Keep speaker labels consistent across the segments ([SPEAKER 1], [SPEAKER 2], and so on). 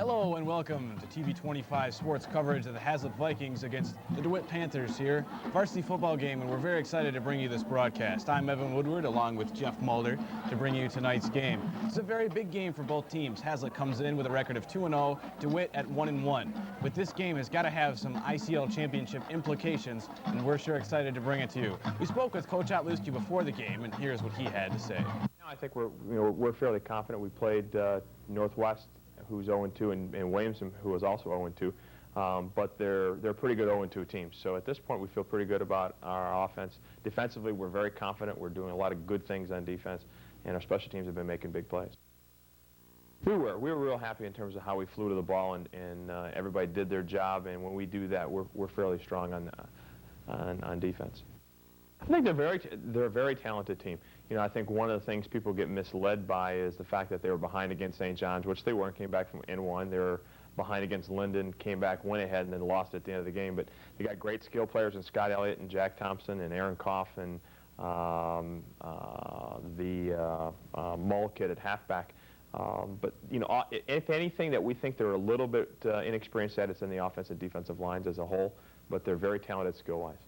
[SPEAKER 1] Hello and welcome to TV 25 sports coverage of the Haslett Vikings against the Dewitt Panthers here. Varsity football game, and we're very excited to bring you this broadcast. I'm Evan Woodward along with Jeff Mulder to bring you tonight's game. It's a very big game for both teams. Haslett comes in with a record of 2-0, Dewitt at 1-1. But this game has got to have some ICL championship implications, and we're sure excited to bring it to you. We spoke with Coach Haslett before the game, and here's what he had to say.
[SPEAKER 2] I think we're fairly confident. We played Northwest, who's 0-2, and Williamson, who was also 0-2, but they're pretty good 0-2 teams. So at this point, we feel pretty good about our offense. Defensively, we're very confident. We're doing a lot of good things on defense, and our special teams have been making big plays. We were real happy in terms of how we flew to the ball, and everybody did their job. And when we do that, we're fairly strong on defense. I think they're a very talented team. You know, I think one of the things people get misled by is the fact that they were behind against St. John's, which they weren't. Came back from N1. They were behind against Linden, came back, went ahead, and then lost at the end of the game. But they got great skill players in Scott Elliott and Jack Thompson and Aaron Koff and the Mull kid at halfback. But, you know, if anything that we think they're a little bit inexperienced at, it's in the offensive and defensive lines as a whole, but they're very talented skill-wise.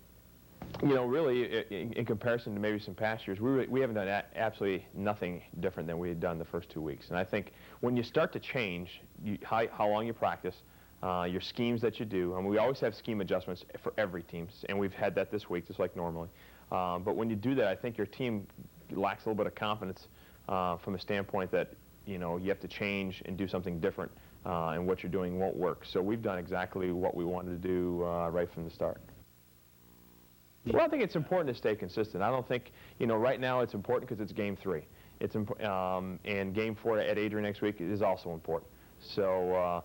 [SPEAKER 2] You know, really, in comparison to maybe some past years, we haven't done absolutely nothing different than we had done the first 2 weeks. And I think when you start to change how long you practice, your schemes that you do, and we always have scheme adjustments for every team, and we've had that this week just like normally. But when you do that, I think your team lacks a little bit of confidence from a standpoint that, you know, you have to change and do something different, and what you're doing won't work. So we've done exactly what we wanted to do right from the start. Well, I think it's important to stay consistent. I don't think, you know, right now it's important because it's Game 3. And Game 4 at Adrian next week is also important. So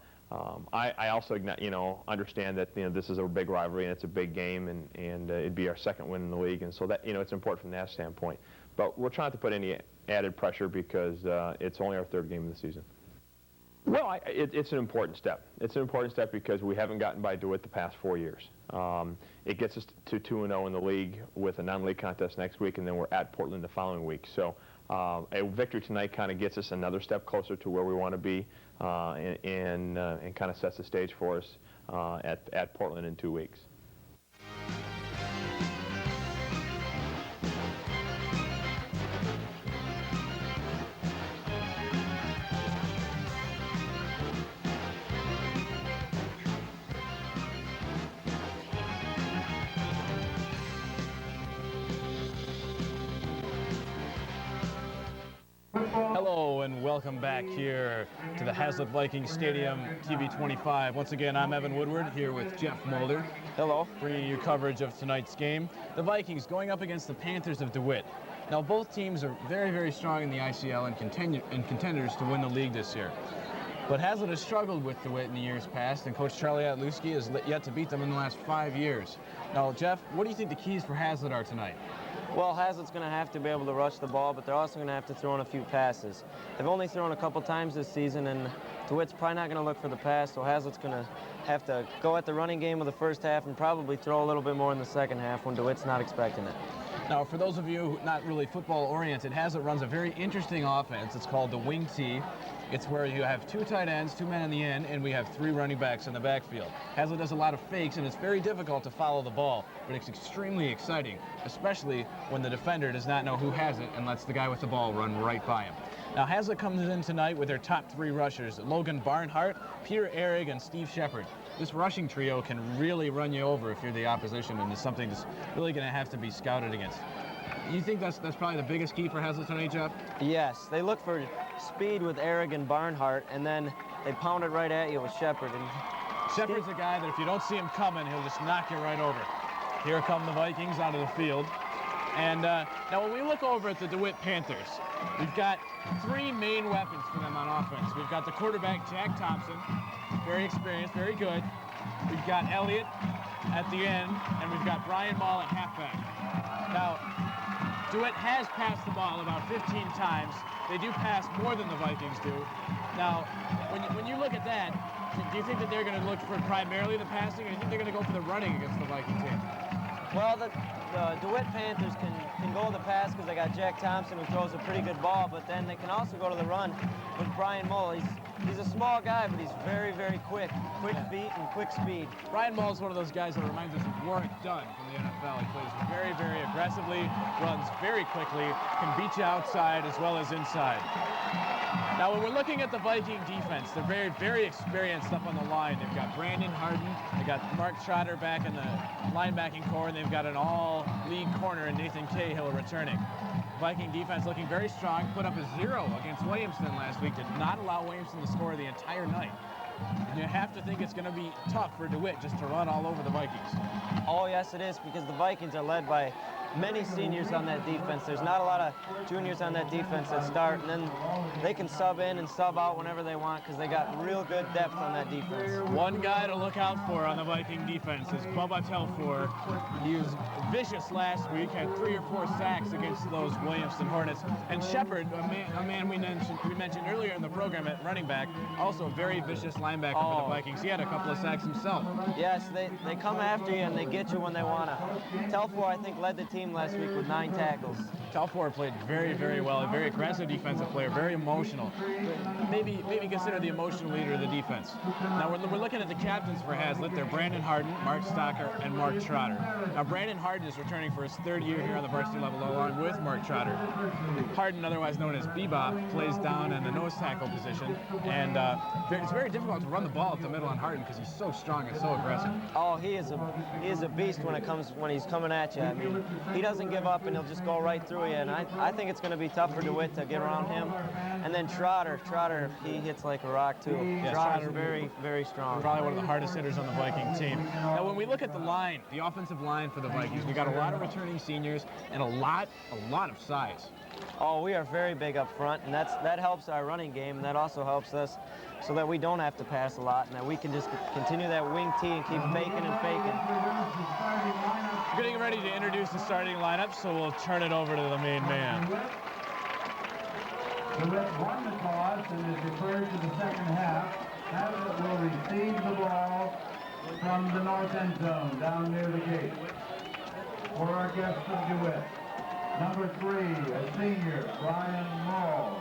[SPEAKER 2] I also, you know, understand that, you know, this is a big rivalry and it's a big game, and it'd be our second win in the league, and so that, you know, it's important from that standpoint. But we're trying to put any added pressure because it's only our third game of the season. Well, it's an important step. It's an important step because we haven't gotten by Dewitt the past 4 years. It gets us to 2-0 in the league with a non-league contest next week, and then we're at Portland the following week. So a victory tonight kind of gets us another step closer to where we want to be, and kind of sets the stage for us at Portland in 2 weeks.
[SPEAKER 1] Hello and welcome back here to the Haslett Vikings Stadium, TV 25. Once again, I'm Evan Woodward here with Jeff Mulder.
[SPEAKER 3] Hello.
[SPEAKER 1] Bringing you coverage of tonight's game. The Vikings going up against the Panthers of DeWitt. Now, both teams are very, very strong in the ICL and contenders to win the league this year. But Haslett has struggled with DeWitt in the years past, and Coach Charlie Haslett has yet to beat them in the last 5 years. Now, Jeff, what do you think the keys for Haslett are tonight?
[SPEAKER 3] Well, Haslett's going to have to be able to rush the ball, but they're also going to have to throw in a few passes. They've only thrown a couple times this season, and DeWitt's probably not going to look for the pass, so Haslett's going to have to go at the running game of the first half and probably throw a little bit more in the second half when DeWitt's not expecting it.
[SPEAKER 1] Now, for those of you not really football-oriented, Haslett runs a very interesting offense. It's called the wing T. It's where you have 2 tight ends, 2 men in the end, and we have 3 running backs in the backfield. Haslett does a lot of fakes, and it's very difficult to follow the ball, but it's extremely exciting, especially when the defender does not know who has it and lets the guy with the ball run right by him. Now, Haslett comes in tonight with their top 3 rushers, Logan Barnhart, Peter Ehrig, and Steve Shepard. This rushing trio can really run you over if you're the opposition, and it's something that's really going to have to be scouted against. You think that's probably the biggest key for Haslett tonight, Jeff?
[SPEAKER 3] Yes, they look for speed with Ehrig and Barnhart, and then they pound it right at you with Shepard.
[SPEAKER 1] Shepard's a guy that if you don't see him coming, he'll just knock you right over. Here come the Vikings onto the field. And now when we look over at the DeWitt Panthers, we've got 3 main weapons for them on offense. We've got the quarterback, Jack Thompson, very experienced, very good. We've got Elliott at the end, and we've got Brian Mull at halfback. Now, DeWitt has passed the ball about 15 times. They do pass more than the Vikings do. Now, when you look at that, do you think that they're going to look for primarily the passing, or do you think they're going to go for the running against the Viking team?
[SPEAKER 3] Well, the DeWitt Panthers can go to the pass because they got Jack Thompson who throws a pretty good ball, but then they can also go to the run with Brian Mull. He's a small guy, but he's very, very quick feet and quick speed.
[SPEAKER 1] Brian Mull is one of those guys that reminds us of Warwick Dunn from the NFL. He plays very, very aggressively, runs very quickly, can beat you outside as well as inside. Now, when we're looking at the Viking defense, they're very, very experienced up on the line. They've got Brandon Harden, they've got Mark Trotter back in the linebacking core, and they've got an all-league corner in Nathan Cahill returning. Viking defense looking very strong, put up a 0 against Williamston last week, did not allow Williamston to score the entire night. And you have to think it's going to be tough for DeWitt just to run all over the Vikings.
[SPEAKER 3] Oh, yes, it is, because the Vikings are led by many seniors on that defense. There's not a lot of juniors on that defense that start, and then they can sub in and sub out whenever they want because they got real good depth on that defense.
[SPEAKER 1] One guy to look out for on the Viking defense is Bubba Telfor. He was vicious last week, had 3 or 4 sacks against those Williamston Hornets. And Shepard, a man we mentioned earlier in the program at running back, also a very vicious linebacker for the Vikings. He had a couple of sacks himself.
[SPEAKER 3] Yes, they come after you and they get you when they want to. Telfor, I think, led the team last week with 9 tackles.
[SPEAKER 1] Telfor played very, very well, a very aggressive defensive player, very emotional. Maybe consider the emotional leader of the defense. Now we're looking at the captains for Haslett. They're Brandon Harden, Mark Stocker, and Mark Trotter. Now Brandon Harden is returning for his 3rd year here on the varsity level along with Mark Trotter. Harden, otherwise known as Bebop, plays down in the nose tackle position, and it's very difficult to run the ball up the middle on Harden because he's so strong and so aggressive.
[SPEAKER 3] Oh, he is a beast when he's coming at you. I mean, he doesn't give up and he'll just go right through you, and I think it's going to be tough for DeWitt to get around him. And then Trotter, he hits like a rock too.
[SPEAKER 1] Yes,
[SPEAKER 3] Trotter's very, very strong.
[SPEAKER 1] Probably one of the hardest hitters on the Viking team. Now when we look at the line, the offensive line for the Vikings, we got a lot of returning seniors and a lot of size.
[SPEAKER 3] Oh, we are very big up front, and that helps our running game, and that also helps us so that we don't have to pass a lot, and that we can just continue that wing T and keep faking and faking.
[SPEAKER 1] Getting ready to introduce the starting lineup, so we'll turn it over to the main man.
[SPEAKER 4] DeWitt won the toss and is referred to the second half. Haslett will receive the ball from the north end zone down near the gate. For our guests of DeWitt, number 3, a senior, Brian Mull.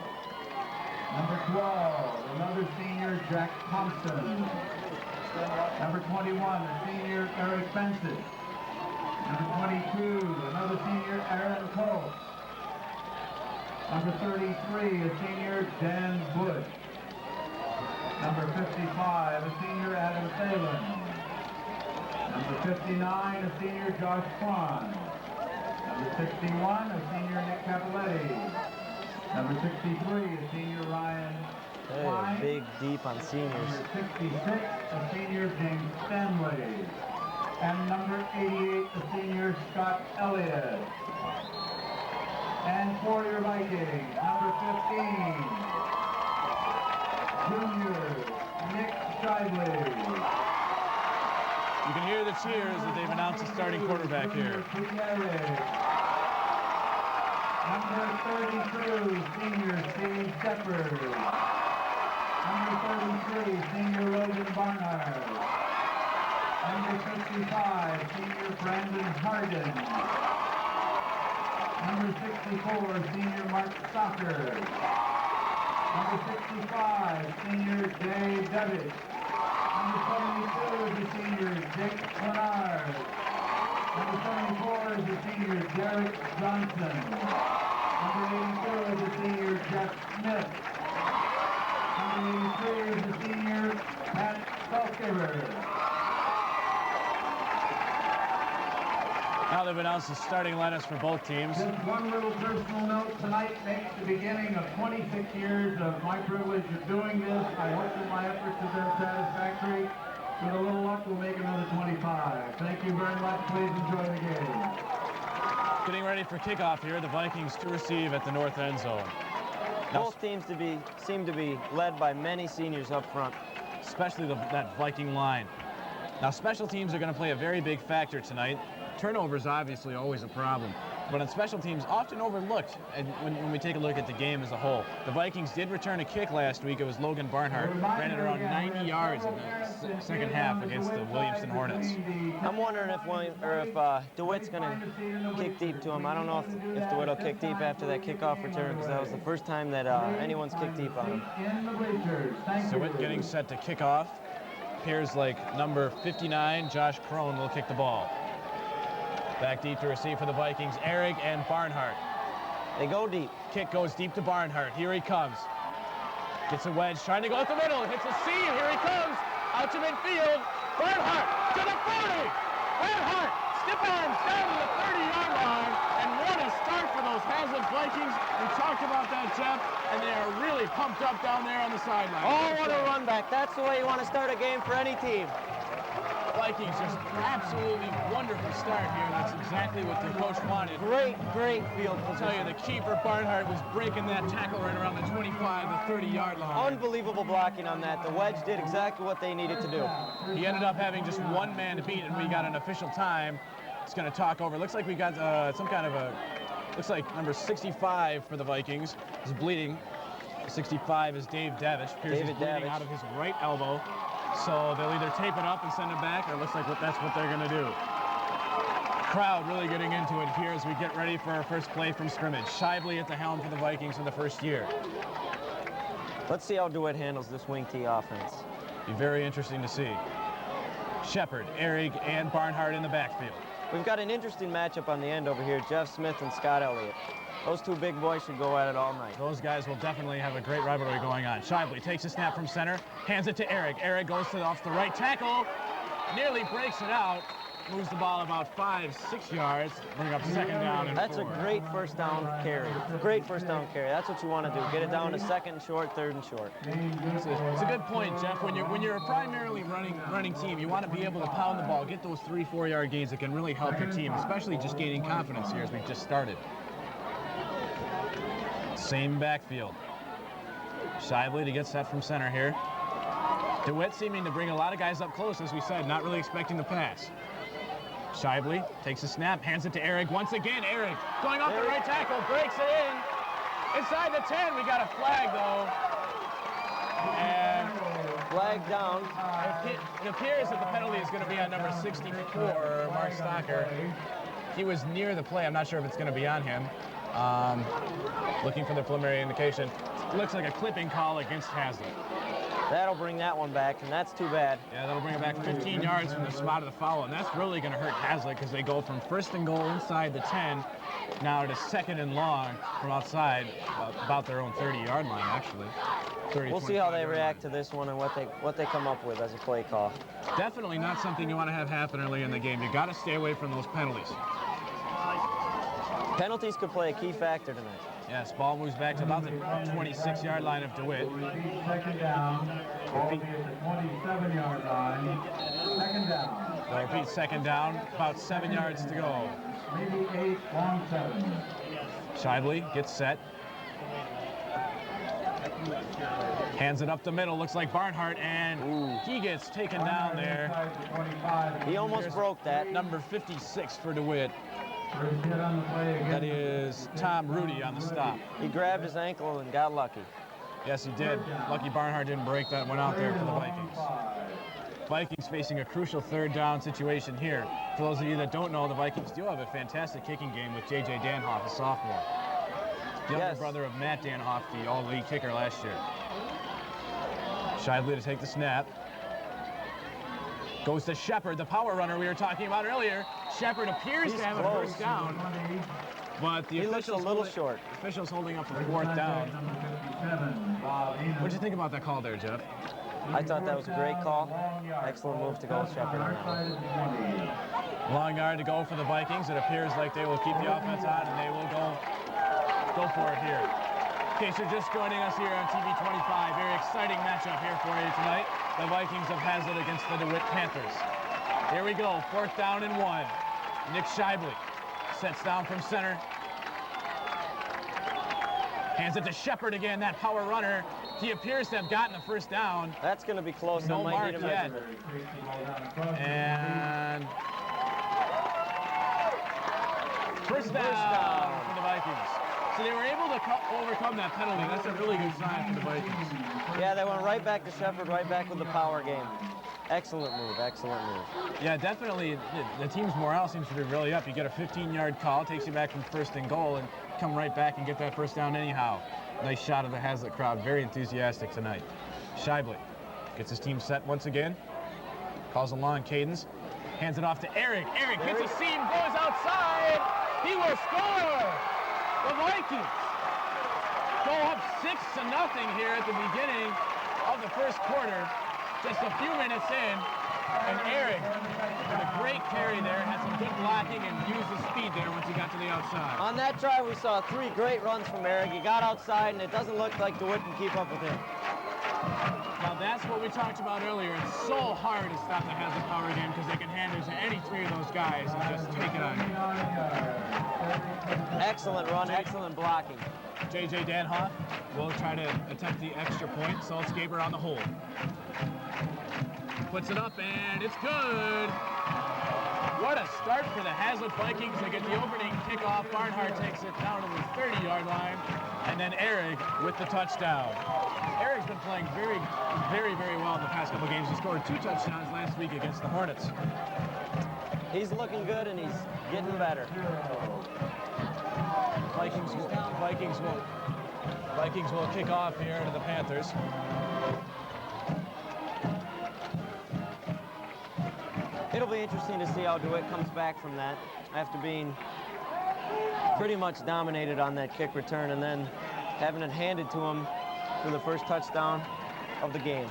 [SPEAKER 4] Number 12, another senior, Jack Thompson. Number 21, a senior, Eric Fences. Number 22, another senior, Aaron Cole. Number 33, a senior, Dan Bush. Number 55, a senior, Adam Thalen. Number 59, a senior, Josh Kwan. Number 61, a senior, Nick Capoletti. Number 63, a senior, Ryan Klein.
[SPEAKER 3] Big, deep on seniors.
[SPEAKER 4] Number 66, a senior, James Stanley. And number 88, a senior, Scott Elliott. And for your Vikings, number 15, junior, Nick Shively.
[SPEAKER 1] You can hear the cheers that they've announced the starting quarterback here.
[SPEAKER 4] Number 32, senior, Steve Shepard. Number 33, senior, Logan Barnard. Number 55, senior, Brandon Harden. Number 64, senior, Mark Stocker. Number 65, senior, Jay Dewitt. Number 72 is the senior, Jake Leonard. Number 74 is the senior, Derek Johnson. Number 82 is the senior, Jeff Smith. Number 83 is the senior, Pat Saltgiver.
[SPEAKER 1] Now they've announced the starting lineups for both teams.
[SPEAKER 4] Just one little personal note. Tonight makes the beginning of 26 years of my privilege of doing this. I hope that my efforts have been satisfactory. With a little luck, we'll make another 25. Thank you very much. Please enjoy the game.
[SPEAKER 1] Getting ready for kickoff here, the Vikings to receive at the north end zone.
[SPEAKER 3] Both teams seem to be led by many seniors up front.
[SPEAKER 1] Especially that Viking line. Now special teams are going to play a very big factor tonight. Turnovers obviously always a problem. but on special teams, often overlooked. And when we take a look at the game as a whole, the Vikings did return a kick last week. It was Logan Barnhart, ran it around 90 yards in the second half against the Williamston Hornets.
[SPEAKER 3] I'm wondering if DeWitt's going to kick deep to him. I don't know if DeWitt will kick deep after that kickoff return, because that was the first time that anyone's kicked deep on him.
[SPEAKER 1] DeWitt getting set to kick off. Appears like number 59, Josh Crone, will kick the ball. Back deep to receive for the Vikings, Ehrig and Barnhart.
[SPEAKER 3] They go deep.
[SPEAKER 1] Kick goes deep to Barnhart. Here he comes. Gets a wedge, trying to go up the middle. Hits a seam. Here he comes. Out to midfield. Barnhart to the 40. Barnhart, stiff arms down to the 30-yard line. And what a start for those Haslett Vikings. We talked about that, Jeff, and they are really pumped up down there on the sideline.
[SPEAKER 3] Oh, what a run back. That's the way you want to start a game for any team.
[SPEAKER 1] Vikings just absolutely wonderful start here. That's exactly what their coach wanted.
[SPEAKER 3] Great field
[SPEAKER 1] I'll
[SPEAKER 3] position.
[SPEAKER 1] tell you, the keeper, Barnhart, was breaking that tackle right around the 25, the 30-yard line.
[SPEAKER 3] Unbelievable blocking on that. The wedge did exactly what they needed to do.
[SPEAKER 1] He ended up having just one man to beat, and we got an official time. It's going to talk over. Looks like we got some kind of a, looks like number 65 for the Vikings is bleeding. 65 is Dave Dewitt. Appears he's bleeding out of his right elbow. So they'll either tape it up and send it back, or it looks like that's what they're going to do. Crowd really getting into it here as we get ready for our first play from scrimmage. Shively at the helm for the Vikings in the first year.
[SPEAKER 3] Let's see how DeWitt handles this wing T offense.
[SPEAKER 1] Be very interesting to see. Shepard, Ehrig, and Barnhart in the backfield.
[SPEAKER 3] We've got an interesting matchup on the end over here, Jeff Smith and Scott Elliott. Those two big boys should go at it all night.
[SPEAKER 1] Those guys will definitely have a great rivalry going on. Shively takes a snap from center, hands it to Ehrig. Ehrig goes off the right tackle, nearly breaks it out, moves the ball about 5-6 yards, bring up second down and
[SPEAKER 3] That's
[SPEAKER 1] 4.
[SPEAKER 3] a great first down carry. Great first down carry. That's what you want to do. Get it down to second and short, third and short.
[SPEAKER 1] It's a good point, Jeff. When you're a primarily running team, you want to be able to pound the ball, get those 3-4 yard gains that can really help your team, especially just gaining confidence here as we've just started. Same backfield. Shively to get set from center here. DeWitt seeming to bring a lot of guys up close, as we said, not really expecting the pass. Shively takes a snap, hands it to Ehrig. Once again, Ehrig going off the right tackle, breaks it in. Inside the 10, we got a flag though. And
[SPEAKER 3] Flag down.
[SPEAKER 1] it appears that the penalty is going to be on number 64, Mark Stocker. He was near the play. I'm not sure if it's going to be on him. Looking for the preliminary indication. It looks like a clipping call against Haslett.
[SPEAKER 3] That'll bring that one back, and that's too bad.
[SPEAKER 1] Yeah, that'll bring it back 15 yards from the spot of the foul, and that's really going to hurt Haslett because they go from first and goal inside the 10 now to second and long from outside, about their own 30-yard line, actually.
[SPEAKER 3] We'll see how they react to this one and what they come up with as a play call.
[SPEAKER 1] Definitely not something you want to have happen early in the game. You got to stay away from those penalties.
[SPEAKER 3] Penalties could play a key factor tonight.
[SPEAKER 1] Yes, ball moves back to about the 26-yard line of DeWitt.
[SPEAKER 4] Second down. Ball at the 27-yard line. Second down.
[SPEAKER 1] They'll repeat second down, about 7 yards to go.
[SPEAKER 4] Maybe 8, long 7.
[SPEAKER 1] Shively gets set. Hands it up the middle, looks like Barnhart, and he gets taken down there.
[SPEAKER 3] He almost broke that.
[SPEAKER 1] Number 56 for DeWitt. That is Tom Rudy on the stop.
[SPEAKER 3] He grabbed his ankle and got lucky.
[SPEAKER 1] Yes, he did. Lucky Barnhart didn't break that one out there for the Vikings. Vikings facing a crucial third down situation here. For those of you that don't know, the Vikings do have a fantastic kicking game with J.J. Danhoff, a sophomore. The younger brother of Matt Danhoff, the all-league kicker last year. Shively to take the snap. Goes to Shepard, the power runner we were talking about earlier. Shepard appears to have a first down, but the
[SPEAKER 3] He looks a little short.
[SPEAKER 1] Officials holding up the fourth down. What'd you think about that call there, Jeff?
[SPEAKER 3] I thought that was a great call. Excellent move to go with Shepard on that one.
[SPEAKER 1] Long yard to go for the Vikings. It appears like they will keep the offense on, and they will go for it here. In case you're just joining us here on TV 25, very exciting matchup here for you tonight. The Vikings of Haslett against the DeWitt Panthers. Here we go, 4th down and 1. Nick Shively sets down from center. Hands it to Shepard again, that power runner. He appears to have gotten the first down.
[SPEAKER 3] That's going to be close.
[SPEAKER 1] No
[SPEAKER 3] Might
[SPEAKER 1] mark
[SPEAKER 3] need a
[SPEAKER 1] yet.
[SPEAKER 3] measurement.
[SPEAKER 1] And First down for the Vikings. So they were able to overcome that penalty. That's a really good sign for the Vikings.
[SPEAKER 3] Yeah, they went right back to Shepard, right back with the power game. Excellent move, excellent move.
[SPEAKER 1] Yeah, definitely the team's morale seems to be really up. You get a 15-yard call, takes you back from first and goal, and come right back and get that first down anyhow. Nice shot of the Haslett crowd, very enthusiastic tonight. Scheibele gets his team set once again, calls a long cadence, hands it off to Eric. Eric hits a seam, goes outside. He will score. The Vikings go up 6-0 here at the beginning of the first quarter. Just a few minutes in, and Eric, with a great carry there, had some good blocking and used his speed there once he got to the outside.
[SPEAKER 3] On that drive, we saw 3 great runs from Eric. He got outside, and it doesn't look like Dewitt can keep up with him.
[SPEAKER 1] Now that's what we talked about earlier. It's so hard to stop the Haslett power game because they can hand it to any 3 of those guys and just take it on you.
[SPEAKER 3] Excellent run, excellent blocking.
[SPEAKER 1] J.J. Danhoff will try to attempt the extra point. Saltzgaber on the hold. Puts it up, and it's good. What a start for the Haslett Vikings. They get the opening kickoff. Barnhart takes it down to the 30-yard line, and then Eric with the touchdown. Eric's been playing very, very, very well in the past couple games. He scored 2 touchdowns last week against the Hornets.
[SPEAKER 3] He's looking good, and he's getting better.
[SPEAKER 1] Vikings will kick off here to the Panthers.
[SPEAKER 3] It'll be interesting to see how Dewitt comes back from that after being pretty much dominated on that kick return and then having it handed to him for the first touchdown of the game.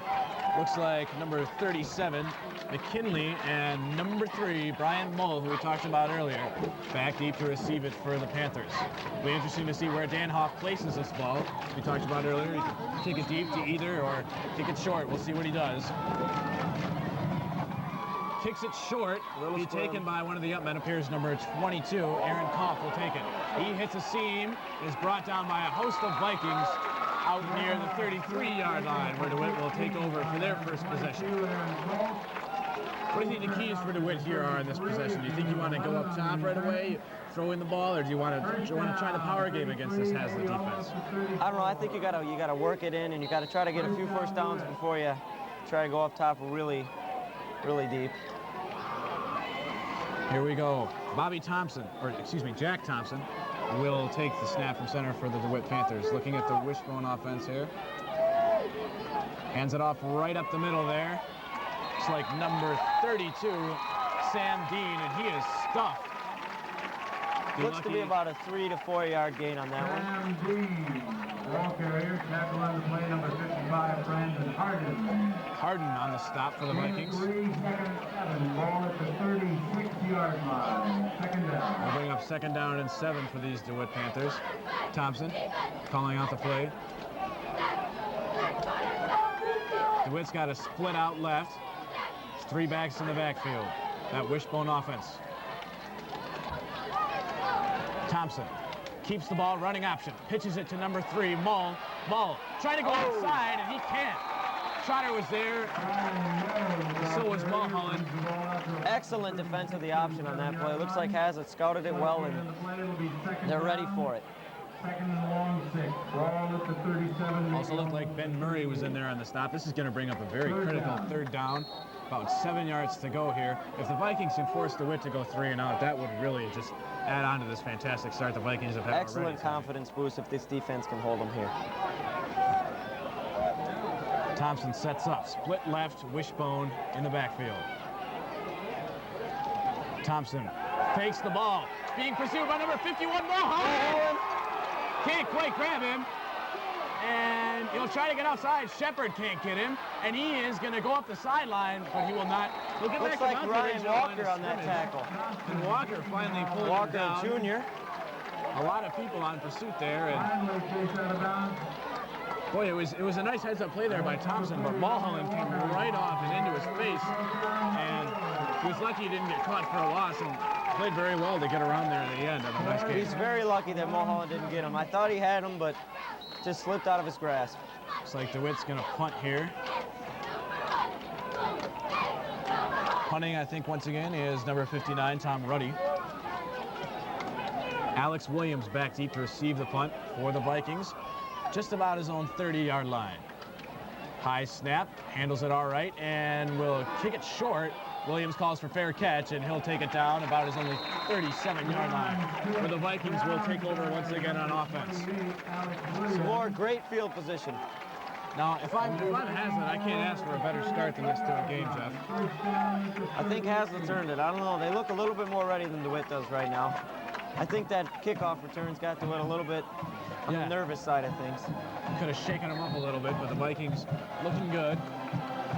[SPEAKER 1] Looks like number 37, McKinley, and number 3, Brian Mull, who we talked about earlier, back deep to receive it for the Panthers. It'll be interesting to see where Danhoff places this ball. We talked about earlier, he can kick it deep to either or kick it short. We'll see what he does. Kicks it short, will be taken by one of the upmen, appears number 22, Aaron Koff will take it. He hits a seam, is brought down by a host of Vikings out near the 33-yard line, where Dewitt will take over for their first possession. What do you think the keys for Dewitt here are in this possession? Do you think you want to go up top right away, throw in the ball, or do you want to try the power game against this Haslett defense?
[SPEAKER 3] I don't know. I think you gotta work it in, and you gotta try to get a few first downs before you try to go up top really deep.
[SPEAKER 1] Here we go. Jack Thompson will take the snap from center for the DeWitt Panthers. Looking at the wishbone offense here. Hands it off right up the middle there. Looks like number 32, Sam Dean, and he is stuffed.
[SPEAKER 3] Looks to be about a 3 to 4 yard gain on that one.
[SPEAKER 4] Sam Dean. Ball carrier, tackle on the play, number 55, Brandon Harden.
[SPEAKER 1] Harden on the stop for the Vikings.
[SPEAKER 4] 3, second 7, ball at the 36-yard line. Second down.
[SPEAKER 1] We'll bring up 2nd down and 7 for these DeWitt Panthers. Thompson calling out the play. DeWitt's got a split out left. It's 3 backs in the backfield. That wishbone offense. Thompson keeps the ball, running option. Pitches it to number 3, Mull. Mull trying to go outside, and he can't. Trotter was there. So was Mulholland.
[SPEAKER 3] Excellent defense of the option on that play. Looks like Haslett scouted it well, and they're ready for it.
[SPEAKER 4] Second and long 6. Ball at the 37.
[SPEAKER 1] Also looked like Ben Murray was in there on the stop. This is going to bring up a very critical 3rd down. About 7 yards to go here. If the Vikings can force DeWitt to go 3 and out, that would really just add on to this fantastic start the Vikings have had already.
[SPEAKER 3] Excellent confidence boost if this defense can hold them here.
[SPEAKER 1] Thompson sets up, split left, wishbone in the backfield. Thompson fakes the ball, being pursued by number 51, Mulholland. Can't quite grab him, and he'll try to get outside. Shepard can't get him, and he is going to go up the sideline, but he will not.
[SPEAKER 3] Looks like Ryan Walker on that tackle.
[SPEAKER 1] And Walker finally pulled him down.
[SPEAKER 3] Walker Jr.
[SPEAKER 1] A lot of people on pursuit there, and boy, it was a nice heads-up play there by Thompson, but Mulholland came right off and into his face, and he was lucky he didn't get caught for a loss, and played very well to get around there in the end of a nice game.
[SPEAKER 3] He's very lucky that Mulholland didn't get him. I thought he had him, but just slipped out of his grasp.
[SPEAKER 1] Looks like DeWitt's going to punt here. Punting, I think, once again, is number 59, Tom Ruddy. Alex Williams back deep to receive the punt for the Vikings, just about his own 30-yard line. High snap, handles it all right, and will kick it short. Williams calls for fair catch, and he'll take it down about his only 37-yard line, where the Vikings will take over once again on offense.
[SPEAKER 3] Some more great field position.
[SPEAKER 1] Now, if I'm Haslett, I can't ask for a better start than this to a game, Jeff.
[SPEAKER 3] I think Haslett's earned it. I don't know. They look a little bit more ready than Dewitt does right now. I think that kickoff return's got Dewitt a little bit on the nervous side of things.
[SPEAKER 1] Could have shaken him up a little bit, but the Vikings looking good.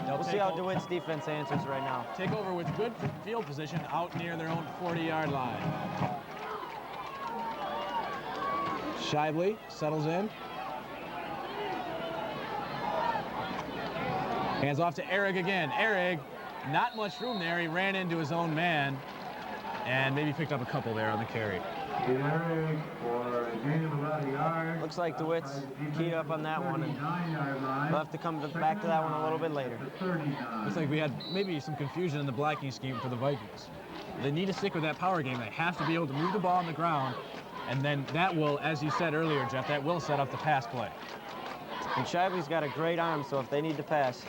[SPEAKER 3] We'll see how DeWitt's defense answers right now.
[SPEAKER 1] Take over with good field position out near their own 40-yard line. Shively settles in. Hands off to Ehrig again. Ehrig, not much room there. He ran into his own man and maybe picked up a couple there on the carry.
[SPEAKER 3] Looks like DeWitt's keyed up on that one, and we'll have to come back to that one a little bit later.
[SPEAKER 1] Looks like we had maybe some confusion in the blocking scheme for the Vikings. They need to stick with that power game. They have to be able to move the ball on the ground, and then that will, as you said earlier, Jeff, that will set up the pass play.
[SPEAKER 3] And Shively's got a great arm, so if they need to pass.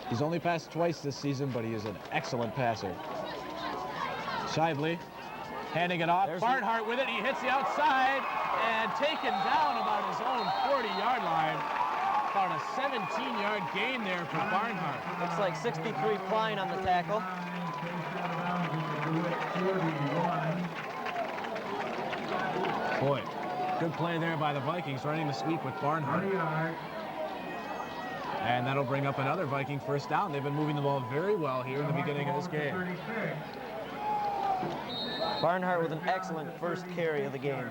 [SPEAKER 1] He's only passed twice this season, but he is an excellent passer. Shively handing it off. Barnhart with it. He hits the outside and taken down about his own 40-yard line. About a 17-yard gain there for Barnhart.
[SPEAKER 3] Looks like 63 Klein on the tackle.
[SPEAKER 1] Boy, good play there by the Vikings, running the sweep with Barnhart. And that'll bring up another Viking first down. They've been moving the ball very well here in the beginning of this game.
[SPEAKER 3] Barnhart with an excellent first carry of the game.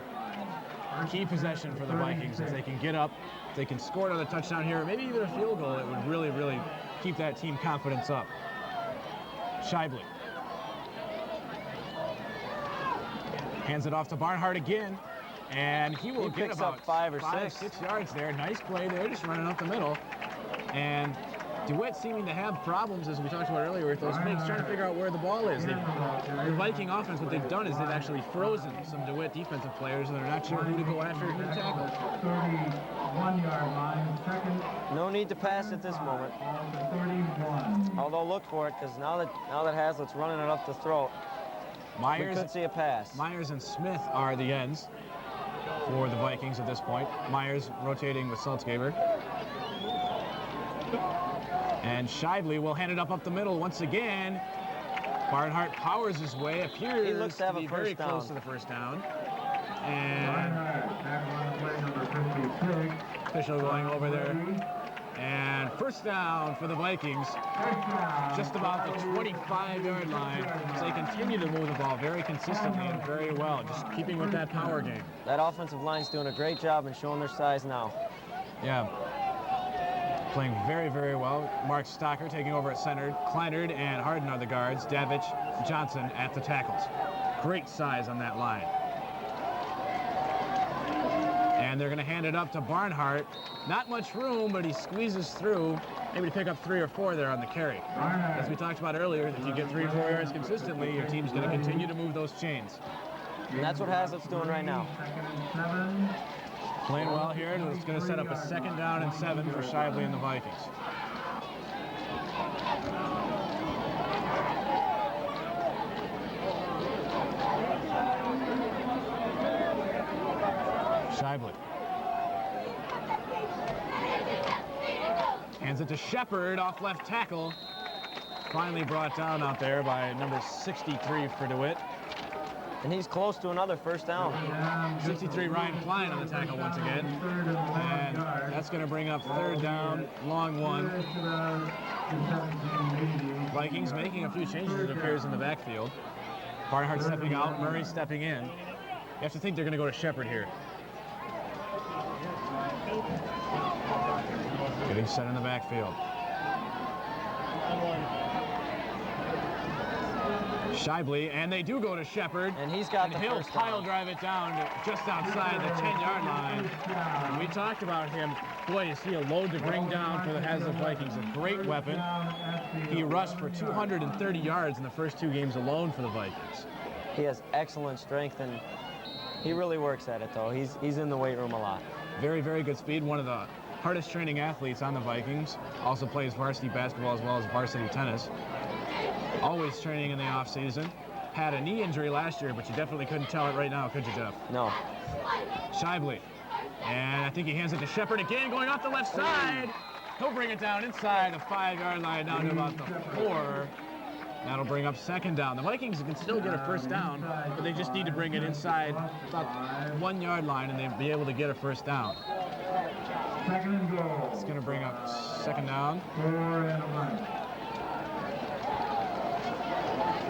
[SPEAKER 1] Key possession for the Vikings. If they can get up, if they can score another touchdown here, or maybe even a field goal, it would really, really keep that team confidence up. Shively hands it off to Barnhart again, and he will get about
[SPEAKER 3] 5 or
[SPEAKER 1] 6 yards there. Nice play there, just running up the middle. And DeWitt seeming to have problems, as we talked about earlier, with those fakes, trying to figure out where the ball is. The Viking offense, what they've done is they've actually frozen some DeWitt defensive players, and they're not sure who to go after, who to tackle.
[SPEAKER 4] 31-yard line, second.
[SPEAKER 3] No need to pass at this moment.
[SPEAKER 4] 31.
[SPEAKER 3] Although look for it, because now that Haslett's running it up the throat, we could see a pass.
[SPEAKER 1] Myers and Smith are the ends for the Vikings at this point. Myers rotating with Saltzgaber. And Shively will hand it up the middle once again. Barnhart powers his way, appears
[SPEAKER 3] he looks to
[SPEAKER 1] be very close to the first down. And official going over there. And first down for the Vikings, just about the 25-yard line, as they continue to move the ball very consistently and very well, just keeping with that power game.
[SPEAKER 3] That offensive line's doing a great job and showing their size now.
[SPEAKER 1] Yeah. Playing very, very well. Mark Stocker taking over at center. Kleinert and Harden are the guards. Davich, Johnson at the tackles. Great size on that line. And they're going to hand it up to Barnhart. Not much room, but he squeezes through, maybe to pick up 3 or 4 there on the carry. As we talked about earlier, if you get 3 or 4 yards consistently, your team's going to continue to move those chains.
[SPEAKER 3] And that's what Haslett's doing right now.
[SPEAKER 1] Playing well here, and it's going to set up a 2nd down and 7 for Shively and the Vikings. Shively hands it to Shepard off left tackle. Finally brought down out there by number 63 for DeWitt.
[SPEAKER 3] And he's close to another first down.
[SPEAKER 1] 63 Ryan Klein on the tackle once again. And that's going to bring up 3rd down, long one. Vikings making a few changes, it appears, in the backfield. Barnhart stepping out, Murray stepping in. You have to think they're going to go to Shepard here. Getting set in the backfield. Shively, and they do go to Shepard.
[SPEAKER 3] And he's got the
[SPEAKER 1] he'll
[SPEAKER 3] first
[SPEAKER 1] pile
[SPEAKER 3] down.
[SPEAKER 1] drive it down to just outside the 10-yard line. And we talked about him. Boy, is he a load to bring down for the Haslett Vikings. A great weapon. He rushed for 230 yards in the first 2 games alone for the Vikings.
[SPEAKER 3] He has excellent strength, and He really works at it, though. He's in the weight room a lot.
[SPEAKER 1] Very, very good speed. One of the hardest training athletes on the Vikings. Also plays varsity basketball as well as varsity tennis. Always training in the off season. Had a knee injury last year, but you definitely couldn't tell it right now, could you, Jeff?
[SPEAKER 3] No.
[SPEAKER 1] Shibley. And I think he hands it to Shepard again, going off the left side. He'll bring it down inside the 5-yard line, down to about the 4. That'll bring up second down. The Vikings can still get a first down, but they just need to bring it inside about 1-yard line, and they'll be able to get a first down.
[SPEAKER 4] Second and goal.
[SPEAKER 1] It's going to bring up second down.
[SPEAKER 4] 4 and a 1.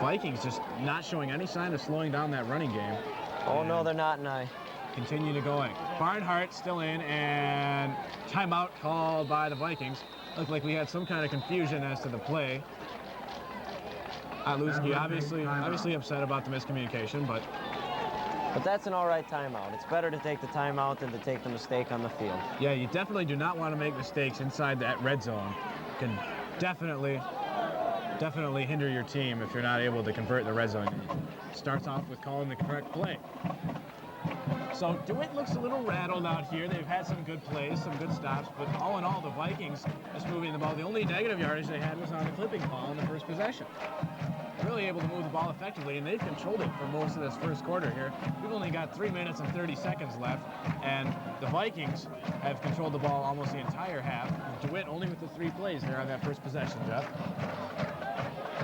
[SPEAKER 1] Vikings just not showing any sign of slowing down that running game.
[SPEAKER 3] Oh, no, they're not, and I
[SPEAKER 1] continue to going. Barnhart still in, and timeout called by the Vikings. Looked like we had some kind of confusion as to the play. Luski obviously upset about the miscommunication, but
[SPEAKER 3] that's an all right timeout. It's better to take the timeout than to take the mistake on the field.
[SPEAKER 1] Yeah, you definitely do not want to make mistakes inside that red zone. Can definitely hinder your team if you're not able to convert the red zone. It starts off with calling the correct play. So Dewitt looks a little rattled out here. They've had some good plays, some good stops, but all in all, the Vikings just moving the ball. The only negative yardage they had was on the clipping ball in the first possession. Really able to move the ball effectively, and they've controlled it for most of this first quarter here. We've only got 3 minutes and 30 seconds left, and the Vikings have controlled the ball almost the entire half. Dewitt only with the 3 plays there on that first possession, Jeff.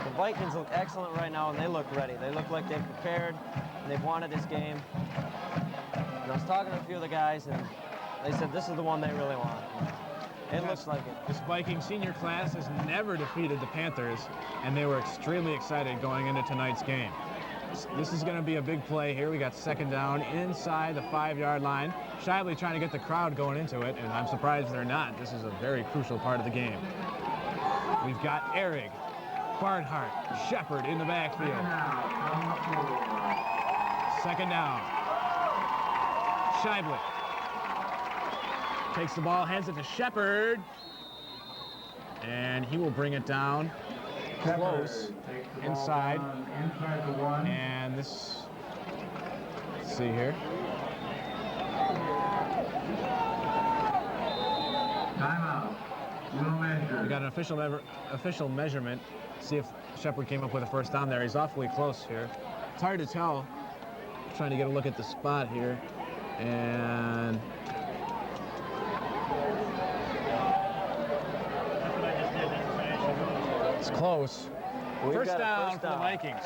[SPEAKER 3] The Vikings look excellent right now, and they look ready. They look like they've prepared, and they've wanted this game. And I was talking to a few of the guys, and they said this is the one they really want. It looks like it.
[SPEAKER 1] This Viking senior class has never defeated the Panthers, and they were extremely excited going into tonight's game. This is going to be a big play here. We got second down inside the 5-yard line. Shibley trying to get the crowd going into it, and I'm surprised they're not. This is a very crucial part of the game. We've got Ehrig, Barnhart, Shepard in the backfield. Second down. Shibley takes the ball, hands it to Shepard, and he will bring it down close inside. And this, let's see here.
[SPEAKER 4] Timeout. We'll measure.
[SPEAKER 1] We got an official measurement. See if Shepard came up with a first down there. He's awfully close here. It's hard to tell. Trying to get a look at the spot here, and it's close. First down for the Vikings.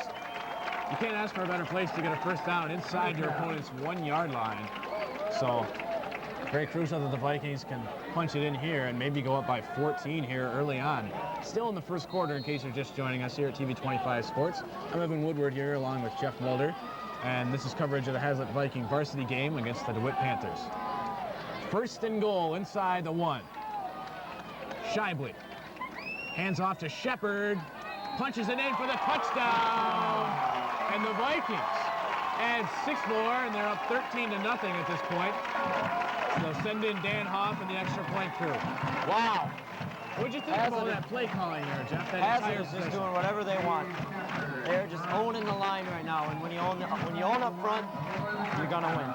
[SPEAKER 1] You can't ask for a better place to get a first down inside your opponent's 1-yard line. So very crucial that the Vikings can punch it in here and maybe go up by 14 here early on. Still in the first quarter, in case you're just joining us here at TV 25 Sports. I'm Evan Woodward here along with Jeff Mulder, and this is coverage of the Haslett Viking varsity game against the DeWitt Panthers. First and goal inside the 1. Shibley hands off to Shepard, punches it in for the touchdown, and the Vikings add 6 more, and they're up 13-0 at this point. So send in Dan Hoff and the extra point crew. Wow. What'd you think about that play calling there, Jeff?
[SPEAKER 3] Haslett is just doing whatever they want. They're just owning the line right now, and when you own up front, you're gonna win.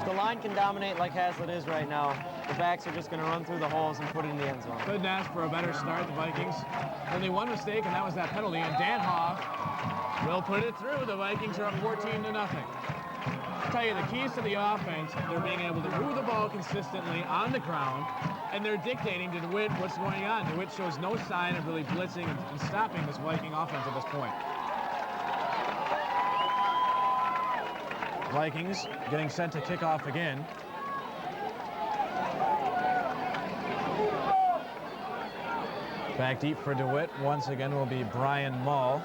[SPEAKER 3] If the line can dominate like Haslett is right now, the backs are just gonna run through the holes and put it in the end zone.
[SPEAKER 1] Couldn't ask for a better start, the Vikings. Only one mistake, and that was that penalty, and Dan Hoff will put it through. The Vikings are up 14-0. I'll tell you, the keys to the offense, they're being able to move the ball consistently on the ground, and they're dictating to DeWitt what's going on. DeWitt shows no sign of really blitzing and stopping this Viking offense at this point. Vikings getting set to kick off again. Back deep for DeWitt once again will be Brian Mull.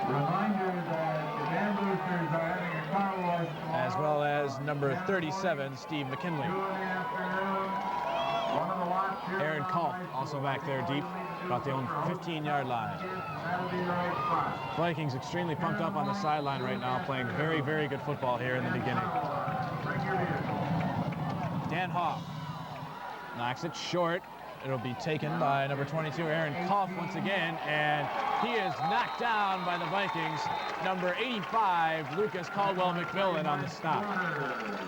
[SPEAKER 4] Reminder that the Dan Boosters are having a car wash tomorrow,
[SPEAKER 1] as well as number 37, Steve McKinley.
[SPEAKER 4] 2 in the afternoon. One of the watch here
[SPEAKER 1] Aaron
[SPEAKER 4] on
[SPEAKER 1] Kolf
[SPEAKER 4] High School
[SPEAKER 1] also back there deep, about the own 15-yard line.
[SPEAKER 4] That'll be the right spot.
[SPEAKER 1] Vikings extremely pumped up on the sideline right now, playing very, very good football here in the beginning.
[SPEAKER 4] Bring your vehicle.
[SPEAKER 1] Dan Hoff knocks it short. It'll be taken by number 22, Aaron Cuff, once again, and he is knocked down by the Vikings. Number 85, Lucas Caldwell-McMillan on the stop.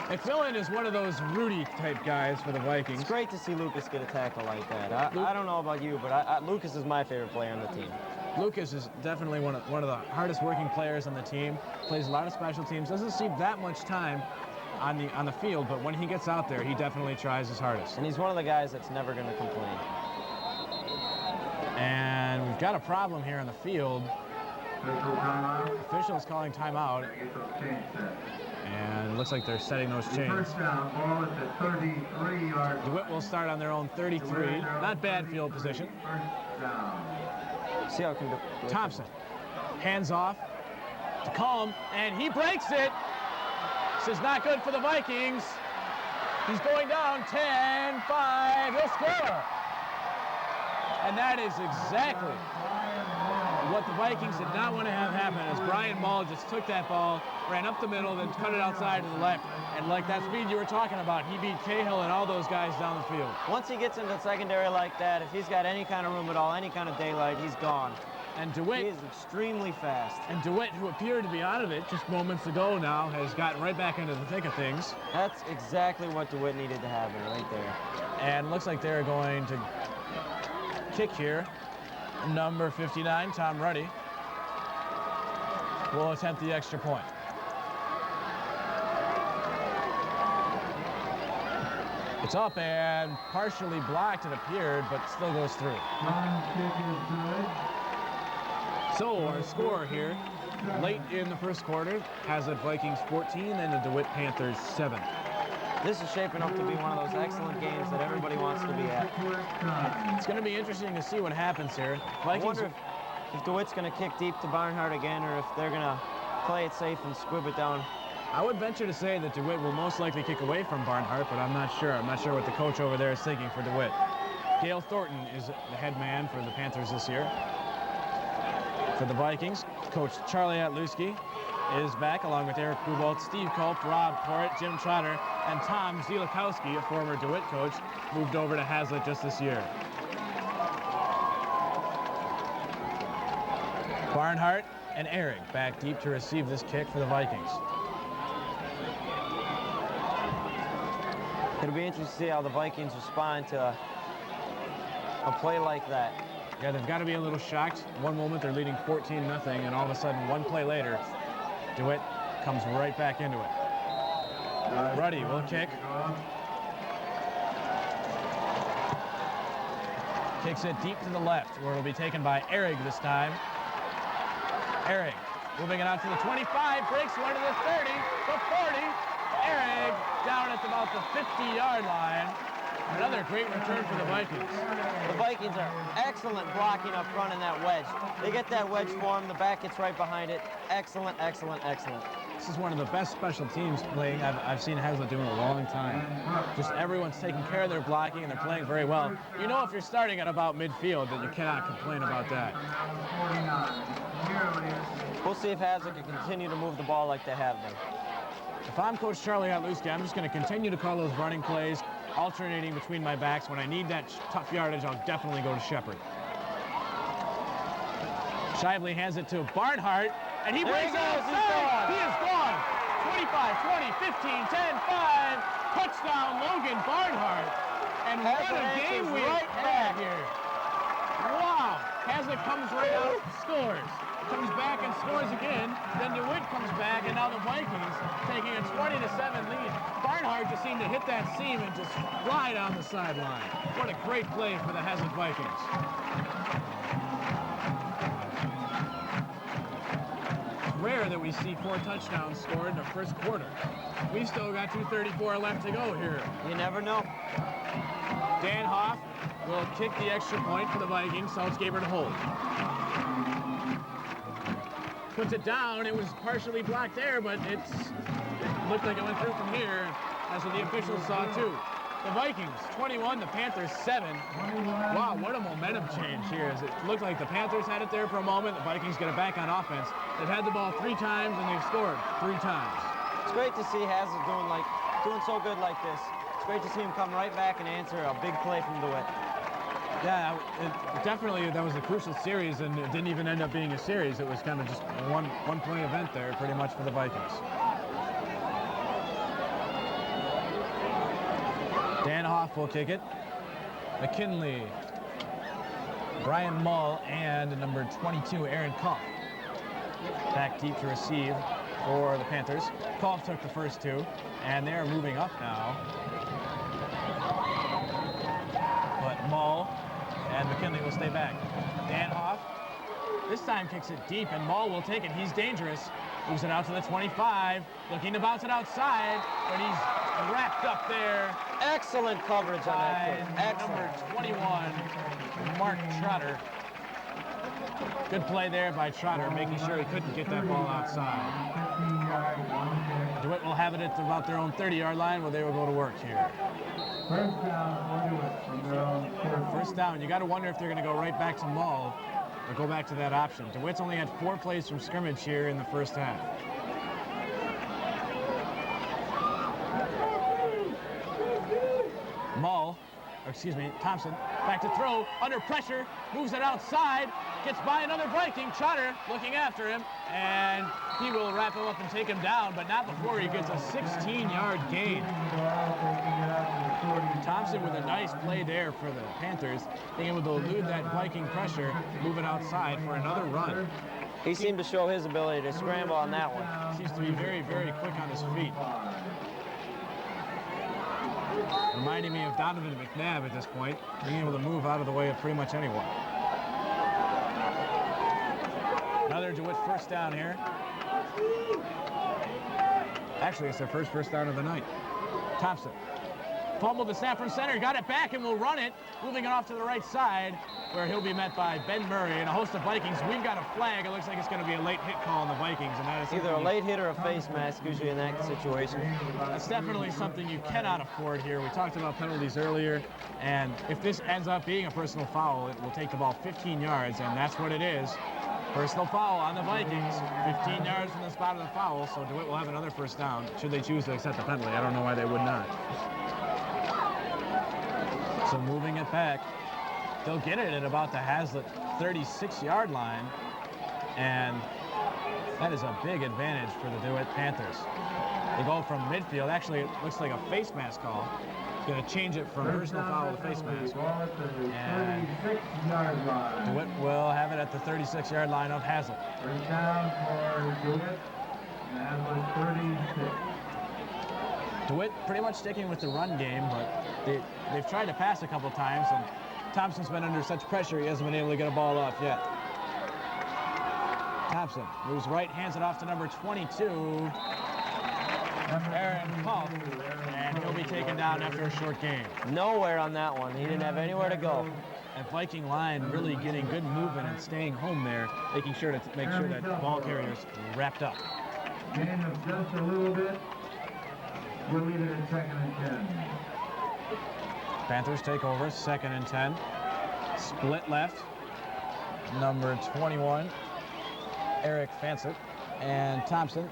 [SPEAKER 1] McMillan is one of those Rudy-type guys for the Vikings.
[SPEAKER 3] It's great to see Lucas get a tackle like that. I don't know about you, but Lucas is my favorite player on the team.
[SPEAKER 1] Lucas is definitely one of the hardest working players on the team. Plays a lot of special teams. Doesn't see that much time on the field, but when he gets out there, he definitely tries his hardest.
[SPEAKER 3] And he's one of the guys that's never going to complain.
[SPEAKER 1] And we've got a problem here on the field. Officials calling timeout. And it looks like they're setting those chains.
[SPEAKER 4] First down, ball is at 33 yards.
[SPEAKER 1] DeWitt will start on their own 33. Not bad field position.
[SPEAKER 4] First down.
[SPEAKER 3] See how it can do.
[SPEAKER 1] Thompson, hands off to Calm, and he breaks it. This is not good for the Vikings. He's going down 10-5. He'll score. And that is exactly what the Vikings did not want to have happen, as Brian Mull just took that ball, ran up the middle, then cut it outside to the left. And like that speed you were talking about, he beat Cahill and all those guys down the field.
[SPEAKER 3] Once he gets into the secondary like that, if he's got any kind of room at all, any kind of daylight, he's gone.
[SPEAKER 1] And
[SPEAKER 3] He
[SPEAKER 1] DeWitt,
[SPEAKER 3] is extremely fast.
[SPEAKER 1] who appeared to be out of it just moments ago now, has gotten right back into the thick of things.
[SPEAKER 3] That's exactly what DeWitt needed to happen right there.
[SPEAKER 1] And looks like they're going to kick here. Number 59, Tom Ruddy, will attempt the extra point. It's up and partially blocked, it appeared, but still goes through. So our score here, late in the first quarter, Haslett Vikings 14 and the DeWitt Panthers 7.
[SPEAKER 3] This is shaping up to be one of those excellent games that everybody wants to be at.
[SPEAKER 1] It's going to be interesting to see what happens here.
[SPEAKER 3] I wonder if DeWitt's going to kick deep to Barnhart again, or if they're going to play it safe and squib it down.
[SPEAKER 1] I would venture to say that DeWitt will most likely kick away from Barnhart, but I'm not sure. I'm not sure what the coach over there is thinking for DeWitt. Dale Thornton is the head man for the Panthers this year. For the Vikings, Coach Charlie Atluski is back, along with Eric Bubolt, Steve Culp, Rob Porritt, Jim Trotter, and Tom Zielikowski, a former DeWitt coach, moved over to Haslett just this year. Barnhart and Eric back deep to receive this kick for the Vikings.
[SPEAKER 3] It'll be interesting to see how the Vikings respond to a play like that.
[SPEAKER 1] Yeah, they've got to be a little shocked. One moment they're leading 14-0, and all of a sudden, one play later, DeWitt comes right back into it. Ruddy will kick. Kicks it deep to the left, where it'll be taken by Ehrig this time. Ehrig moving it out to the 25, breaks one to the 30, the 40. Ehrig down at about the 50-yard line. Another great return for the Vikings.
[SPEAKER 3] The Vikings are excellent blocking up front in that wedge. They get that wedge for him, the back gets right behind it. Excellent, excellent, excellent.
[SPEAKER 1] This is one of the best special teams playing I've seen Haslett do in a long time. Just everyone's taking care of their blocking, and they're playing very well. You know, if you're starting at about midfield, then you cannot complain about that.
[SPEAKER 3] We'll see if Haslett can continue to move the ball like they have been.
[SPEAKER 1] If I'm Coach Charlie Atluski, I'm just going to continue to call those running plays, alternating between my backs. When I need that tough yardage, I'll definitely go to Shepard. Shively hands it to Barnhart, and he breaks it outside. He is gone. 25, 20, 15, 10, 5. Touchdown, Logan Barnhart. And what a game we had here. Wow. Haslett comes right out, scores. Comes back and scores again. Then DeWitt comes back, and now the Vikings taking a 20-7 lead. Barnhart just seemed to hit that seam and just fly down the sideline. What a great play for the Haslett Vikings. It's rare that we see 4 touchdowns scored in the first quarter. We've still got 2:34 left to go here.
[SPEAKER 3] You never know.
[SPEAKER 1] Dan Hoff will kick the extra point for the Vikings. South gave her to hold. Puts it down. It was partially blocked there, but it looked like it went through from here. That's what the officials saw too. The Vikings 21, the Panthers 7. Wow, what a momentum change here. As it looked like the Panthers had it there for a moment. The Vikings get it back on offense. They've had the ball 3 times and they've scored 3 times.
[SPEAKER 3] It's great to see Haslett doing so good like this. It's great to see him come right back and answer a big play from DeWitt.
[SPEAKER 1] Yeah, definitely that was a crucial series, and it didn't even end up being a series. It was kind of just a one-play event there, pretty much, for the Vikings. Dan Hoff will kick it. McKinley, Brian Mull, and number 22, Aaron Koff. Back deep to receive for the Panthers. Koff took the first two, and they're moving up now. But Mull and McKinley will stay back. Dan Hoff this time kicks it deep, and Mull will take it. He's dangerous. Moves it out to the 25. Looking to bounce it outside, but he's wrapped up there.
[SPEAKER 3] Excellent coverage on that play.
[SPEAKER 1] Number 21, Mark Trotter. Good play there by Trotter, making sure he couldn't get that ball outside. Dewitt will have it at about their own 30-yard line where they will go to work here.
[SPEAKER 4] First down for Dewitt from their own 30.
[SPEAKER 1] First down. You got to wonder if they're going to go right back to Mull or go back to that option. Dewitt's only had 4 plays from scrimmage here in the first half. Thompson, back to throw, under pressure, moves it outside, gets by another Viking. Trotter looking after him, and he will wrap him up and take him down, but not before he gets a 16-yard gain. Thompson with a nice play there for the Panthers, being able to elude that Viking pressure, move it outside for another run.
[SPEAKER 3] He seemed to show his ability to scramble on that one.
[SPEAKER 1] Seems to be very, very quick on his feet. Reminding me of Donovan McNabb at this point, being able to move out of the way of pretty much anyone. Another DeWitt first down here. Actually, it's their first down of the night. Thompson fumbled the snap from center, got it back and will run it, moving it off to the right side, where he'll be met by Ben Murray and a host of Vikings. We've got a flag. It looks like it's going to be a late hit call on the Vikings, and that is
[SPEAKER 3] either a late hit or a face mask usually in that situation.
[SPEAKER 1] That's definitely something you cannot afford here. We talked about penalties earlier, and if this ends up being a personal foul, it will take the ball 15 yards, and that's what it is. Personal foul on the Vikings, 15 yards from the spot of the foul, so DeWitt will have another first down should they choose to accept the penalty. I don't know why they would not. So moving it back, they'll get it at about the Haslett 36-yard line, and that is a big advantage for the DeWitt Panthers. They go from midfield. Actually, it looks like a face mask call. It's going to change it from personal foul to face mask. And DeWitt will have it at the 36-yard line of Haslett.
[SPEAKER 4] First down for DeWitt, Haslett 36.
[SPEAKER 1] DeWitt pretty much sticking with the run game, but they've tried to pass a couple times, and Thompson's been under such pressure he hasn't been able to get a ball off yet. Thompson moves right, hands it off to number 22, Aaron Koff, and he'll be taken down after a short gain.
[SPEAKER 3] Nowhere on that one. He didn't have anywhere to go.
[SPEAKER 1] That Viking line really getting good movement and staying home there, making sure to make sure that ball carrier's wrapped up.
[SPEAKER 4] Gain of just a little bit. We'll leave it at 2nd and 10.
[SPEAKER 1] Panthers take over, 2nd and 10. Split left, number 21, Eric Fansett, and Thompson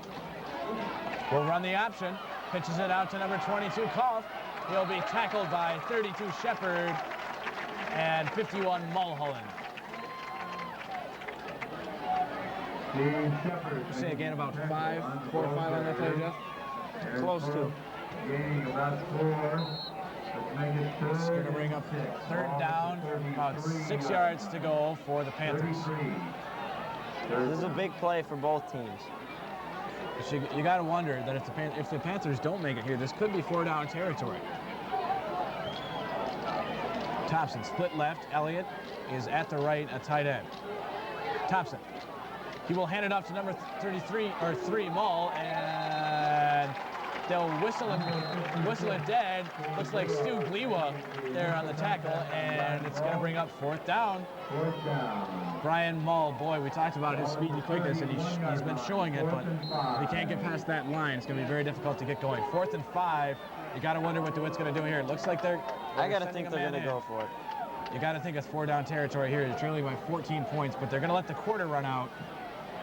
[SPEAKER 1] will run the option, pitches it out to number 22, Koff. He'll be tackled by 32, Shepard, and 51, Mulholland. Say again, about 4 or 5 on that play, Jeff?
[SPEAKER 3] Close to.
[SPEAKER 4] Gaining about 4.
[SPEAKER 1] It's going to bring up 3rd down, about 6 yards to go for the Panthers.
[SPEAKER 3] This is a big play for both teams.
[SPEAKER 1] You got to wonder that if the Panthers don't make it here, this could be 4-down territory. Thompson split left. Elliott is at the right, a tight end. Thompson. He will hand it off to number 3, Mull, and they'll whistle it dead. Looks like Stu Gliwa there on the tackle, and it's going to bring up 4th down. Brian Mull, boy, we talked about his speed and quickness, and he's been showing it, but if he can't get past that line, it's going to be very difficult to get going. 4th and 5. You got to wonder what DeWitt's going to do here. It looks like
[SPEAKER 3] I got to think they're going to go for it.
[SPEAKER 1] You got to think it's 4-down territory here. They're trailing by 14 points, but they're going to let the quarter run out.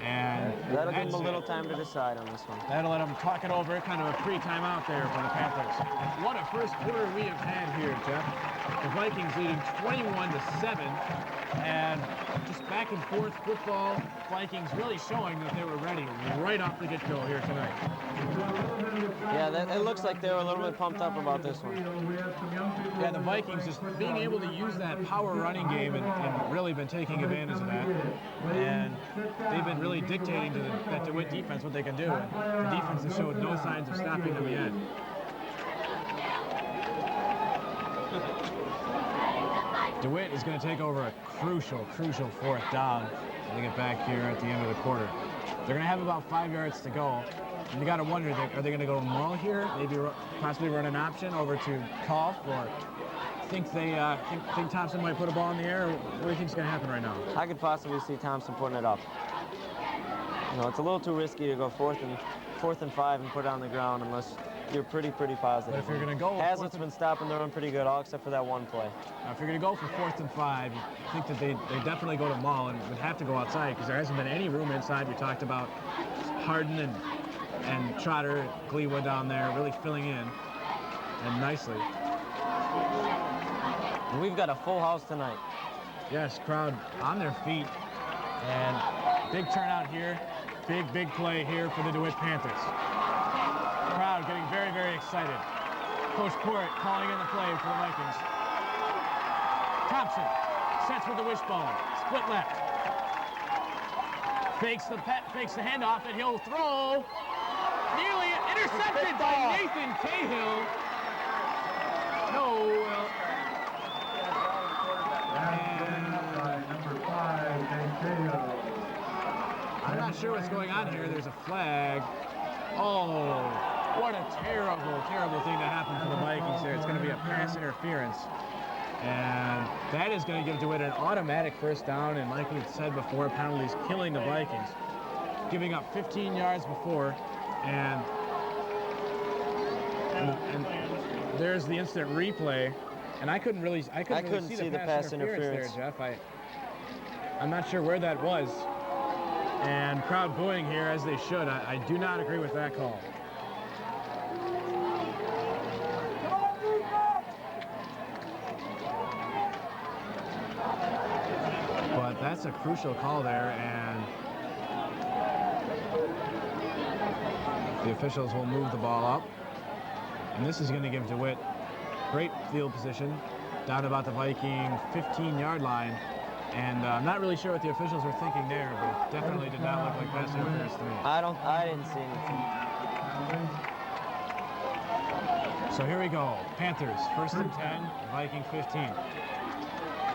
[SPEAKER 1] And
[SPEAKER 3] That'll give them a
[SPEAKER 1] that's
[SPEAKER 3] little time to decide on this one.
[SPEAKER 1] That'll let them talk it over, kind of a pre-timeout there for the Panthers. What a first quarter we have had here, Jeff. The Vikings leading 21-7, and just back and forth football. Vikings really showing that they were ready right off the get-go here tonight.
[SPEAKER 3] Yeah, it looks like they were a little bit pumped up about this one.
[SPEAKER 1] Yeah, the Vikings just being able to use that power running game and really been taking advantage of that. And they've been really dictating to that DeWitt defense what they can do. And the defense has showed no signs of stopping them yet. DeWitt is going to take over a crucial fourth down when they get back here at the end of the quarter. They're going to have about 5 yards to go. And you got to wonder, are they going to go Mull here? Maybe possibly run an option over to Koff, or think think Thompson might put a ball in the air? Or what do you think is going to happen right now?
[SPEAKER 3] I could possibly see Thompson putting it up. You know, it's a little too risky to go fourth and 5 and put it on the ground unless you're pretty positive.
[SPEAKER 1] But if you're going to go,
[SPEAKER 3] Haslett's been stopping the run pretty good, all except for that one play.
[SPEAKER 1] Now, if you're going to go for 4th and 5, you think that they definitely go to Mull and would have to go outside because there hasn't been any room inside. We talked about Harden and Trotter, Gleewood down there really filling in, and nicely.
[SPEAKER 3] We've got a full house tonight.
[SPEAKER 1] Yes, crowd on their feet, and big turnout here. Big play here for the DeWitt Panthers. Crowd getting very excited. Coach Port calling in the play for the Vikings. Thompson sets with the wishbone, split left. Fakes the handoff, and he'll throw. Nearly intercepted by Nathan Cahill. No.
[SPEAKER 4] By number 5, Nate Cahill.
[SPEAKER 1] I'm not sure what's going on here. There's a flag. Oh, what a terrible thing that happened for the Vikings there. It's going to be a pass interference. And that is going to give DeWitt an automatic first down. And like we said before, penalties killing the Vikings. Giving up 15 yards before. And there's the instant replay. And I couldn't really see the pass interference there, Jeff. I'm not sure where that was. And crowd booing here, as they should. I do not agree with that call. But that's a crucial call there, and the officials will move the ball up. And this is going to give DeWitt great field position down about the Viking 15-yard line. And I'm not really sure what the officials were thinking there, but it definitely did not look like pass interference to me.
[SPEAKER 3] I didn't see anything.
[SPEAKER 1] So here we go. Panthers, 1st and 10, Viking 15.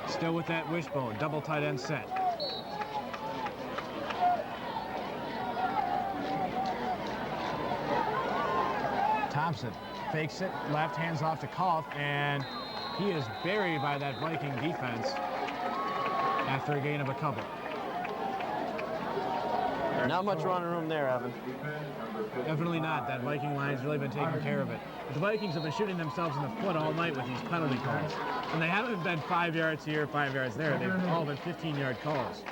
[SPEAKER 1] Still with that wishbone, double tight end set. Thompson fakes it, left, hands off to Koff, and he is buried by that Viking defense after a gain of a couple.
[SPEAKER 3] Not much running room there, Evan.
[SPEAKER 1] Definitely not. That Viking line's really been taking care of it. But the Vikings have been shooting themselves in the foot all night with these penalty calls. And they haven't been 5 yards here, 5 yards there. They've all been 15-yard calls.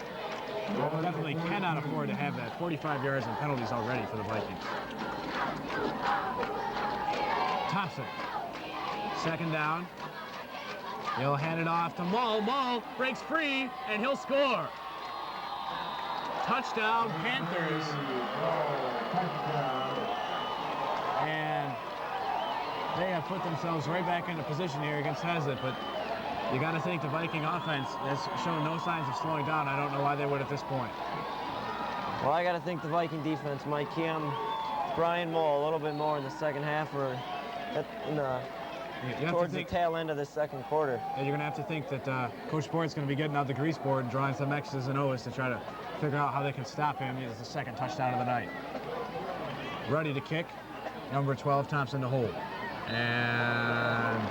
[SPEAKER 1] Definitely cannot afford to have that. 45 yards in penalties already for the Vikings. Thompson, 2nd down. He'll hand it off to Mull. Mull breaks free, and he'll score. Touchdown, Panthers. And they have put themselves right back into position here against Haslett, but you got to think the Viking offense has shown no signs of slowing down. I don't know why they would at this point.
[SPEAKER 3] Well, I got to think the Viking defense might key on Brian Mull a little bit more in the second half, or towards the tail end of the second quarter.
[SPEAKER 1] And you're going to have to think that Coach Port's going to be getting out the grease board and drawing some X's and O's to try to figure out how they can stop him. It's the 2nd touchdown of the night. Ready to kick, number 12, Thompson to hold. And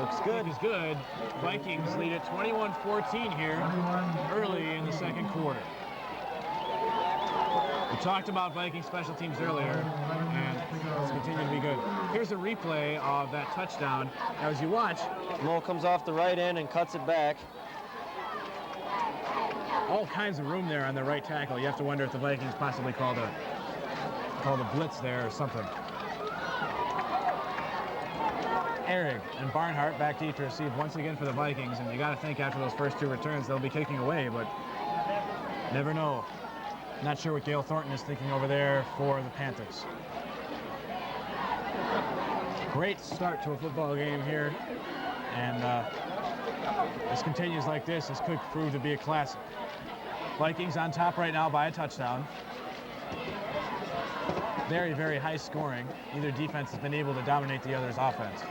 [SPEAKER 3] looks good.
[SPEAKER 1] Is good. Vikings lead at 21-14 here early in the second quarter. We talked about Viking special teams earlier, and it's continuing to be good. Here's a replay of that touchdown. Now, as you watch,
[SPEAKER 3] Mull comes off the right end and cuts it back.
[SPEAKER 1] all kinds of room there on the right tackle. You have to wonder if the Vikings possibly called a blitz there or something. Ehrig and Barnhart back deep to receive once again for the Vikings, and you got to think after those first 2 returns they'll be kicking away, but never know. Not sure what Gail Thornton is thinking over there for the Panthers. Great start to a football game here, and this continues like this could prove to be a classic. Vikings on top right now by a touchdown. Very, very high scoring. Neither defense has been able to dominate the other's offense.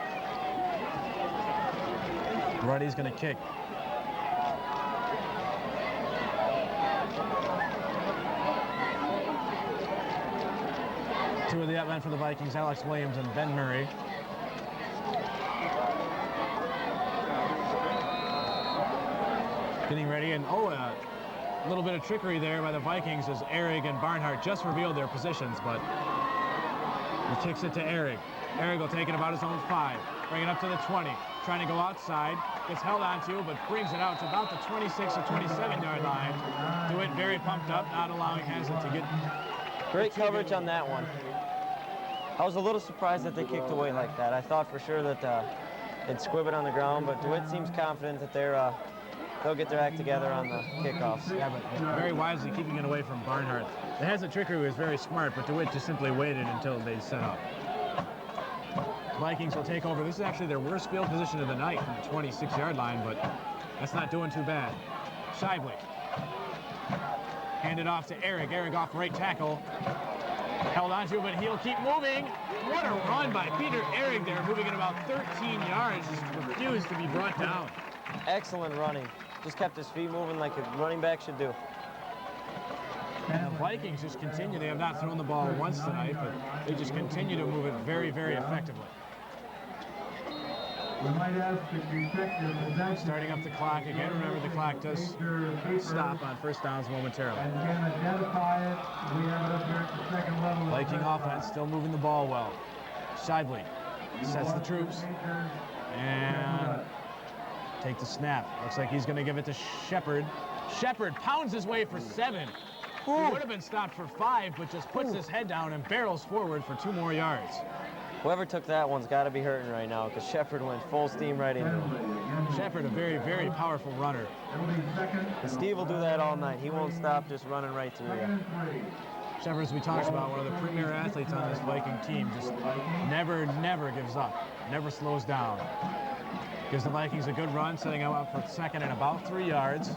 [SPEAKER 1] Ruddy's going to kick. Two of the men for the Vikings, Alex Williams and Ben Murray. Getting ready, and a little bit of trickery there by the Vikings as Ehrig and Barnhart just revealed their positions, but he kicks it to Ehrig. Ehrig will take it about his own 5, bring it up to the 20, trying to go outside, gets held onto, but brings it out to about the 26 or 27-yard line. Dewitt very pumped up, not allowing Haslett to get...
[SPEAKER 3] Great coverage on that one. I was a little surprised that they kicked away like that. I thought for sure that they'd squib it on the ground, but Dewitt seems confident that they'll get their act together on the kickoffs.
[SPEAKER 1] Yeah, but very wisely keeping it away from Barnhart. The Haslett trickery was very smart, but DeWitt just simply waited until they set up. Vikings will take over. This is actually their worst field position of the night from the 26-yard line, but that's not doing too bad. Shively. Handed off to Ehrig. Ehrig off right tackle. Held onto, but he'll keep moving. What a run by Peter Ehrig there, moving at about 13 yards. Just refused to be brought down.
[SPEAKER 3] Excellent running. Just kept his feet moving like a running back should do.
[SPEAKER 1] And the Vikings just continue. They have not thrown the ball once tonight, but they just continue to move it very, very effectively.
[SPEAKER 4] We might ask that you check your possession.
[SPEAKER 1] Starting up the clock again. Remember, the clock does stop on first downs momentarily.
[SPEAKER 4] And again, identify it. We have it up here at the second level.
[SPEAKER 1] Viking offense still moving the ball well. Shively sets the troops and take the snap. Looks like he's going to give it to Shepard. Shepard pounds his way for 7. He would have been stopped for 5, but just puts his head down and barrels forward for 2 more yards.
[SPEAKER 3] Whoever took that one's got to be hurting right now because Shepard went full steam right into him.
[SPEAKER 1] Shepard, a very, very powerful runner.
[SPEAKER 3] And Steve will do that all night. He won't stop just running right through you.
[SPEAKER 1] Shepard, as we talked about, one of the premier athletes on this Viking team, just never gives up, never slows down. Gives the Vikings a good run, setting them up for second and about 3 yards.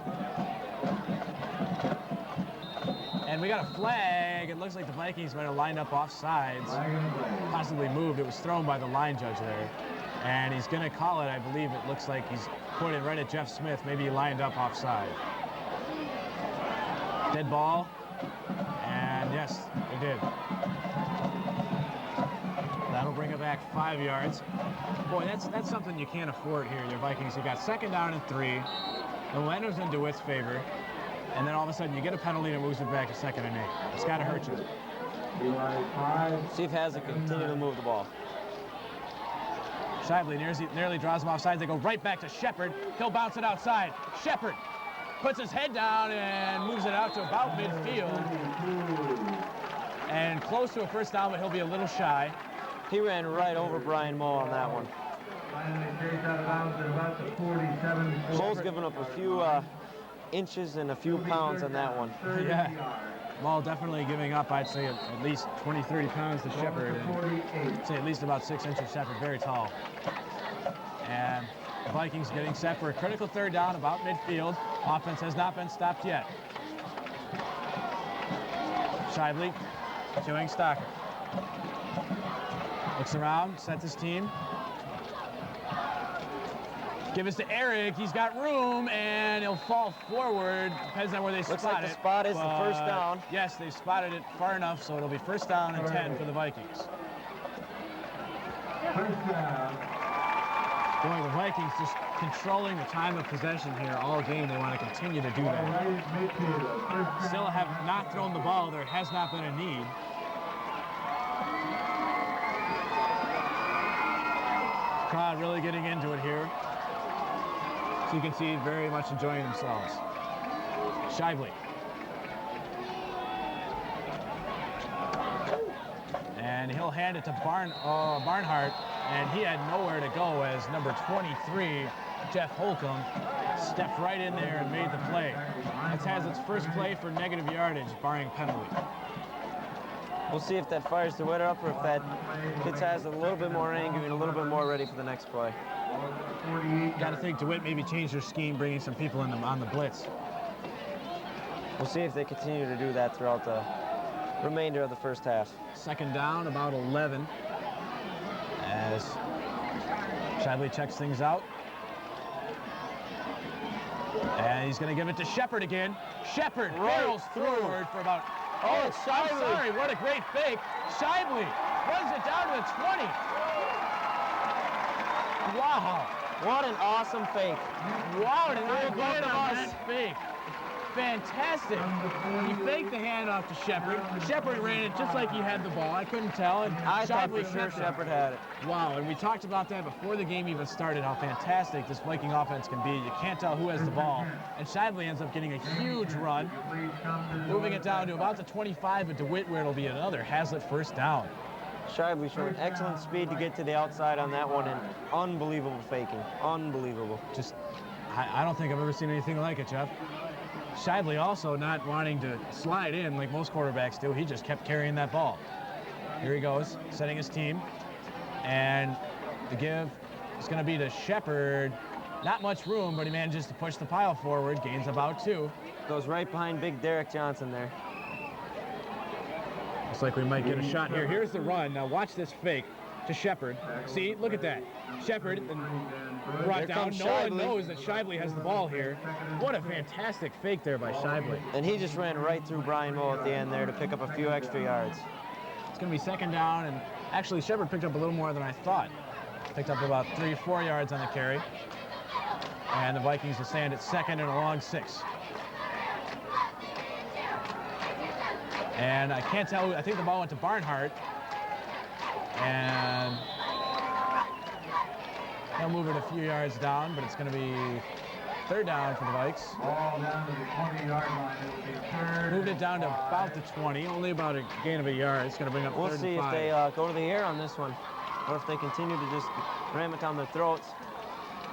[SPEAKER 1] And we got a flag. It looks like the Vikings might have lined up off sides, possibly moved. It was thrown by the line judge there. And he's going to call it, I believe. It looks like he's pointed right at Jeff Smith. Maybe he lined up offside. Dead ball. And yes, it did. That'll bring it back 5 yards. Boy, that's something you can't afford here, your Vikings. You got second down and 3. The momentum's in DeWitt's favor. And then all of a sudden you get a penalty that moves it back to second and 8. It's got to hurt you.
[SPEAKER 3] Steve Haslett continue to move the ball.
[SPEAKER 1] Shively nearly draws him offside. They go right back to Shepard. He'll bounce it outside. Shepard puts his head down and moves it out to about midfield. And close to a first down, but he'll be a little shy.
[SPEAKER 3] He ran right over Brian Moe on that one. Moe's given up a few inches and a few pounds on that one.
[SPEAKER 1] Yeah. Maul definitely giving up, I'd say, at least 20, 30 pounds to Shepard. And I'd say at least about 6 inches. Shepard, very tall. And the Vikings getting set for a critical third down about midfield. Offense has not been stopped yet. Shively showing Stocker. Looks around, sets his team. Give us to Ehrig. He's got room, and he'll fall forward. Depends on where they spot it.
[SPEAKER 3] Looks like the spot is the first down.
[SPEAKER 1] Yes, they spotted it far enough, so it'll be first down and 10 for the Vikings.
[SPEAKER 4] First down.
[SPEAKER 1] Boy, the Vikings just controlling the time of possession here all game. They want to continue to do that. Still have not thrown the ball. There has not been a need. Crowd really getting into it here. So you can see very much enjoying themselves. Shively. And he'll hand it to Barnhart, and he had nowhere to go as number 23, Jeff Holcomb, stepped right in there and made the play. That's Haslett's first play for negative yardage, barring penalty.
[SPEAKER 3] We'll see if that fires DeWitt up or if that gets Haslett a little bit more angry and a little bit more ready for the next play.
[SPEAKER 1] Got to think DeWitt maybe changed their scheme, bringing some people in on the blitz.
[SPEAKER 3] We'll see if they continue to do that throughout the remainder of the first half.
[SPEAKER 1] Second down, about 11, as Shively checks things out. And he's going to give it to Shepard again. Shepard barrels forward for about... Oh, I'm sorry, what a great fake. Shively runs it down to the 20. Wow.
[SPEAKER 3] What an awesome fake.
[SPEAKER 1] Wow, did I get on that fake? Fantastic. He faked the handoff to Shepard. Shepard ran it just like he had the ball. I couldn't tell. And
[SPEAKER 3] I thought
[SPEAKER 1] Shively
[SPEAKER 3] for sure
[SPEAKER 1] kept it.
[SPEAKER 3] Shepard had it.
[SPEAKER 1] Wow, and we talked about that before the game even started, how fantastic this Viking offense can be. You can't tell who has the ball. And Shively ends up getting a huge run, moving it down to about the 25 at DeWitt, where it'll be another Haslett first down.
[SPEAKER 3] Shively showing excellent speed to get to the outside on that one, and unbelievable faking. Unbelievable.
[SPEAKER 1] Just, I don't think I've ever seen anything like it, Jeff. Shively also not wanting to slide in like most quarterbacks do. He just kept carrying that ball. Here he goes, setting his team. And the give is going to be to Shepard. Not much room, but he manages to push the pile forward. Gains about 2.
[SPEAKER 3] Goes right behind big Derek Johnson there.
[SPEAKER 1] Looks like we might get a shot here. Here's the run. Now watch this fake to Shepard. See, look at that. Shepard brought down. No one knows that Shively has the ball here. What a fantastic fake there by Shively.
[SPEAKER 3] And he just ran right through Brian Moe at the end there to pick up a few extra yards.
[SPEAKER 1] It's going to be second down, and actually Shepard picked up a little more than I thought. Picked up about 3 or 4 yards on the carry. And the Vikings will stand at second and a long 6. And I can't tell, I think the ball went to Barnhart. And they'll move it a few yards down, but it's going to be third down for the Vikes.
[SPEAKER 4] Ball down to the 20-yard line. It'll be third.
[SPEAKER 1] Moved it down to about the 20, only about a gain of a yard. It's going to bring up
[SPEAKER 3] We'll
[SPEAKER 1] third
[SPEAKER 3] see
[SPEAKER 1] and 5.
[SPEAKER 3] if they go to the air on this one, or if they continue to just ram it down their throats.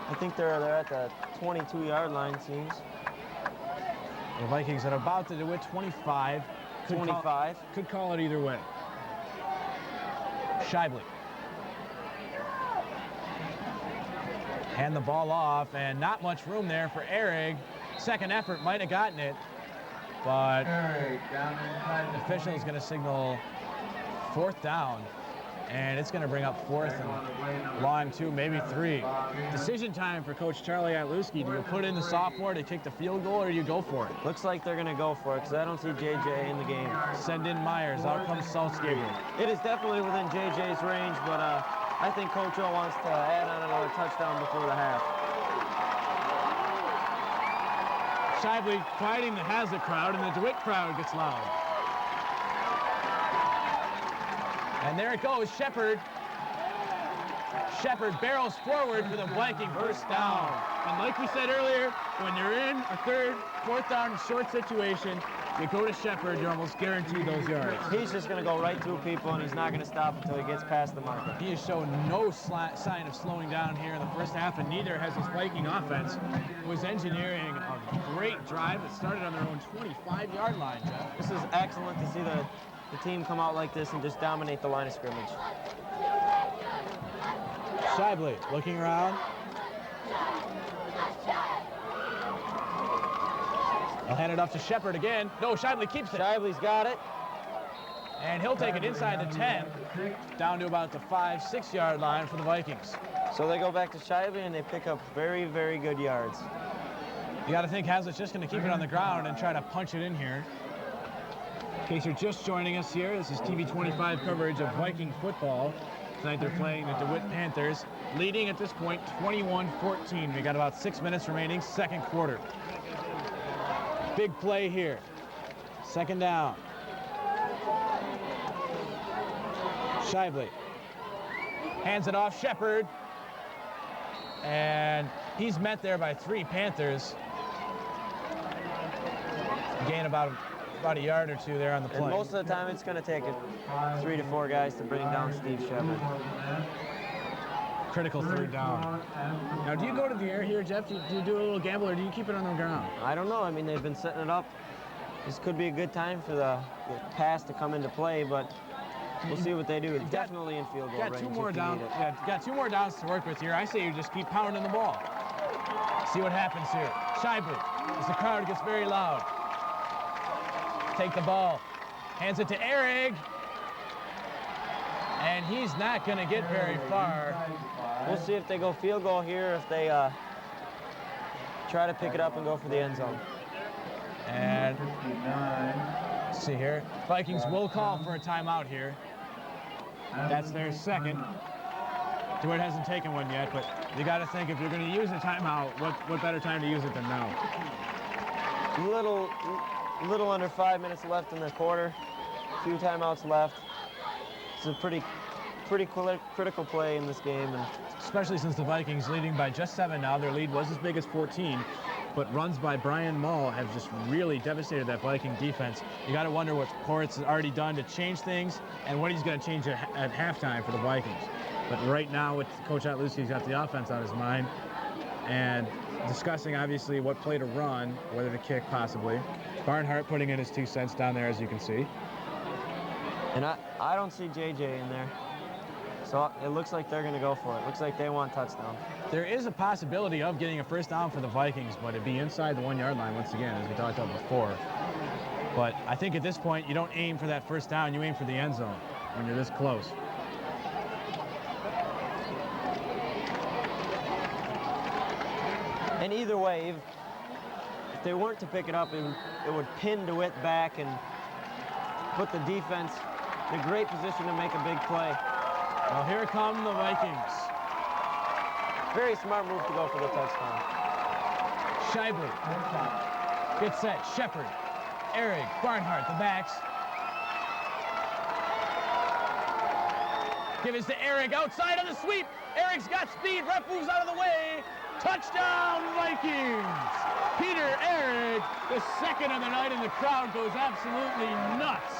[SPEAKER 3] I think they're at the 22-yard line, it seems.
[SPEAKER 1] The Vikings at about to do it, 25.
[SPEAKER 3] 25.
[SPEAKER 1] Could call it either way. Shively. Hand the ball off, and not much room there for Ehrig. Second effort might have gotten it, but the official is going to signal fourth down, and it's going to bring up fourth and long 2, maybe 3. Decision time for Coach Charlie Atluski. Do you put in the sophomore to kick the field goal, or do you go for it?
[SPEAKER 3] Looks like they're going to go for it, because I don't see JJ in the game.
[SPEAKER 1] Send in Myers. Out comes Saltzgaber.
[SPEAKER 3] It is definitely within JJ's range, but I think Coach O wants to add on another touchdown before the half.
[SPEAKER 1] Shively quieting the Haslett crowd, and the DeWitt crowd gets loud. And there it goes, Shepard. Shepard barrels forward for the Viking first down. And like we said earlier, when you're in a third, fourth down short situation, you go to Shepard, you're almost guaranteed those yards.
[SPEAKER 3] He's just going to go right through people, and he's not going to stop until he gets past the marker.
[SPEAKER 1] He has shown no sign of slowing down here in the first half, and neither has this Viking offense, who is engineering a great drive that started on their own 25-yard line, Jeff.
[SPEAKER 3] This is excellent to see the team come out like this and just dominate the line of scrimmage.
[SPEAKER 1] Shively looking around. I'll hand it off to Shepard again. No, Shively keeps it.
[SPEAKER 3] Shively's got it.
[SPEAKER 1] And he'll take it inside the 10, down to about the 5-6 yard line for the Vikings.
[SPEAKER 3] So they go back to Shively, and they pick up very, very good yards.
[SPEAKER 1] You got to think Haslett's just going to keep it on the ground and try to punch it in here. In case you're just joining us here, this is TV 25 coverage of Viking football. Tonight they're playing the DeWitt Panthers, leading at this point 21-14. We got about 6 minutes remaining, second quarter. Big play here. Second down. Shively hands it off, Shepard. And he's met there by 3 Panthers. gain about a yard or two there on the
[SPEAKER 3] And
[SPEAKER 1] play.
[SPEAKER 3] most of the time, it's going to take 3 to 4 guys to bring down Steve Shepard.
[SPEAKER 1] Critical third down. Now, do you go to the air here, Jeff? Do you do a little gamble, or do you keep it on the ground?
[SPEAKER 3] I don't know. I mean, they've been setting it up. This could be a good time for the pass to come into play, but we'll see what they do. It's definitely in field goal range.
[SPEAKER 1] Got two more
[SPEAKER 3] if you
[SPEAKER 1] down.
[SPEAKER 3] need it.
[SPEAKER 1] Yeah, got 2 more downs to work with here. I say you just keep pounding the ball. See what happens here. Scheibler, as the crowd gets very loud. Take the ball, hands it to Eric, and he's not going to get very far.
[SPEAKER 3] We'll see if they go field goal here, if they try to pick it up and go for the end zone.
[SPEAKER 1] And let's see here. Vikings will call for a timeout here. That's their second. Dewitt hasn't taken one yet, but you got to think if you're going to use a timeout, what better time to use it than now?
[SPEAKER 3] Little under 5 minutes left in the quarter. A few timeouts left. It's a pretty critical play in this game, and
[SPEAKER 1] especially since the Vikings leading by just 7 now. Their lead was as big as 14, but runs by Brian Mull have just really devastated that Viking defense. You got to wonder what Ports has already done to change things and what he's going to change at halftime for the Vikings. But right now, with Coach Atlusi's got the offense on his mind and discussing obviously what play to run, whether to kick possibly. Barnhart putting in his 2 cents down there, as you can see.
[SPEAKER 3] And I don't see JJ in there. So it looks like they're going to go for it. Looks like they want touchdown.
[SPEAKER 1] There is a possibility of getting a first down for the Vikings, but it'd be inside the 1 yard line once again, as we talked about before. But I think at this point, you don't aim for that first down, you aim for the end zone when you're this close.
[SPEAKER 3] And either way, if they weren't to pick it up, it would pin DeWitt back and put the defense in a great position to make a big play.
[SPEAKER 1] Well, here come the Vikings.
[SPEAKER 3] Very smart move to go for the touchdown.
[SPEAKER 1] Scheibler. Good set. Shepard. Eric. Barnhart, the backs. Give it to Eric outside on the sweep. Eric's got speed. Ref moves out of the way. Touchdown, Vikings! Peter Eric, the second of the night, and the crowd goes absolutely nuts.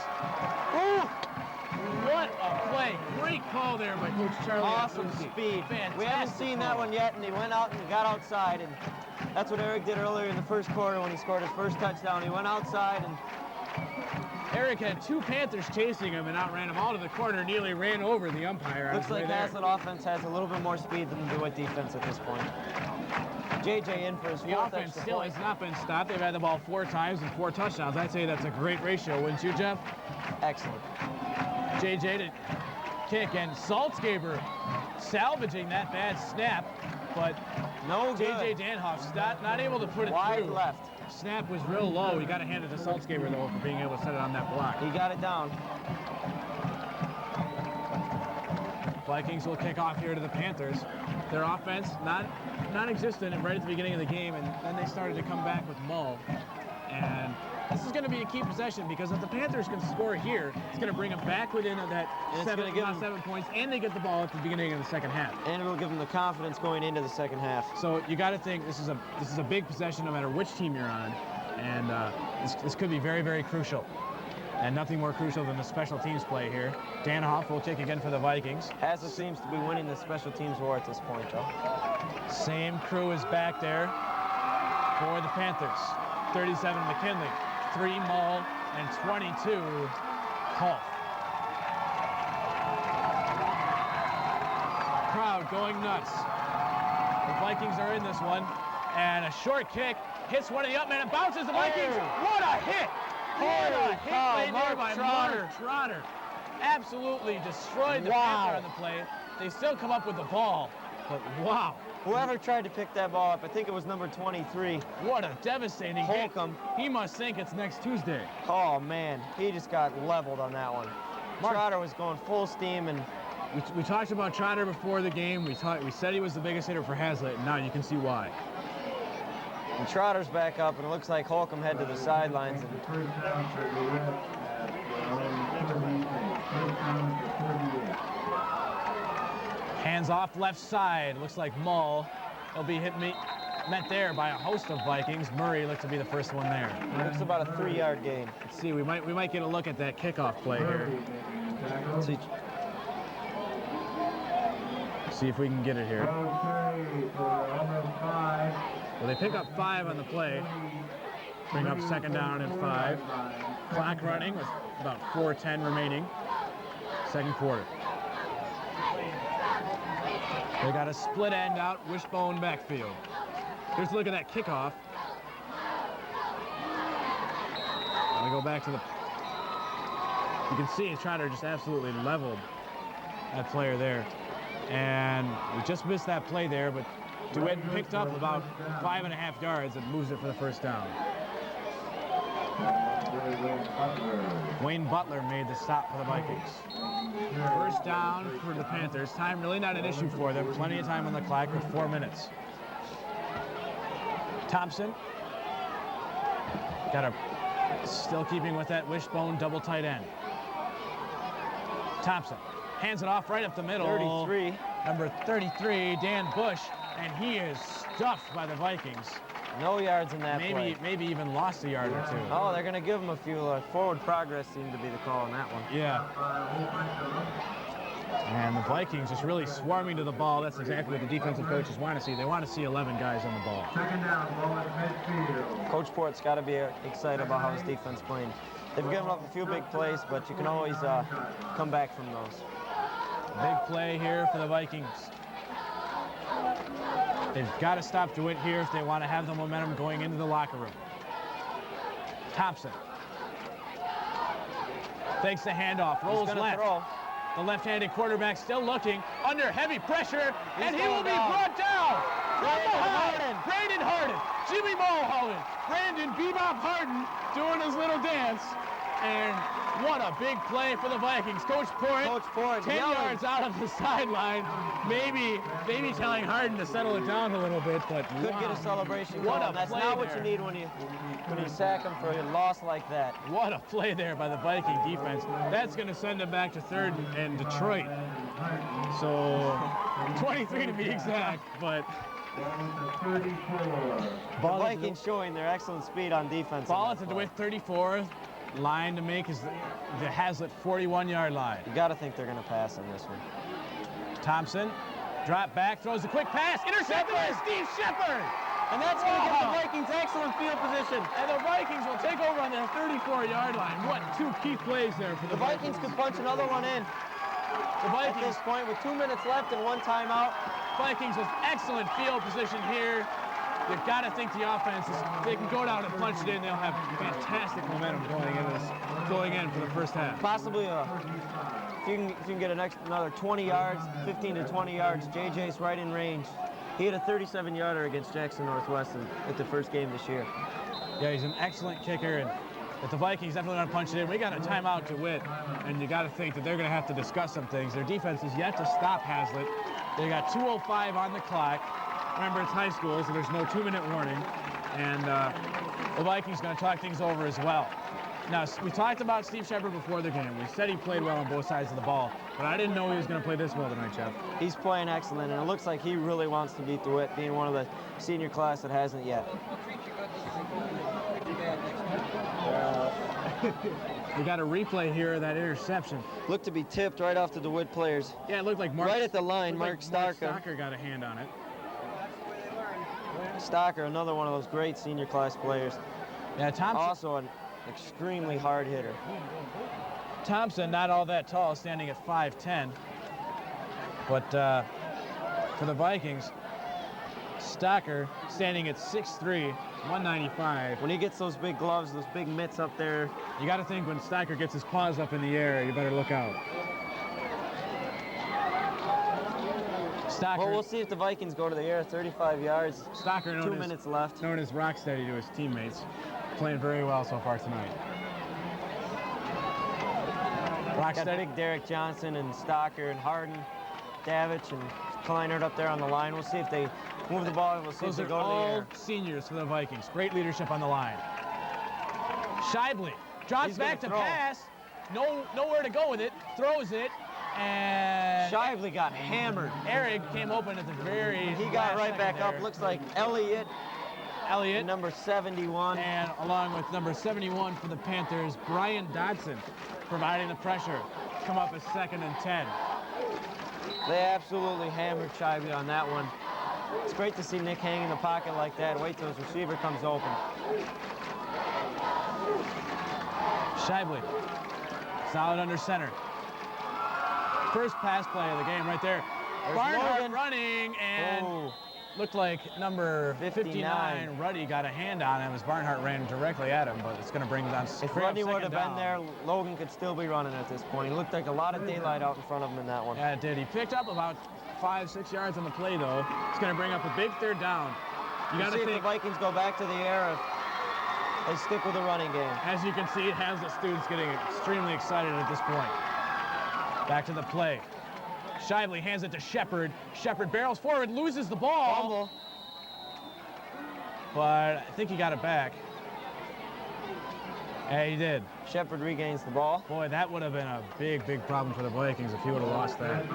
[SPEAKER 1] Ooh, what a play. Great call there by Coach Charlie.
[SPEAKER 3] Awesome speed.
[SPEAKER 1] Fantastic.
[SPEAKER 3] We haven't seen that one yet, and he went out and got outside, and that's what Eric did earlier in the first quarter when he scored his first touchdown. He went outside, and
[SPEAKER 1] Eric had 2 Panthers chasing him and outran him all to the corner, nearly ran over the umpire.
[SPEAKER 3] looks like Haslett offense has a little bit more speed than the DeWitt defense at this point. JJ in for his
[SPEAKER 1] The
[SPEAKER 3] 4th
[SPEAKER 1] offense
[SPEAKER 3] extra
[SPEAKER 1] still
[SPEAKER 3] point.
[SPEAKER 1] has not been stopped. They've had the ball 4 times and 4 touchdowns. I'd say that's a great ratio, wouldn't you, Jeff?
[SPEAKER 3] Excellent.
[SPEAKER 1] JJ to kick, and Saltzgaber salvaging that bad snap, but
[SPEAKER 3] No good.
[SPEAKER 1] JJ Danhoff not able to put it
[SPEAKER 3] Wide
[SPEAKER 1] through.
[SPEAKER 3] left.
[SPEAKER 1] Snap was real low. You got to hand it to Saltzgaber, though, for being able to set it on that block.
[SPEAKER 3] He got it down.
[SPEAKER 1] Vikings will kick off here to the Panthers. Their offense non-existent right at the beginning of the game, and then they started to come back with Mull. And this is going to be a key possession because if the Panthers can score here, it's going to bring them back within that
[SPEAKER 3] And it's
[SPEAKER 1] 7
[SPEAKER 3] gonna give them-
[SPEAKER 1] 7 points, and they get the ball at the beginning of the second half.
[SPEAKER 3] And it'll give him the confidence going into the second half.
[SPEAKER 1] So you got to think this is a big possession no matter which team you're on, and this could be very, very crucial. And nothing more crucial than the special teams play here. Danhoff will kick again for the Vikings.
[SPEAKER 3] Haslett seems to be winning the special teams war at this point, though.
[SPEAKER 1] Same crew is back there for the Panthers. 37 McKinley, 3 Mull, and 22 Hull. Crowd going nuts. The Vikings are in this one, and a short kick hits one of the up men and bounces the Vikings. What a hit! What a hit made there by Mark Trotter. Absolutely destroyed the Panther on the play. They still come up with the ball, but wow.
[SPEAKER 3] Whoever tried to pick that ball up, I think it was number 23.
[SPEAKER 1] What a devastating hit.
[SPEAKER 3] Holcomb.
[SPEAKER 1] He must think it's next Tuesday.
[SPEAKER 3] Oh, man. He just got leveled on that one. Trotter was going full steam, and
[SPEAKER 1] We talked about Trotter before the game. We said he was the biggest hitter for Haslett, and now you can see why.
[SPEAKER 3] and Trotter's back up, and it looks like Holcomb head to the sidelines. And
[SPEAKER 4] First down for DeWitt at 38. First down for 38.
[SPEAKER 1] Hands off left side. Looks like Mull. He'll be met there by a host of Vikings. Murray looked to be the first one there.
[SPEAKER 3] Looks about a 3-yard gain.
[SPEAKER 1] Let's see, we might get a look at that kickoff play here. See if we can get it here. Well, they pick up 5 on the play. Bring up 2nd down and 5. Clock running with about 4:10 remaining. 2nd quarter. They got a split end out, wishbone backfield. Here's a look at that kickoff. We go back to the... You can see Trotter just absolutely leveled that player there. And we just missed that play there, but Dewitt picked up about 5.5 yards and moves it for the first down. Wayne Butler made the stop for the Vikings. First down for the Panthers. Time really not an issue for them. Plenty of time on the clock with 4 minutes. Thompson. Still keeping with that wishbone double tight end. Thompson hands it off right up the middle.
[SPEAKER 3] 33.
[SPEAKER 1] Number 33, Dan Bush, and he is stuffed by the Vikings.
[SPEAKER 3] No yards in that play.
[SPEAKER 1] Maybe even lost a yard or 2.
[SPEAKER 3] Oh, they're going to give him a few. Forward progress seemed to be the call on that one.
[SPEAKER 1] Yeah. And the Vikings just really swarming to the ball. That's exactly what the defensive coaches want to see. They want to see 11 guys on the ball.
[SPEAKER 4] 2nd down, ball at midfield.
[SPEAKER 3] Coach Port's got to be excited about how his defense playing. They've given up a few big plays, but you can always come back from those.
[SPEAKER 1] Big play here for the Vikings. They've got to stop Dewitt here if they want to have the momentum going into the locker room. Thompson takes the handoff, rolls left.
[SPEAKER 3] Throw.
[SPEAKER 1] The left-handed quarterback still looking under heavy pressure, and he will be brought down from behind. Brandon Harden, Jimmy Mulholland, Brandon Bebop Harden doing his little dance. And what a big play for the Vikings. Coach Port 10 yards out of the sideline, maybe telling Harden to settle it down a little bit, but
[SPEAKER 3] could get a celebration
[SPEAKER 1] what
[SPEAKER 3] going.
[SPEAKER 1] a
[SPEAKER 3] That's
[SPEAKER 1] play
[SPEAKER 3] not
[SPEAKER 1] there.
[SPEAKER 3] what you need when you sack him for a loss like that.
[SPEAKER 1] What a play there by the Viking defense. That's going to send them back to 3rd and Detroit. So 23 to be exact, but
[SPEAKER 3] The Vikings showing their excellent speed on defense.
[SPEAKER 1] Ball at the Dewitt 34. Line to make is the Haslett 41-yard line.
[SPEAKER 3] You got to think they're going to pass on this one.
[SPEAKER 1] Thompson, drop back, throws a quick pass, intercepted by Steve Shepard.
[SPEAKER 3] And that's going to give the Vikings excellent field position.
[SPEAKER 1] And the Vikings will take over on their 34-yard line. What 2 key plays there for the
[SPEAKER 3] Vikings could punch another one in.
[SPEAKER 1] The Vikings,
[SPEAKER 3] at this point, with 2 minutes left and 1 timeout.
[SPEAKER 1] Vikings with excellent field position here. They've got to think the offense is, they can go down and punch it in. They'll have fantastic momentum going in for the first half.
[SPEAKER 3] Possibly, if you can get another 20 yards, 15 to 20 yards, JJ's right in range. He had a 37-yarder against Jackson Northwest at the first game this year.
[SPEAKER 1] Yeah, he's an excellent kicker, and if the Vikings definitely want to punch it in, we got a timeout to Dewitt, and you got to think that they're going to have to discuss some things. Their defense is yet to stop Haslett. They got 2:05 on the clock. Remember, it's high school, so there's no 2-minute warning. And the Vikings going to talk things over as well. Now, we talked about Steve Shepard before the game. We said he played well on both sides of the ball, but I didn't know he was going to play this well tonight, Jeff.
[SPEAKER 3] He's playing excellent, and it looks like he really wants to beat Dewitt, being one of the senior class that hasn't yet.
[SPEAKER 1] We got a replay here of that interception.
[SPEAKER 3] Looked to be tipped right off the DeWitt players.
[SPEAKER 1] Yeah, it looked like
[SPEAKER 3] right at the line, Mark
[SPEAKER 1] Stocker got a hand on it.
[SPEAKER 3] Stocker, another one of those great senior class players.
[SPEAKER 1] Yeah, Thompson.
[SPEAKER 3] Also an extremely hard hitter.
[SPEAKER 1] Thompson, not all that tall, standing at 5'10". But for the Vikings, Stocker standing at 6'3", 195.
[SPEAKER 3] When he gets those big gloves, those big mitts up there.
[SPEAKER 1] You got to think when Stocker gets his paws up in the air, you better look out. Stocker,
[SPEAKER 3] well, we'll see if the Vikings go to the air, 35 yards.
[SPEAKER 1] Stocker,
[SPEAKER 3] 2 minutes left.
[SPEAKER 1] Known as Rocksteady to his teammates. Playing very well so far tonight.
[SPEAKER 3] Got big Derek Johnson and Stocker and Harden, Davich and Kleinert up there on the line. We'll see if they move the ball. We'll see if they go to the air.
[SPEAKER 1] All seniors for the Vikings. Great leadership on the line. Scheibele drops back to pass. Nowhere to go with it. Throws it. And
[SPEAKER 3] Shively got hammered.
[SPEAKER 1] Eric came open at the very
[SPEAKER 3] He got
[SPEAKER 1] last
[SPEAKER 3] right back
[SPEAKER 1] second
[SPEAKER 3] up.
[SPEAKER 1] there.
[SPEAKER 3] Looks like Elliott, number 71.
[SPEAKER 1] And along with number 71 for the Panthers, Brian Dodson, providing the pressure. Come up as 2nd and 10.
[SPEAKER 3] They absolutely hammered Shively on that one. It's great to see Nick hang in the pocket like that. Wait till his receiver comes open.
[SPEAKER 1] Shively, solid under center. First pass play of the game right there.
[SPEAKER 3] There's
[SPEAKER 1] Barnhart
[SPEAKER 3] Logan.
[SPEAKER 1] running, and
[SPEAKER 3] Oh,
[SPEAKER 1] looked like number 59,
[SPEAKER 3] 59.
[SPEAKER 1] Ruddy, got a hand on him as Barnhart ran directly at him, but it's going to bring him down.
[SPEAKER 3] if Ruddy would have been there, Logan could still be running at this point. He looked like a lot of daylight out in front of him in that one.
[SPEAKER 1] Yeah, it did. He picked up about 5-6 yards on the play, though. It's going to bring up a big 3rd down. You got
[SPEAKER 3] see
[SPEAKER 1] to
[SPEAKER 3] if the
[SPEAKER 1] think,
[SPEAKER 3] Vikings go back to the air, if they stick with the running game.
[SPEAKER 1] as you can see, Haslett students getting extremely excited at this point. Back to the play. Shively hands it to Shepard. Shepard barrels forward, loses the ball.
[SPEAKER 3] Fumble.
[SPEAKER 1] But I think he got it back. Yeah, he did.
[SPEAKER 3] Shepard regains the ball.
[SPEAKER 1] Boy, that would have been a big, big problem for the Vikings if he would have lost that.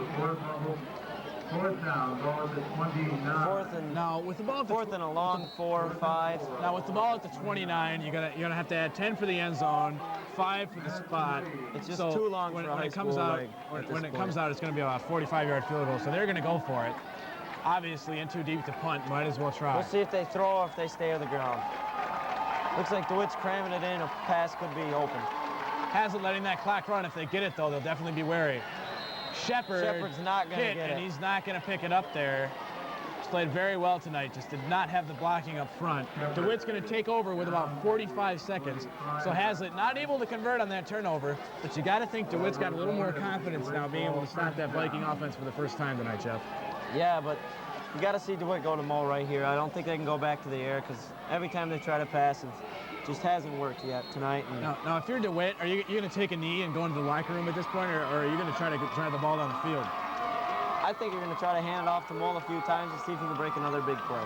[SPEAKER 4] Fourth down, ball at the 29.
[SPEAKER 1] Now, with the ball at the
[SPEAKER 3] Fourth and a long 4, 5.
[SPEAKER 1] Now, with the ball at the 29, you're gonna have to add 10 for the end zone, 5 for the spot.
[SPEAKER 3] It's just
[SPEAKER 1] So
[SPEAKER 3] too long
[SPEAKER 1] when,
[SPEAKER 3] for a
[SPEAKER 1] when
[SPEAKER 3] high
[SPEAKER 1] it comes
[SPEAKER 3] school
[SPEAKER 1] out.
[SPEAKER 3] leg
[SPEAKER 1] When,
[SPEAKER 3] at this
[SPEAKER 1] when it
[SPEAKER 3] point.
[SPEAKER 1] comes out, it's going to be about a 45-yard field goal. So they're going to go for it. Obviously, in too deep to punt. Might as well try.
[SPEAKER 3] We'll see if they throw or if they stay on the ground. Looks like DeWitt's cramming it in. A pass could be open.
[SPEAKER 1] Haslett letting that clock run. If they get it, though, they'll definitely be wary.
[SPEAKER 3] Shepard's not going to
[SPEAKER 1] hit,
[SPEAKER 3] get
[SPEAKER 1] and
[SPEAKER 3] it.
[SPEAKER 1] he's not going to pick it up there. He's played very well tonight. Just did not have the blocking up front. DeWitt's going to take over with about 45 seconds. So Haslett not able to convert on that turnover, but you got to think DeWitt's got a little more confidence now being able to stop that Viking offense for the first time tonight, Jeff.
[SPEAKER 3] Yeah, but you got to see DeWitt go to Mo right here. I don't think they can go back to the air because every time they try to pass, it just hasn't worked yet tonight. And
[SPEAKER 1] Now, if you're DeWitt, are you going to take a knee and go into the locker room at this point, or are you going to try to drive the ball down the field?
[SPEAKER 3] I think you're going to try to hand it off to Mo a few times and see if he can break another big play.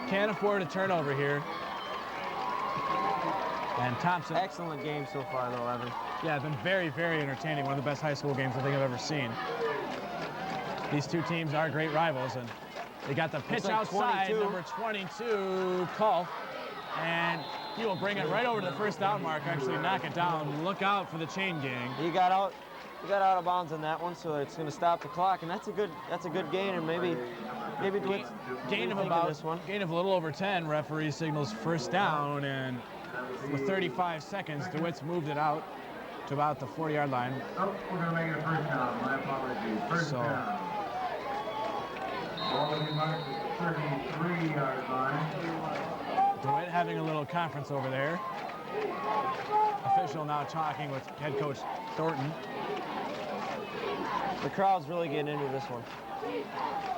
[SPEAKER 1] Can't afford a turnover here. And Thompson.
[SPEAKER 3] Excellent game so far, though, Evan.
[SPEAKER 1] Yeah, it's been very, very entertaining. One of the best high school games I think I've ever seen. These two teams are great rivals, and they got the pitch
[SPEAKER 3] like
[SPEAKER 1] outside,
[SPEAKER 3] 22.
[SPEAKER 1] number 22, Kulf, and he will bring it right over to the first down mark, actually knock it down. Look out for the chain gang.
[SPEAKER 3] He got out of bounds on that one, so it's going to stop the clock, and that's a good gain, and maybe DeWitt's
[SPEAKER 1] Gain of
[SPEAKER 3] rethinking this one.
[SPEAKER 1] gain of a little over 10. Referee signals first down, and with 35 seconds, DeWitt's moved it out to about the 40-yard line.
[SPEAKER 4] Oh, we're going to make it a first down. My apologies. First
[SPEAKER 1] So-
[SPEAKER 4] down. Ball will be marked at the 33-yard line.
[SPEAKER 1] DeWitt having a little conference over there. Official now talking with head coach Thornton.
[SPEAKER 3] The crowd's really getting into this one.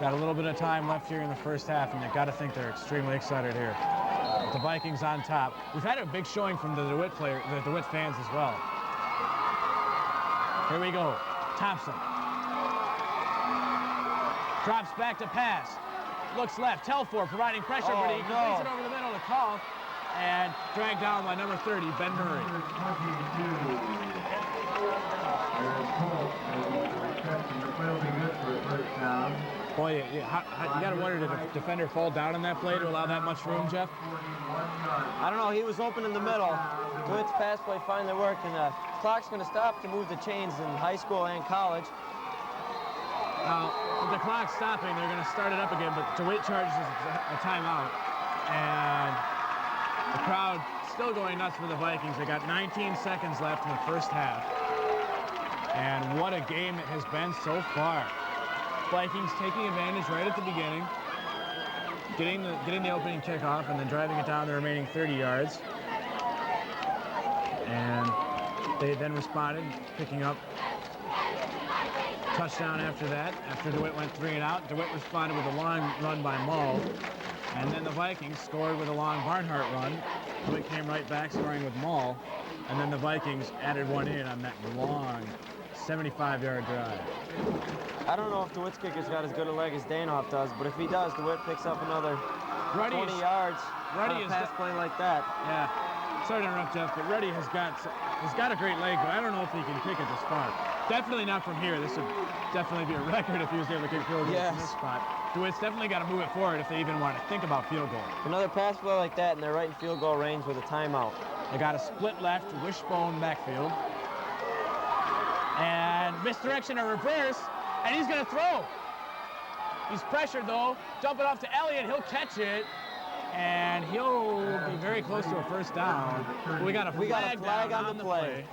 [SPEAKER 1] Got a little bit of time left here in the first half, and you got to think they're extremely excited here. With the Vikings on top. We've had a big showing from the DeWitt fans as well. Here we go. Thompson. Drops back to pass. Looks left. Telfor providing pressure, but he completes it over the middle to Kulf. And dragged down by number 30, Ben Murray.
[SPEAKER 4] Number 22. There's Cole. Reception. The play will be good for a first down.
[SPEAKER 1] Boy, you got to wonder, did the defender fall down on that play to allow that much room, Jeff?
[SPEAKER 4] 41 yards.
[SPEAKER 3] I don't know. He was open in the middle. DeWitt's pass play finally worked, and the clock's going to stop to move the chains in high school and college.
[SPEAKER 1] Now, with the clock stopping, they're going to start it up again, but DeWitt charges a timeout. And the crowd still going nuts for the Vikings. They got 19 seconds left in the first half. And what a game it has been so far. Vikings taking advantage right at the beginning, getting the opening kickoff, and then driving it down the remaining 30 yards. And they then responded, picking up touchdown after that. After DeWitt went 3 and out, DeWitt responded with a long run by Mull. And then the Vikings scored with a long Barnhart run. DeWitt came right back, scoring with Mull. And then the Vikings added one in on that long 75-yard drive.
[SPEAKER 3] I don't know if DeWitt's kicker's got as good a leg as Danoff does, but if he does, DeWitt picks up another 20 yards on a pass play like that.
[SPEAKER 1] Yeah. Sorry to interrupt, Jeff, but Ruddy has got a great leg, but I don't know if he can kick it this far. Definitely not from here. This would definitely be a record if he was able to kick field goals from this spot. DeWitt's definitely got to move it forward if they even want to think about field goal.
[SPEAKER 3] Another pass play like that, and they're right in field goal range with a timeout.
[SPEAKER 1] They got a split left, wishbone backfield. And misdirection or reverse, and he's going to throw. He's pressured, though. Dump it off to Elliott. He'll catch it. And he'll be very close to a first down. We got a flag on the play.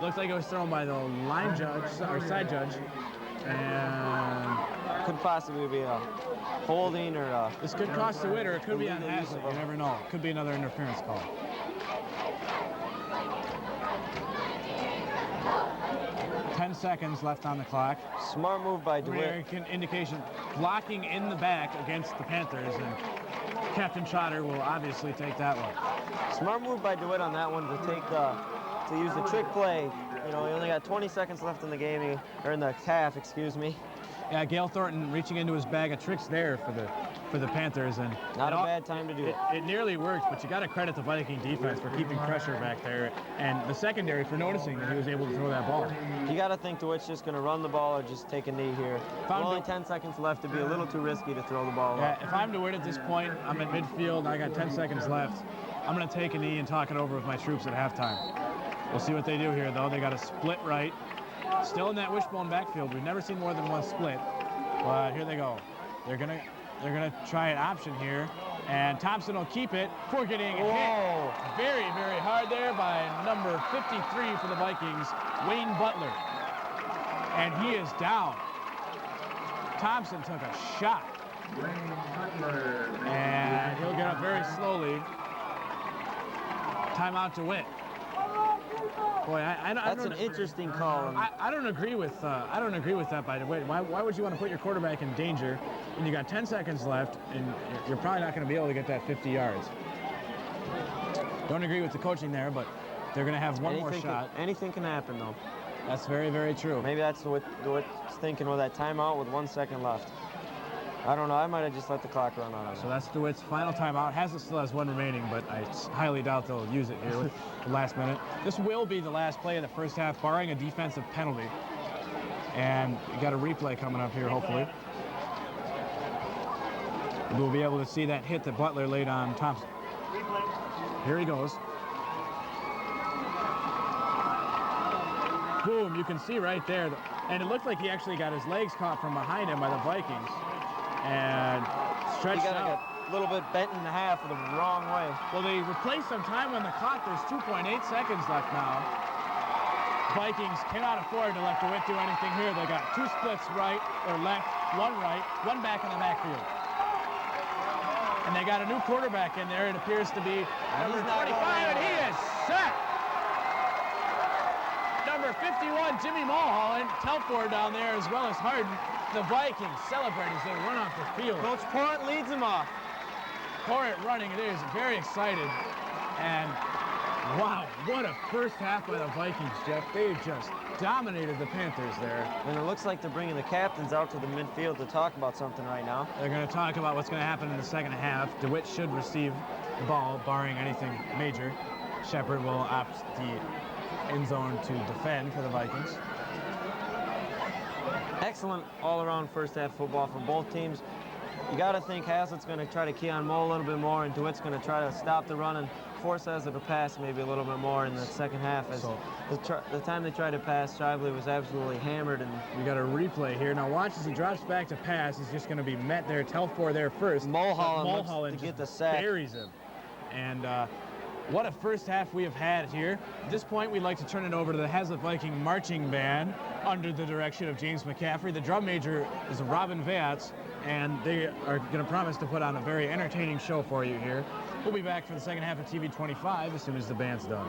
[SPEAKER 1] Looks like it was thrown by the line judge, or side judge. And
[SPEAKER 3] could possibly be a holding or a...
[SPEAKER 1] This could cost DeWitt, or it could be on Haslett. You never know. It could be another interference call. Ten seconds left on the clock.
[SPEAKER 3] Smart move by DeWitt.
[SPEAKER 1] Indication blocking in the back against the Panthers, and Captain Trotter will obviously take that one.
[SPEAKER 3] Smart move by DeWitt on that one to use the trick play. You know, he only got 20 seconds left in the game, or in the half, excuse me.
[SPEAKER 1] Yeah, Gale Thornton reaching into his bag of tricks there for the Panthers, and
[SPEAKER 3] not a bad time to do it.
[SPEAKER 1] It nearly worked, but you got to credit the Viking defense for keeping pressure back there, and the secondary for noticing that he was able to throw that ball.
[SPEAKER 3] You got to think DeWitt's just going to run the ball or just take a knee here. Only 10 seconds left to be a little too risky to throw the ball up.
[SPEAKER 1] If I'm DeWitt at this point, I'm at midfield, and I got 10 seconds left. I'm going to take a knee and talk it over with my troops at halftime. We'll see what they do here, though. They got a split right. Still in that wishbone backfield. We've never seen more than one split. But here they go. They're gonna try an option here, and Thompson will keep it before getting hit very, very hard there by number 53 for the Vikings, Wayne Butler. And he is down. Thompson took a shot. And he'll get up very slowly. Timeout DeWitt. Boy,
[SPEAKER 3] that's an interesting call.
[SPEAKER 1] I don't agree with that by DeWitt. Why would you want to put your quarterback in danger when you got 10 seconds left and you're probably not going to be able to get that 50 yards? Don't agree with the coaching there, but they're going to have one more shot.
[SPEAKER 3] Anything can happen, though.
[SPEAKER 1] That's very, very true.
[SPEAKER 3] Maybe that's what DeWitt's thinking with that timeout with 1 second left. I don't know. I might have just let the clock run on it.
[SPEAKER 1] So that's DeWitt's final timeout. Haslett still has one remaining, but I highly doubt they'll use it here with the last minute. This will be the last play of the first half, barring a defensive penalty. And you got a replay coming up here, hopefully. We'll be able to see that hit that Butler laid on Thompson. Here he goes. Boom, you can see right there. And it looked like he actually got his legs caught from behind him by the Vikings. And stretched out.
[SPEAKER 3] A little bit bent in half the wrong way.
[SPEAKER 1] Well, they replaced some time on the clock. There's 2.8 seconds left now. Vikings cannot afford to let DeWitt do anything here. They got two splits right or left, one back in the backfield. And they got a new quarterback in there. It appears to be number 25, and he is set. Number 51, Jimmy Mulholland, Telford down there, as well as Harden. The Vikings celebrate as they run off the field.
[SPEAKER 3] Coach Porrett leads them off.
[SPEAKER 1] Porrett running, it is very excited. And wow, what a first half by the Vikings, Jeff. They just dominated the Panthers there.
[SPEAKER 3] And it looks like they're bringing the captains out to the midfield to talk about something right now.
[SPEAKER 1] They're going to talk about what's going to happen in the second half. DeWitt should receive the ball, barring anything major. Shepard will opt the end zone to defend for the Vikings.
[SPEAKER 3] Excellent all-around first half football from both teams. You got to think Haslett's going to try to key on Mo a little bit more, and DeWitt's going to try to stop the run and force Haslett to pass maybe a little bit more in the second half. As the time they tried to pass, Shively was absolutely hammered. And
[SPEAKER 1] we got a replay here. Now watch as he drops back to pass. He's just going to be met there. Telford there first.
[SPEAKER 3] Mulholland to get the sack.
[SPEAKER 1] Buries him. And what a first half we have had here. At this point, we'd like to turn it over to the Haslett Viking Marching Band under the direction of James McCaffrey. The drum major is Robin Vatz, and they are going to promise to put on a very entertaining show for you here. We'll be back for the second half of TV 25 as soon as the band's done.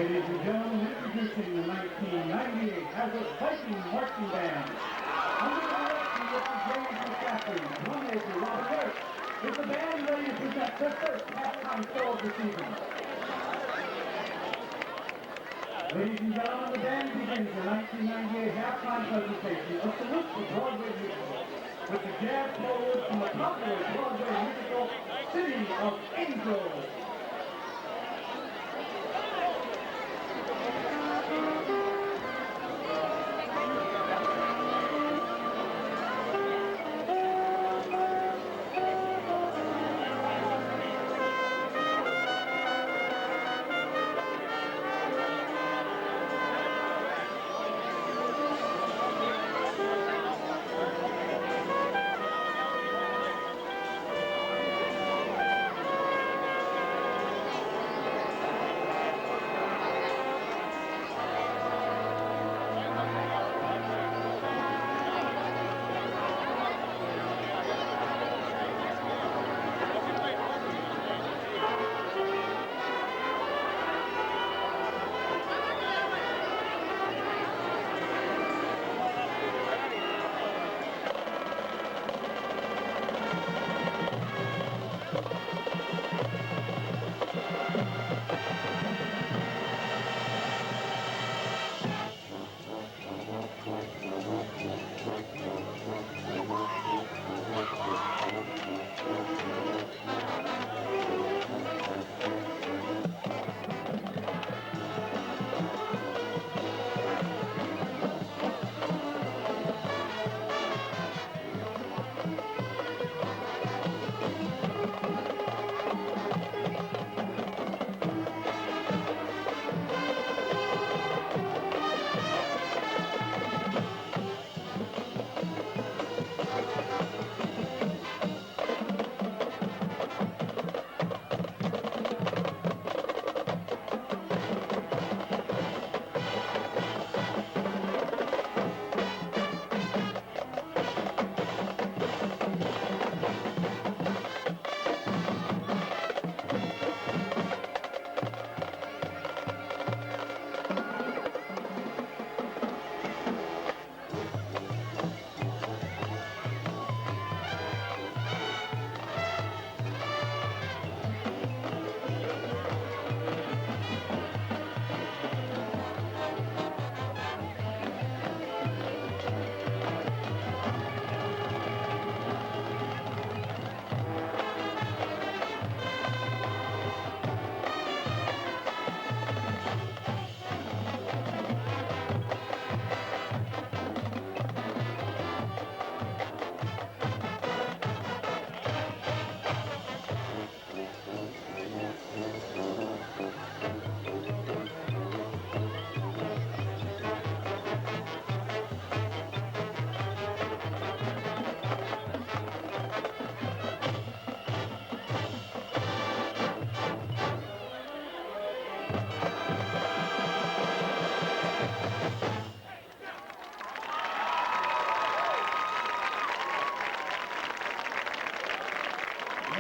[SPEAKER 4] Ladies and gentlemen, introducing the 1998 Haslett Viking Marching Band. Under the direction of Mr. James McCaffrey, drum major Robert Dewitt, is the band ready to present their first halftime show of the season. Ladies and gentlemen, the band begins the 1998 halftime presentation of Salute to Broadway Musical with the jazz forward from the popular Broadway musical City of Angels.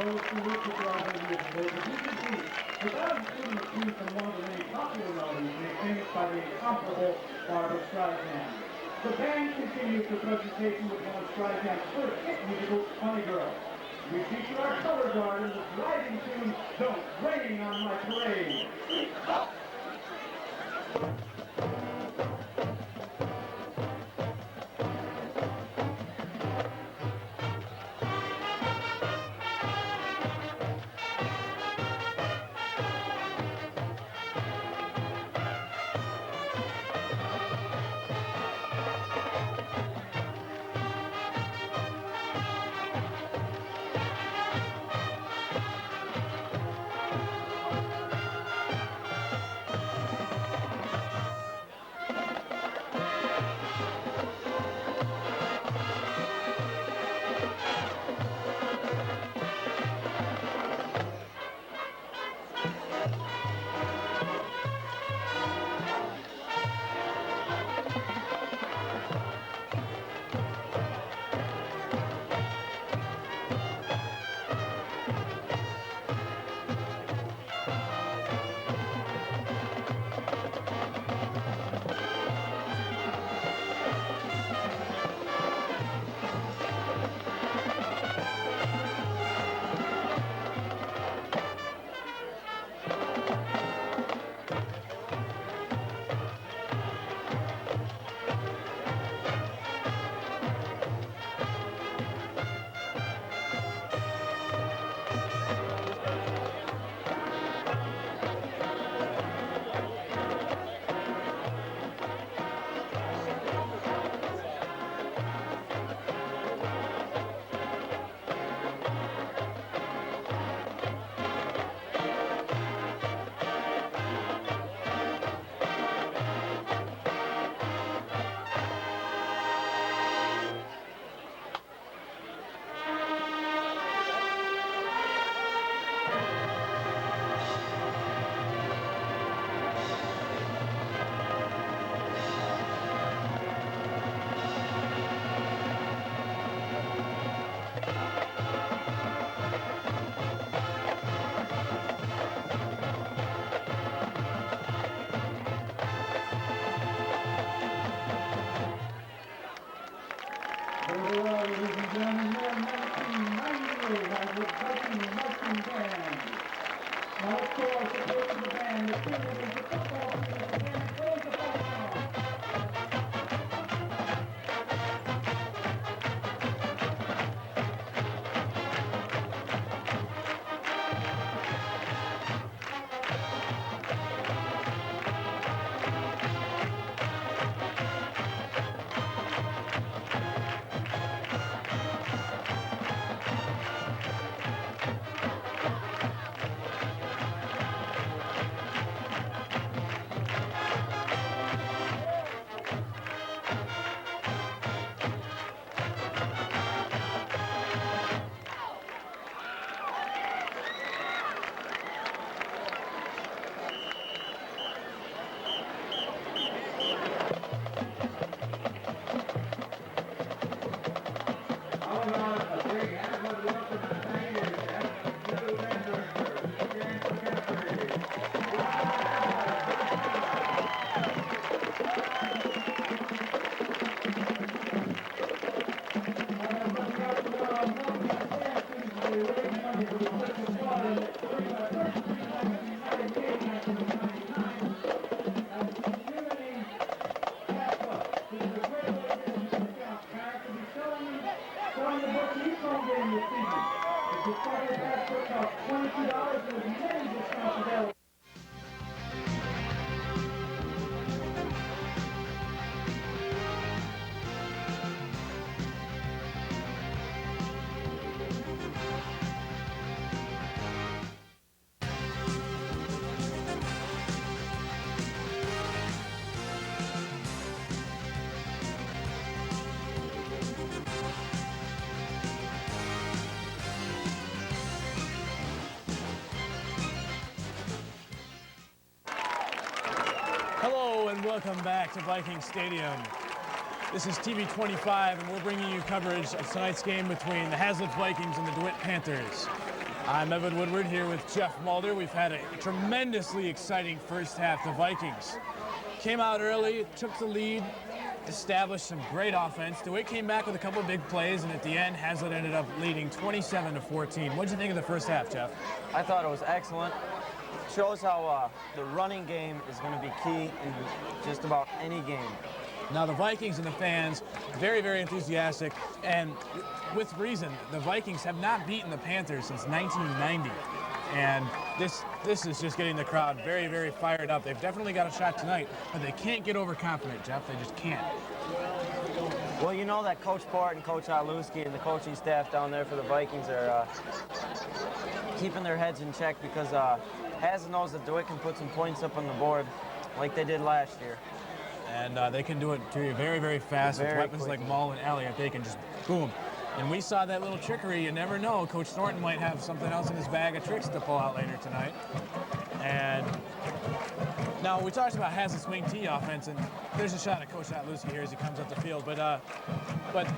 [SPEAKER 4] Those who wish to Broadway musicals, as you can see, without including the cue from one of the many popular melodies made famous by the incomparable Barbra Streisand. The band continues the presentation with one of Streisand's first hit musical, Funny Girl. We feature our color guard in the driving tune, Don't Rain on My Parade. Very well, ladies and gentlemen, here in 1998, as with Viking marching band. Now, of course, the coach of the band, the cheerleaders, the football players, the band plays the folk song.
[SPEAKER 5] Hello and welcome back to Viking Stadium. This is TV 25 and we're bringing you coverage of tonight's game between the Haslett Vikings and the Dewitt Panthers. I'm Evan Woodward here with Jeff Mulder. We've had a tremendously exciting first half. The Vikings came out early, took the lead, established some great offense. Dewitt came back with a couple of big plays, and at the end, Haslett ended up leading 27-14. What did you think of the first half, Jeff?
[SPEAKER 3] I thought it was excellent. Shows how the running game is going to be key in just about any game.
[SPEAKER 5] Now, the Vikings and the fans, very, very enthusiastic, and with reason. The Vikings have not beaten the Panthers since 1990, and this is just getting the crowd very, very fired up. They've definitely got a shot tonight, but they can't get overconfident, Jeff. They just can't.
[SPEAKER 3] Well, you know that Coach Port and Coach Haslett and the coaching staff down there for the Vikings are keeping their heads in check because Haslett knows that Dewitt can put some points up on the board like they did last year.
[SPEAKER 5] And they can do it to you very, very fast with weapons
[SPEAKER 3] quickly.
[SPEAKER 5] like Maul and Elliott. They can just boom. And we saw that little trickery. You never know. Coach Thornton might have something else in his bag of tricks to pull out later tonight. And now we talked about Haslett's wing T offense, and there's a shot at Coach Haslett here as he comes up the field. But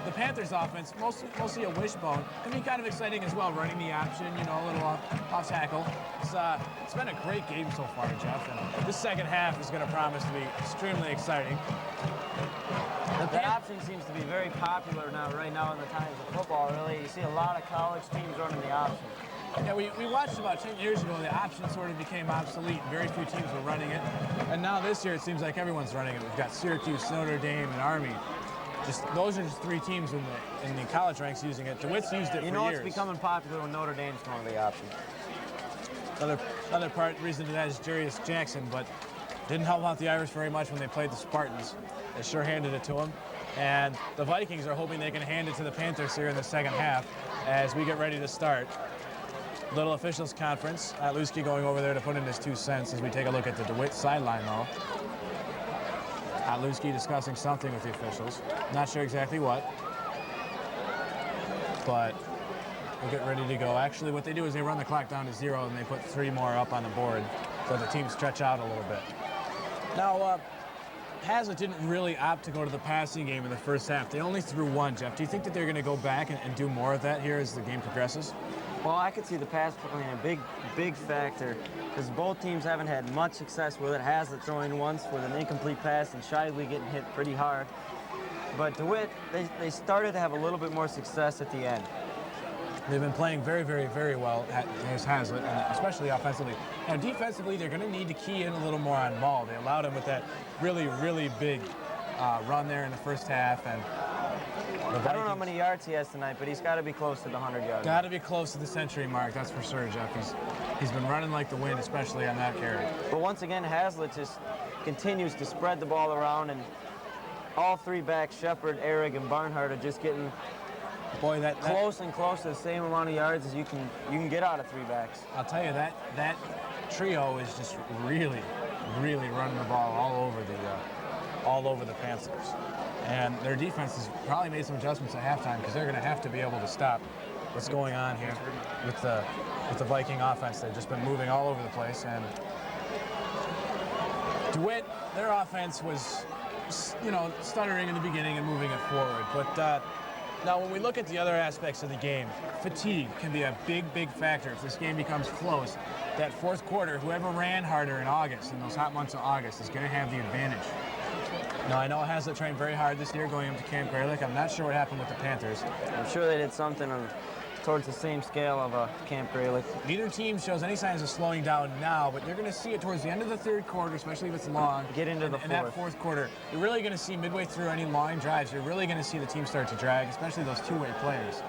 [SPEAKER 5] the Panthers offense, mostly a wishbone, can be kind of exciting as well, running the option, you know, a little off tackle. It's been a great game so far, Jeff, and this second half is going to promise to be extremely exciting.
[SPEAKER 3] That option seems to be very popular right now in the times of football, really. You see a lot of college teams running the option.
[SPEAKER 5] Yeah, we watched about 10 years ago, the option sort of became obsolete. Very few teams were running it. And now this year, it seems like everyone's running it. We've got Syracuse, Notre Dame, and Army. Those are just three teams in the college ranks using it. DeWitt's used it for years.
[SPEAKER 3] You know it's becoming popular when Notre Dame's going to the option.
[SPEAKER 5] Another reason to that is Jarius Jackson, but didn't help out the Irish very much when they played the Spartans. They sure handed it to them. And the Vikings are hoping they can hand it to the Panthers here in the second half as we get ready to start. Little officials conference. Haslett going over there to put in his 2 cents as we take a look at the DeWitt sideline, though. Haslett discussing something with the officials. Not sure exactly what. But we'll get ready to go. Actually, what they do is they run the clock down to 0 and they put 3 more up on the board so the teams stretch out a little bit. Now, Haslett didn't really opt to go to the passing game in the first half. They only threw 1, Jeff. Do you think that they're going to go back and do more of that here as the game progresses?
[SPEAKER 3] Well, I could see the pass playing a big factor because both teams haven't had much success with it. Haslett throwing once with an incomplete pass and Shively getting hit pretty hard. But DeWitt, they started to have a little bit more success at the end.
[SPEAKER 5] They've been playing very, very, very well as Haslett, and especially offensively. Now, defensively, they're going to need to key in a little more on Mull. They allowed him with that really, really big run there in the first half. And
[SPEAKER 3] I don't know how many yards he has tonight, but he's got to be close to the 100-yard.
[SPEAKER 5] Got to be close to the century mark, that's for sure, Jeff. He's been running like the wind, especially on that carry.
[SPEAKER 3] But once again, Haslett just continues to spread the ball around, and all three backs, Shepard, Ehrig, and Barnhart, are just getting close and close to the same amount of yards as you can get out of three backs.
[SPEAKER 5] I'll tell you, that trio is just really, really running the ball all over the Panthers. And their defense has probably made some adjustments at halftime because they're going to have to be able to stop what's going on here with the Viking offense. They've just been moving all over the place. And DeWitt, their offense was, stuttering in the beginning and moving it forward. But now when we look at the other aspects of the game, fatigue can be a big, big factor if this game becomes close. That fourth quarter, whoever ran harder in August, in those hot months of August, is going to have the advantage. Now, I know Haslett trained very hard this year going up to Camp Graylick. I'm not sure what happened with the Panthers.
[SPEAKER 3] I'm sure they did something towards the same scale of Camp Graylick.
[SPEAKER 5] Neither team shows any signs of slowing down now, but you're going to see it towards the end of the third quarter, especially if it's long.
[SPEAKER 3] Get into the fourth.
[SPEAKER 5] In that fourth quarter, you're really going to see midway through any long drives, you're really going to see the team start to drag, especially those two-way players.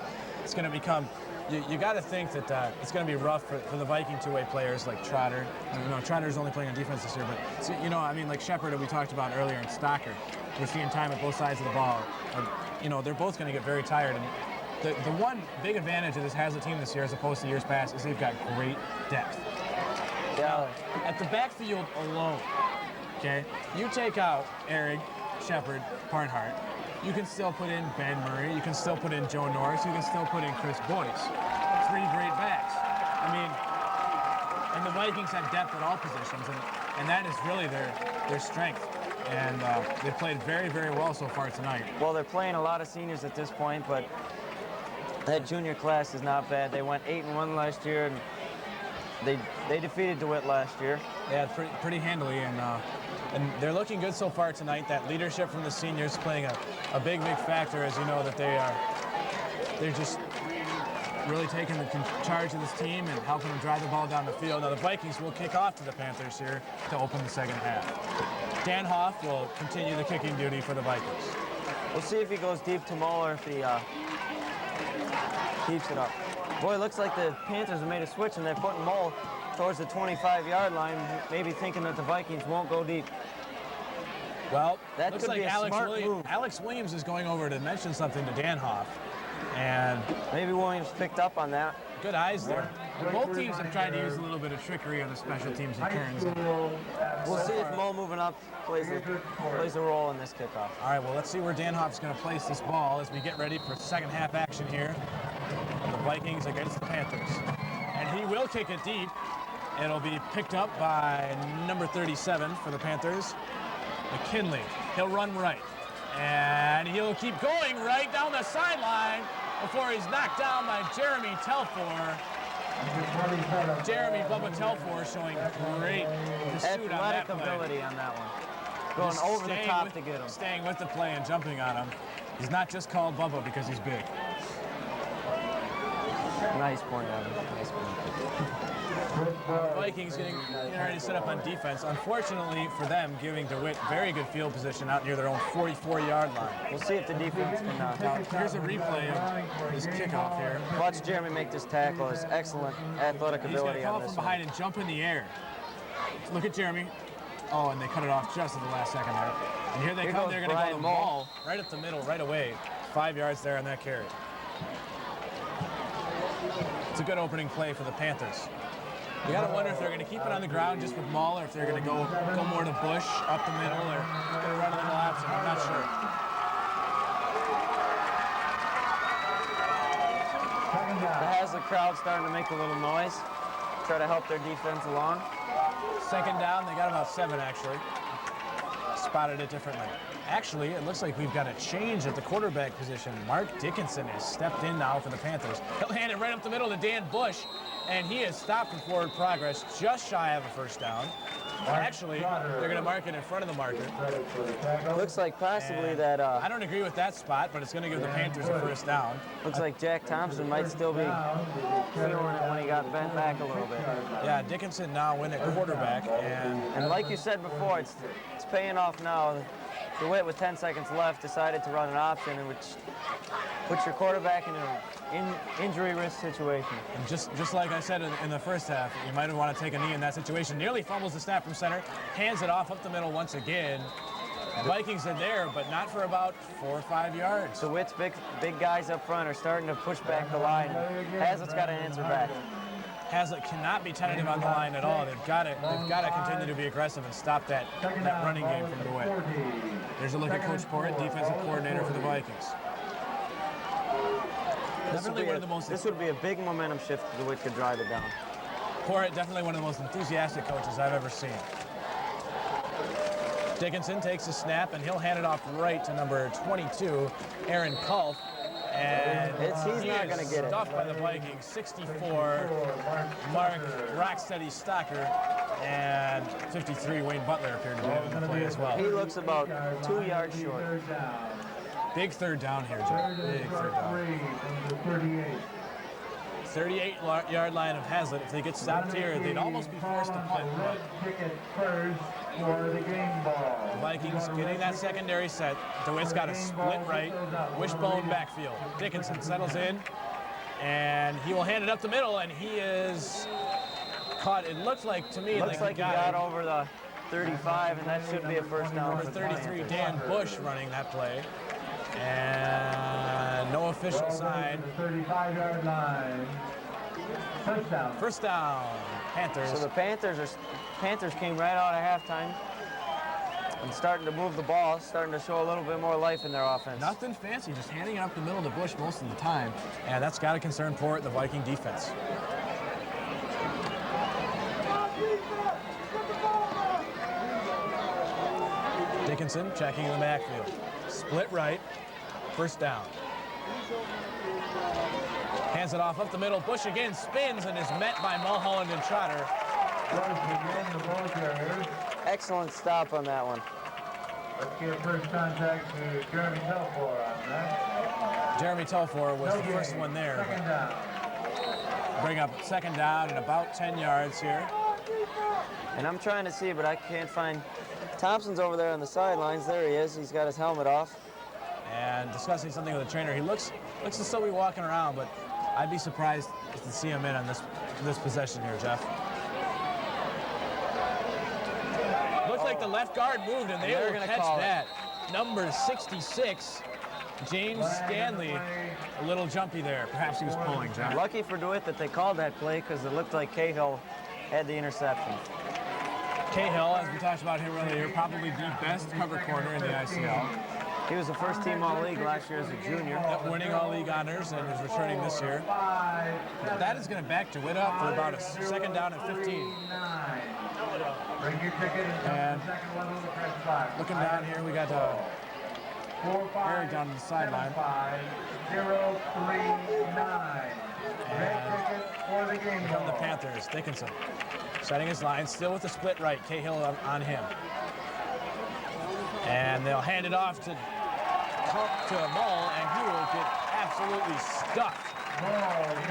[SPEAKER 5] It's going to become, you got to think that it's going to be rough for the Viking two-way players like Trotter. Trotter's only playing on defense this year, but like Shepard that we talked about earlier and Stocker. We're seeing time at both sides of the ball. They're both going to get very tired. And the one big advantage of this Haslett team this year, as opposed to years past, is they've got great depth.
[SPEAKER 3] Yeah.
[SPEAKER 5] At the backfield alone, okay, you take out Ehrig, Shepard, Barnhart, you can still put in Ben Murray, you can still put in Joe Norris, you can still put in Chris Boyce. Three great backs. And the Vikings have depth at all positions, and that is really their strength. And they've played very, very well so far tonight.
[SPEAKER 3] Well, they're playing a lot of seniors at this point, but that junior class is not bad. They went 8-1 last year, and they defeated DeWitt last year.
[SPEAKER 5] Yeah, pretty handily, and they're looking good so far tonight. That leadership from the seniors playing a big, big factor, as you know, that they're just really taking the charge of this team and helping them drive the ball down the field. Now the Vikings will kick off to the Panthers here to open the second half. Dan Hoff will continue the kicking duty for the Vikings.
[SPEAKER 3] We'll see if he goes deep to Mull or if he keeps it up. Boy, it looks like the Panthers have made a switch and they're putting Mull towards the 25-yard line, maybe thinking that the Vikings won't go deep.
[SPEAKER 5] Well,
[SPEAKER 3] that
[SPEAKER 5] looks
[SPEAKER 3] could
[SPEAKER 5] like
[SPEAKER 3] be a smart move.
[SPEAKER 5] Alex Williams is going over to mention something to Dan Hoff. And
[SPEAKER 3] maybe Williams picked up on that.
[SPEAKER 5] Good eyes there. Both teams have tried to use a little bit of trickery on the special teams returns.
[SPEAKER 3] We'll see if Mull moving up plays a role in this kickoff.
[SPEAKER 5] All right, well, let's see where Dan Hoff's going to place this ball as we get ready for second half action here. The Vikings against the Panthers. And he will kick it deep. It'll be picked up by number 37 for the Panthers, McKinley. He'll run right. And he'll keep going right down the sideline before he's knocked down by Jeremy Telfor. Jeremy Bubba Telfor showing great pursuit on that play.
[SPEAKER 3] Ability on that one. Going over the top to get him.
[SPEAKER 5] Staying with the play and jumping on him. He's not just called Bubba because he's big.
[SPEAKER 3] Nice point, Evan. Nice point.
[SPEAKER 5] Vikings getting ready to set up on defense. Unfortunately for them, giving DeWitt very good field position out near their own 44-yard line.
[SPEAKER 3] We'll see if the defense can
[SPEAKER 5] now, here's a replay of this kickoff here.
[SPEAKER 3] Watch Jeremy make this tackle. His excellent athletic ability on this one.
[SPEAKER 5] He's going to come from behind and jump in the air. Look at Jeremy. Oh, and they cut it off just at the last second there. And here they come. They're going to go to the ball right up the middle, right away. 5 yards there on that carry. It's a good opening play for the Panthers. You got to wonder if they're going to keep it on the ground just with Mull, or if they're going to go more to Bush up the middle, or going to run a little option. I'm not sure.
[SPEAKER 3] The Haslett crowd starting to make a little noise, try to help their defense along.
[SPEAKER 5] Second down, they got about 7 actually. Spotted it differently. Actually, it looks like we've got a change at the quarterback position. Mark Dickinson has stepped in now for the Panthers. He'll hand it right up the middle to Dan Bush, and he has stopped for forward progress, just shy of a first down. Actually, they're going to mark it in front of the marker.
[SPEAKER 3] Looks like possibly
[SPEAKER 5] And
[SPEAKER 3] that.
[SPEAKER 5] I don't agree with that spot, but it's going to give the Panthers a first down.
[SPEAKER 3] Looks like Jack Thompson might still be feeling it when he got bent back a little bit.
[SPEAKER 5] Yeah, Dickinson now in at quarterback,
[SPEAKER 3] And like you said before, it's paying off now. Dewitt, with 10 seconds left, decided to run an option, which puts your quarterback in an injury risk situation.
[SPEAKER 5] and just like I said in the first half, you might want to take a knee in that situation. Nearly fumbles the snap from center, hands it off up the middle once again. Vikings are there, but not for about 4 or 5 yards.
[SPEAKER 3] DeWitt's big guys up front are starting to push back the line. Hazlett's got to answer back.
[SPEAKER 5] Haslett cannot be tentative on the line at all. They've got to continue to be aggressive and stop that running game from DeWitt. There's a look at Coach Porritt, defensive coordinator for the Vikings.
[SPEAKER 3] This would be a big momentum shift if DeWitt could drive it down.
[SPEAKER 5] Porritt, definitely one of the most enthusiastic coaches I've ever seen. Dickinson takes a snap, and he'll hand it off right to number 22, Aaron Kulf. And
[SPEAKER 3] He's not going to get it.
[SPEAKER 5] Stuffed by the Vikings, 64, Mark Rocksteady Stocker, and 53, Wayne Butler appeared to be in the play as well.
[SPEAKER 3] He looks about 2 yards short.
[SPEAKER 5] Big third down here, Jeff. Big third down. 38-yard line of Haslett. If they get stopped here, they'd almost be forced to punt. The Vikings getting that secondary set. DeWitt's got a split right, wishbone backfield. Dickinson settles in, and he will hand it up the middle, and he is caught. It looks like to me
[SPEAKER 3] Looks like he got over the 35, and that should be a first down.
[SPEAKER 5] Number 33, Dan Bush, running that play. And no official sign.
[SPEAKER 4] 35-yard line. First down.
[SPEAKER 5] First down, Panthers.
[SPEAKER 3] So the Panthers came right out of halftime and starting to move the ball, starting to show a little bit more life in their offense.
[SPEAKER 5] Nothing fancy, just handing it up the middle to Bush most of the time. And that's got to concern Porritt, the Viking defense. Dickinson checking in the backfield. Split right, first down. Hands it off up the middle. Bush again spins and is met by Mulholland and Trotter.
[SPEAKER 3] Excellent stop on that one.
[SPEAKER 4] Let's get first contact to Jeremy Telfor on that.
[SPEAKER 5] Jeremy Telfor was the first one there.
[SPEAKER 4] Second down.
[SPEAKER 5] Bring up second down and about 10 yards here.
[SPEAKER 3] And I'm trying to see, but I can't find. Thompson's over there on the sidelines. There he is. He's got his helmet off.
[SPEAKER 5] And discussing something with the trainer. He looks to still be walking around, but I'd be surprised to see him in on this possession here, Jeff. Looks like the left guard moved, and they were going to catch that. Number 66, James Stanley, a little jumpy there. Perhaps he was pulling, Jeff.
[SPEAKER 3] Lucky for DeWitt that they called that play because it looked like Cahill had the interception.
[SPEAKER 5] Cahill, as we talked about him earlier, probably the best cover corner in the ICL.
[SPEAKER 3] He was the first team All-League last year as a junior.
[SPEAKER 5] Winning All-League honors and is returning this year. That is going to back DeWitt up for about a second down and 15. And looking down here, we got Eric down on the sideline.
[SPEAKER 4] 039.
[SPEAKER 5] And here come the Panthers. Dickinson setting his line, still with the split right. Cahill on him. And they'll hand it off to Mull, and he will get absolutely stuffed.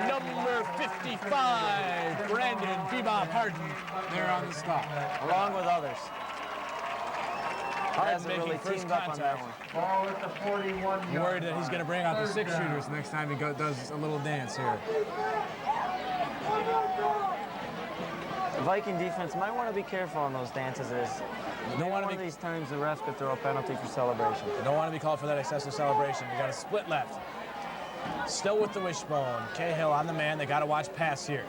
[SPEAKER 5] Number 55, Brandon Bebop Harden, there on the stop.
[SPEAKER 3] Along with others.
[SPEAKER 5] Harden making first contact.
[SPEAKER 4] Ball at the 41.
[SPEAKER 5] I'm worried that he's going to bring out the 6 shooters next time he does a little dance here.
[SPEAKER 3] The Viking defense might want to be careful on those dances. One of these times the ref could throw a penalty for celebration.
[SPEAKER 5] You don't want to be called for that excessive celebration. You got a split left. Still with the wishbone. Cahill on the man. They got to watch pass here.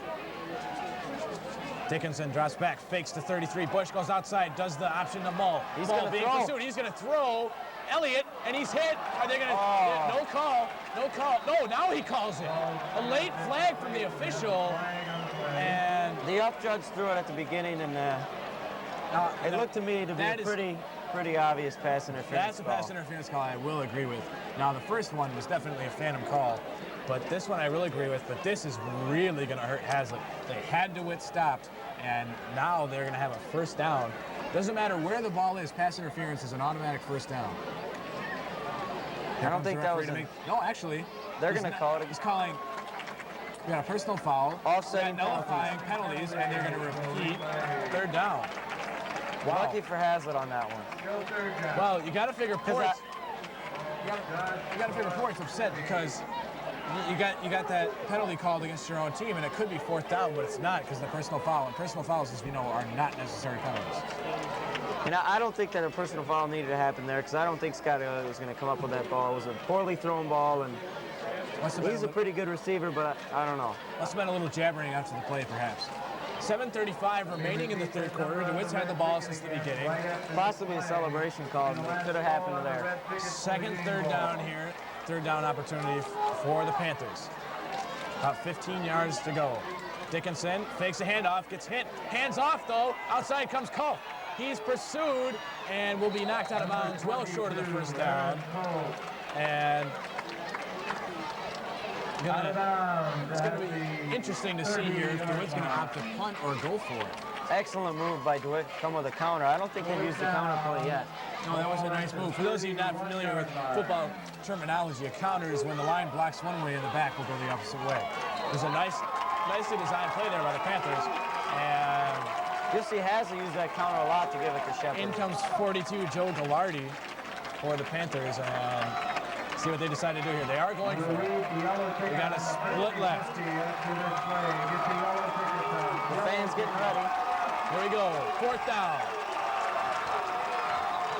[SPEAKER 5] Dickinson drops back, fakes to 33. Bush goes outside, does the option to Mull.
[SPEAKER 3] He's
[SPEAKER 5] Mull
[SPEAKER 3] going
[SPEAKER 5] being
[SPEAKER 3] to throw.
[SPEAKER 5] pursued. He's going to throw Elliott, and he's hit. Are they going to? No call. No call. No, now he calls it. A late flag from the official. And
[SPEAKER 3] the up judge threw it at the beginning, and it looked to me to be a pretty obvious pass interference
[SPEAKER 5] That's a
[SPEAKER 3] call.
[SPEAKER 5] pass interference call I will agree with. Now, the first one was definitely a phantom call, but this one I really agree with, but this is really going to hurt Haslett. They had DeWitt stopped, and now they're going to have a first down. Doesn't matter where the ball is, pass interference is an automatic first down.
[SPEAKER 3] I don't think that was
[SPEAKER 5] No, actually.
[SPEAKER 3] They're going to call it.
[SPEAKER 5] He's calling. We got a personal foul.
[SPEAKER 3] Offsetting
[SPEAKER 5] we got nullifying penalties, and they're going to repeat third down. Wow.
[SPEAKER 3] Lucky for Haslett on that one.
[SPEAKER 5] Well, you got to figure Port's. You got to figure Port's upset because you got that penalty called against your own team, and it could be fourth down, but it's not because of the personal foul. And personal fouls, as we know, are not necessary penalties.
[SPEAKER 3] And I don't think that a personal foul needed to happen there because I don't think Scott was going to come up with that ball. It was a poorly thrown ball, and he's a pretty good receiver, but I don't know.
[SPEAKER 5] Must have been a little jabbering after the play, perhaps. 7:35 remaining in the third quarter. DeWitt's had the ball since the beginning.
[SPEAKER 3] Possibly a celebration call. It could have happened there.
[SPEAKER 5] Second third down here. Third down opportunity for the Panthers. About 15 yards to go. Dickinson fakes a handoff, gets hit. Hands off, though. Outside comes Culp. He's pursued and will be knocked out of bounds well short of the first down. And it's going to be interesting to see here if DeWitt's going to opt to punt or go for it.
[SPEAKER 3] Excellent move by Dewitt. Come with a counter. I don't think they've used the counter play yet.
[SPEAKER 5] No, that was a nice move. For those of you not familiar with football terminology, a counter is when the line blocks one way and the back will go the opposite way. It was a nicely designed play there by the Panthers. And
[SPEAKER 3] you'll see Haslett use that counter a lot to give it to Shepard.
[SPEAKER 5] in comes 42 Joe Gallardi for the Panthers, and see what they decide to do here. They are going for it. We got a split left.
[SPEAKER 3] The fans getting ready.
[SPEAKER 5] Here we go. Fourth down.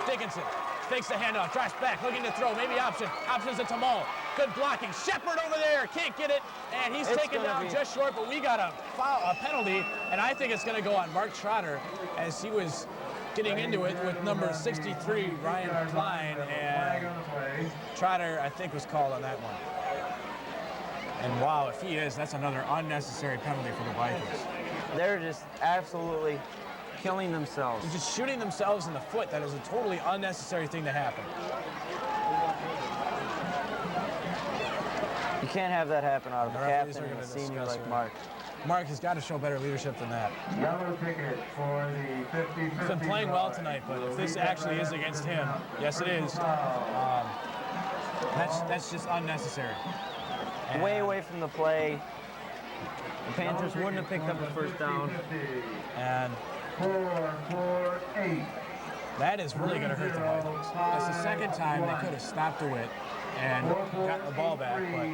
[SPEAKER 5] Dickinson fakes the handoff, drops back, looking to throw. Maybe option. Option's a Tamal. Good blocking. Shepard over there. Can't get it. And he's taken down just short, but we got a penalty. And I think it's going to go on Mark Trotter as he was getting into it with number 63, Ryan Klein. And Trotter, I think, was called on that one. And wow, if he is, that's another unnecessary penalty for the Vikings.
[SPEAKER 3] They're just absolutely killing themselves.
[SPEAKER 5] They're just shooting themselves in the foot. That is a totally unnecessary thing to happen.
[SPEAKER 3] You can't have that happen out of a
[SPEAKER 5] The referees
[SPEAKER 3] captain
[SPEAKER 5] are
[SPEAKER 3] and a
[SPEAKER 5] gonna
[SPEAKER 3] senior
[SPEAKER 5] discuss
[SPEAKER 3] like
[SPEAKER 5] it.
[SPEAKER 3] Mark.
[SPEAKER 5] Mark has got to show better leadership than that.
[SPEAKER 4] Yellow ticket for the 50-50.
[SPEAKER 5] He's been playing well tonight, but if this actually is against him, yes, it is. That's just unnecessary. And
[SPEAKER 3] Way away from the play. The Panthers wouldn't have picked up the first down.
[SPEAKER 5] And
[SPEAKER 4] 4-4-8.
[SPEAKER 5] that is really going to hurt the Vikings. That's the second time they could have stopped DeWitt and gotten the ball back, but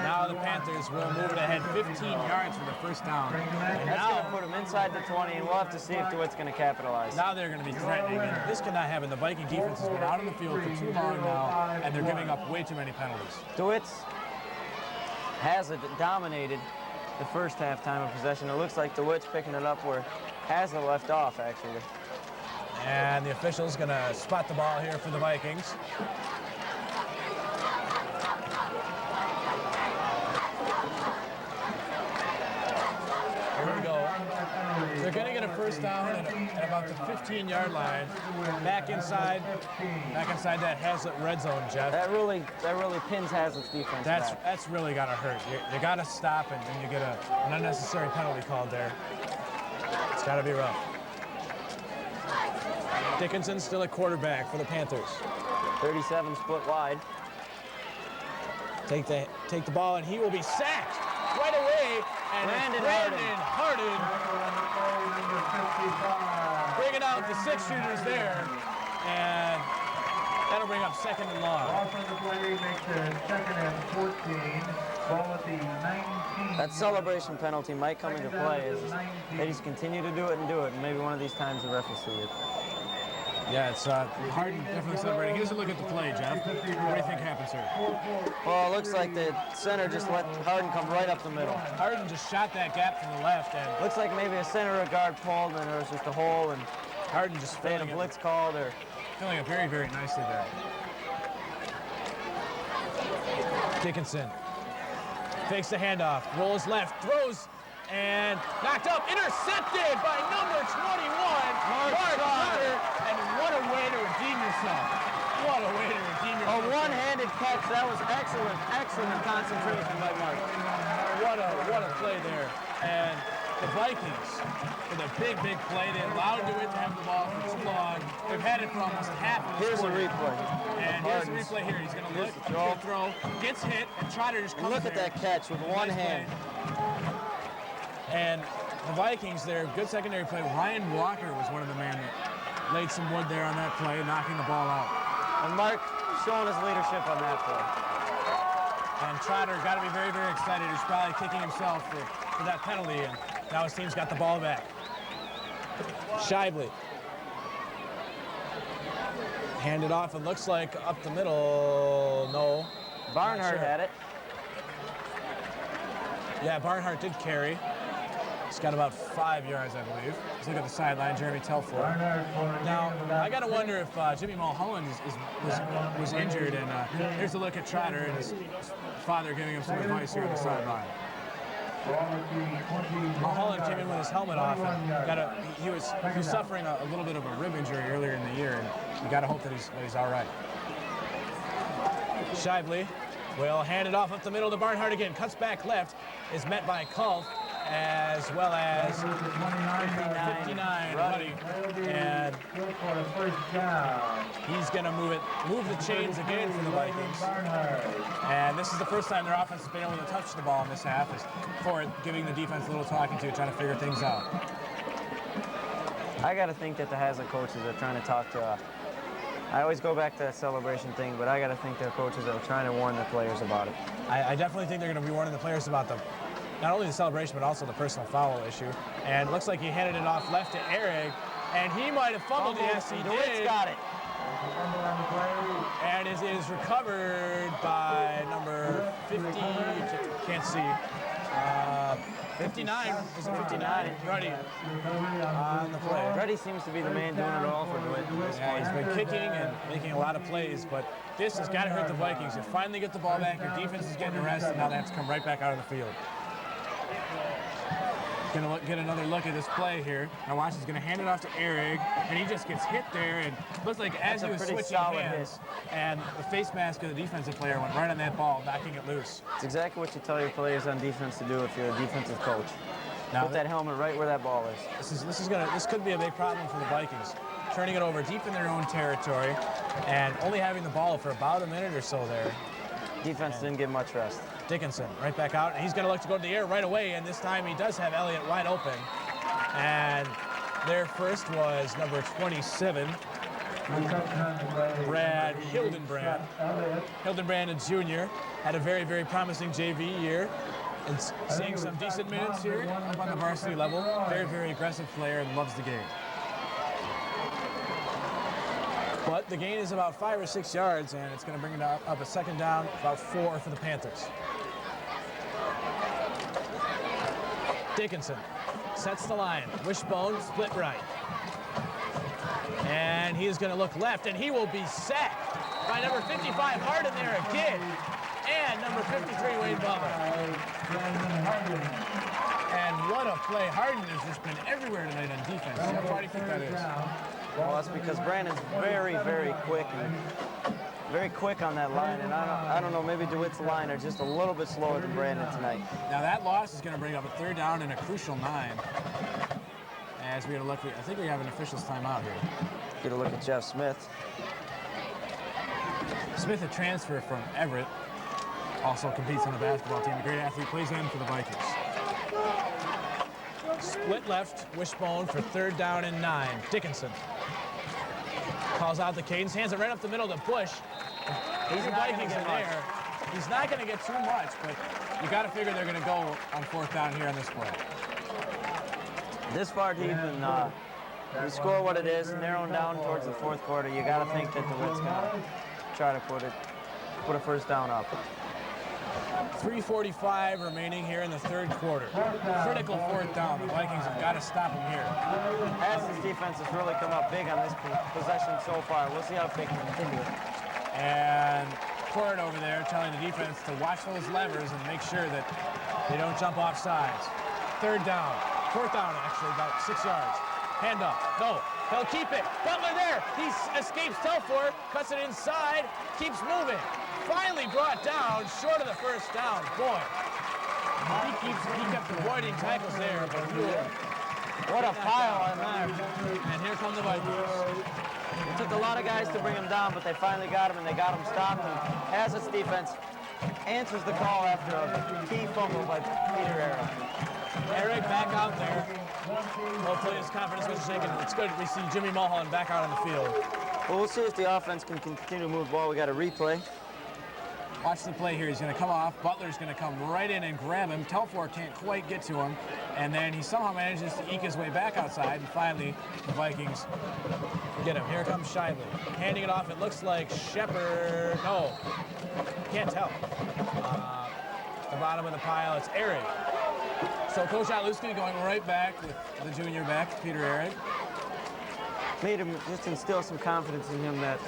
[SPEAKER 5] now the Panthers will move it ahead 15 yards for the first down. And
[SPEAKER 3] That's going to
[SPEAKER 5] now,
[SPEAKER 3] put them inside the 20, and we'll have to see if DeWitt's going to capitalize.
[SPEAKER 5] now they're going to be threatening, and this cannot happen. The Viking defense has been out on the field for too long now, and they're giving up way too many penalties.
[SPEAKER 3] DeWitt's Haslett dominated the first half time of possession. It looks like DeWitt's picking it up where Haslett left off, actually.
[SPEAKER 5] And the official's going to spot the ball here for the Vikings. Here we go. They're going to get a first down at about the 15-yard line. Back inside that Haslett red zone, Jeff.
[SPEAKER 3] That really pins Haslett's defense back.
[SPEAKER 5] That's really got to hurt. You got to stop, and then you get an unnecessary penalty called there. It's got to be rough. Dickinson still at quarterback for the Panthers.
[SPEAKER 3] 37 split wide.
[SPEAKER 5] Take the ball, and he will be sacked right away. And
[SPEAKER 3] Brandon
[SPEAKER 5] Harden bringing out the six shooters there, and that'll bring up second and long.
[SPEAKER 4] Offensive play makes it second and 14. Ball at the 19.
[SPEAKER 3] That celebration penalty might come into play as they just continue to do it, and maybe one of these times the ref will see it.
[SPEAKER 5] Yeah, it's Harden definitely celebrating. He doesn't look at the play, Jeff. What do you think happens here?
[SPEAKER 3] Well, it looks like the center just let Harden come right up the middle.
[SPEAKER 5] Harden just shot that gap from the left, and
[SPEAKER 3] Looks like maybe a center or guard pulled and there was just a hole and
[SPEAKER 5] Harden just
[SPEAKER 3] they had a
[SPEAKER 5] filling
[SPEAKER 3] blitz called or
[SPEAKER 5] it very, very nicely there. Dickinson fakes the handoff, rolls left, throws, and knocked up, intercepted by number 21.
[SPEAKER 3] Mark Trotter.
[SPEAKER 5] And what a way to redeem yourself. What a way to redeem
[SPEAKER 3] A
[SPEAKER 5] yourself.
[SPEAKER 3] one-handed catch. That was excellent, excellent concentration by Mark.
[SPEAKER 5] What a play there. And the Vikings, with a big play, they allowed Dewitt to have the ball for too long. They've had it for almost half of this
[SPEAKER 3] Here's a
[SPEAKER 5] quarter.
[SPEAKER 3] replay.
[SPEAKER 5] And here's the replay here. He's going to look, he's going to throw, gets hit, and Trotter just comes
[SPEAKER 3] Look at
[SPEAKER 5] there.
[SPEAKER 3] that catch with one hand.
[SPEAKER 5] And the Vikings, their good secondary play. Ryan Walker was one of the men that laid some wood there on that play, knocking the ball out.
[SPEAKER 3] And Mark showing his leadership on that play.
[SPEAKER 5] And Trotter got to be very excited. He's probably kicking himself for that penalty. And now his team's got the ball back. Shively. Handed off, it looks like up the middle. No.
[SPEAKER 3] Barnhart had it.
[SPEAKER 5] Yeah, Barnhart did carry. He's got about 5 yards, I believe. Let's look at the sideline, Jeremy Telford. Now, I got to wonder if Jimmy Mulholland was injured, and here's a look at Trotter and his father giving him some advice here on the sideline. Mulholland came in with his helmet off, and he was suffering a little bit of a rib injury earlier in the year, and you got to hope that he's all right. Shively will hand it off up the middle to Barnhart again. Cuts back left, is met by Culp, as well as 59, Ruddy. And he's going to move the chains again for the Vikings. And this is the first time their offense has been able to touch the ball in this half, is Ford giving the defense a little talking to, trying to figure things out.
[SPEAKER 3] I got to think that the Haslett coaches are trying to talk to I always go back to that celebration thing, but I got to think their coaches are trying to warn the players about it.
[SPEAKER 5] I definitely think they're going to be warning the players about not only the celebration, but also the personal foul issue. And it looks like he handed it off left to Eric, and he might have fumbled. Yes, he
[SPEAKER 3] Dewitt's
[SPEAKER 5] did.
[SPEAKER 3] got it.
[SPEAKER 5] And it is recovered by number 50, can't see. 59, is it 59? Ruddy on the play.
[SPEAKER 3] Ruddy seems to be the man doing it all for Dewitt.
[SPEAKER 5] Yeah, he's been kicking and making a lot of plays, but this has got to hurt the Vikings. You finally get the ball back, your defense is getting a rest, and now they have to come right back out of the field. Gonna get another look at this play here. Now watch, he's gonna hand it off to Eric, and he just gets hit there, and looks like as he was switching hands, and the face mask of the defensive player went right on that ball, knocking it loose.
[SPEAKER 3] It's exactly what you tell your players on defense to do if you're a defensive coach.
[SPEAKER 5] Now,
[SPEAKER 3] put that helmet right where that ball is.
[SPEAKER 5] This could be a big problem for the Vikings. Turning it over deep in their own territory, and only having the ball for about a minute or so there.
[SPEAKER 3] Defense didn't get much rest.
[SPEAKER 5] Dickinson right back out, and he's going to look to go to the air right away, and this time he does have Elliott wide open. And their first was number 27, Brad Hildenbrand. Hildenbrand, a junior, had a very, very promising JV year, and seeing some decent minutes here up on the varsity level. Very, very aggressive player and loves the game. But the gain is about 5 or 6 yards, and it's going to bring it up a second down, about 4 for the Panthers. Dickinson sets the line. Wishbone, split right. And he is going to look left, and he will be sacked by number 55, Harden there again, and number 53, Wade Butler. And what a play. Harden has just been everywhere tonight on defense. Why do you think that is?
[SPEAKER 3] Well, that's because Brandon's very, very quick on that line, and I don't know, maybe DeWitt's line are just a little bit slower than Brandon tonight.
[SPEAKER 5] Now that loss is going to bring up a third down and a crucial 9. As we look, I think we have an official's timeout here.
[SPEAKER 3] Get a look at Jeff Smith.
[SPEAKER 5] Smith, a transfer from Everett, also competes on the basketball team. A great athlete, plays in for the Vikings. Split left, Wishbone for third down and 9. Dickinson calls out the cadence, hands it right up the middle to Bush. He's the Vikings in there. He's not going to get too much, but you got to figure they're going to go on fourth down here on this play.
[SPEAKER 3] This far deep, and you score what it is, narrowing down towards the fourth quarter. You got to think that DeWitt's going to try to put a first down up.
[SPEAKER 5] 3:45 remaining here in the third quarter. Critical fourth down. The Vikings have got to stop him here.
[SPEAKER 3] Haslett defense has really come up big on this possession so far. We'll see how they can continue.
[SPEAKER 5] And Ford over there telling the defense to watch those levers and make sure that they don't jump off sides. Third down. Fourth down, actually, about 6 yards. Hand up. No. He'll keep it. Butler there. He escapes Telford, cuts it inside, keeps moving. Finally brought down, short of the first down. Boy, he kept avoiding tackles there, but
[SPEAKER 3] what a pile on there.
[SPEAKER 5] And here come the Vikings.
[SPEAKER 3] It took a lot of guys to bring him down, but they finally got him, and they got him stopped. And Haslett's defense answers the call after a key fumble by Peter Eric.
[SPEAKER 5] Eric back out there. Hopefully his confidence was shaken. It's good we see Jimmy Mulholland back out on the field.
[SPEAKER 3] Well, we'll see if the offense can continue to move the ball. We got a replay.
[SPEAKER 5] Watch the play here. He's going to come off. Butler's going to come right in and grab him. Telford can't quite get to him. And then he somehow manages to eke his way back outside. And finally, the Vikings get him. Here comes Shively. Handing it off. It looks like Shepard. No. Can't tell. The bottom of the pile, it's Eric. So Coach Otluski going right back with the junior back, Peter Eric.
[SPEAKER 3] Made him just instill some confidence in him that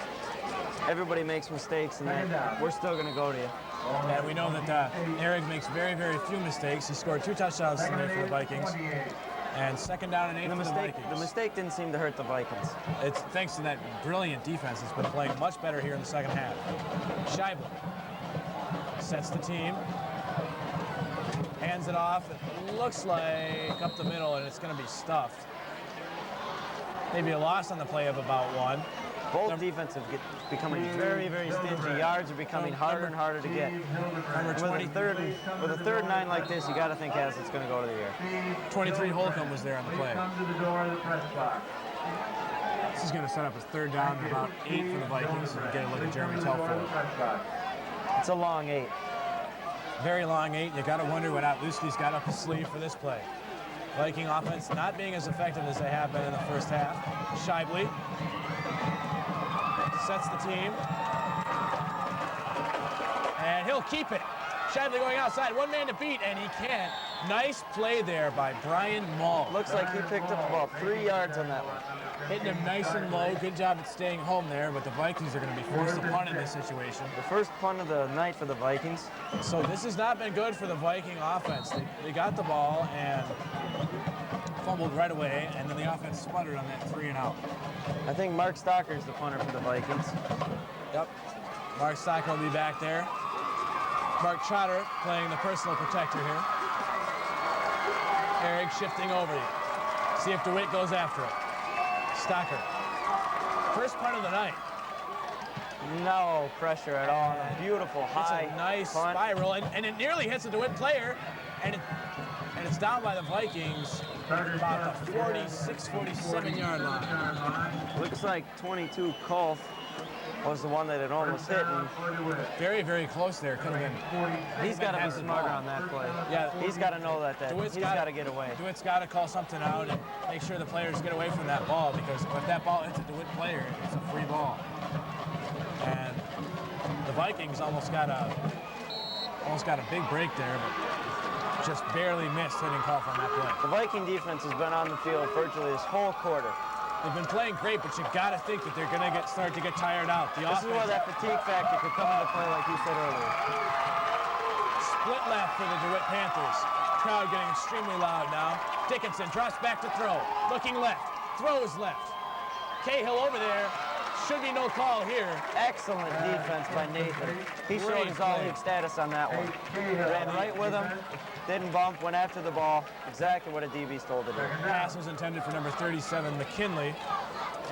[SPEAKER 3] everybody makes mistakes and that we're still going to go to you.
[SPEAKER 5] And we know that Eric makes very, very few mistakes. He scored 2 touchdowns today for the Vikings. And second down and 8 for the Vikings.
[SPEAKER 3] The mistake didn't seem to hurt the Vikings.
[SPEAKER 5] It's thanks to that brilliant defense that's been playing much better here in the second half. Scheibler sets the team. Hands it off. It looks like up the middle, and it's going to be stuffed. Maybe a loss on the play of about 1.
[SPEAKER 3] Both defenses becoming very, very stingy. Yards are becoming harder and harder to get.
[SPEAKER 5] Number 20.
[SPEAKER 3] With a third and 9 like this, you got to think Haslett's going to go to the air.
[SPEAKER 5] 23 Holcomb was there on the play. This is going to set up his third down and about 8 for the Vikings. And get a look at Jeremy Telford.
[SPEAKER 3] It's a long 8.
[SPEAKER 5] Very long 8. You got to wonder what Otluski's got up his sleeve for this play. Viking offense not being as effective as they have been in the first half. Shively sets the team. And he'll keep it. Shively going outside. One man to beat, and he can't. Nice play there by Brian Mull.
[SPEAKER 3] Looks like he picked up about 3 yards on that one.
[SPEAKER 5] Hitting him nice and low. Good job at staying home there, but the Vikings are going to be forced to punt in this situation.
[SPEAKER 3] The first punt of the night for the Vikings.
[SPEAKER 5] So this has not been good for the Viking offense. They got the ball and fumbled right away, and then the offense sputtered on that 3 and out.
[SPEAKER 3] I think Mark Stocker is the punter for the Vikings.
[SPEAKER 5] Yep. Mark Stocker will be back there. Mark Trotter playing the personal protector here. Eric shifting over. See if Dewitt goes after it. Stocker. First punt of the night.
[SPEAKER 3] No pressure at all. A beautiful high
[SPEAKER 5] It's a nice
[SPEAKER 3] punt.
[SPEAKER 5] spiral, and it nearly hits a DeWitt player, and it's down by the Vikings about the 46, 47-yard line.
[SPEAKER 3] Looks like 22 Kolf was the one that it almost hit. And
[SPEAKER 5] Very, very close there. Could have been.
[SPEAKER 3] he's got to be smarter on that play.
[SPEAKER 5] Yeah.
[SPEAKER 3] He's got to know that
[SPEAKER 5] DeWitt's
[SPEAKER 3] he's got to get away.
[SPEAKER 5] DeWitt's got to call something out and make sure the players get away from that ball, because if that ball hits a DeWitt player, it's a free ball. And the Vikings almost got a big break there, but just barely missed hitting Kolf on that play.
[SPEAKER 3] The Viking defense has been on the field virtually this whole quarter.
[SPEAKER 5] They've been playing great, but you got to think that they're going to start to get tired out. The
[SPEAKER 3] This is where that fatigue factor could come into play, like you said earlier.
[SPEAKER 5] Split left for the DeWitt Panthers. Crowd getting extremely loud now. Dickinson drops back to throw. Looking left. Throws left. Cahill over there. Should be no call here.
[SPEAKER 3] Excellent defense by Nathan. He showed his all-league status on that one. Ran right with him, didn't bump, went after the ball. Exactly what a DB's told to do.
[SPEAKER 5] Pass was intended for number 37, McKinley.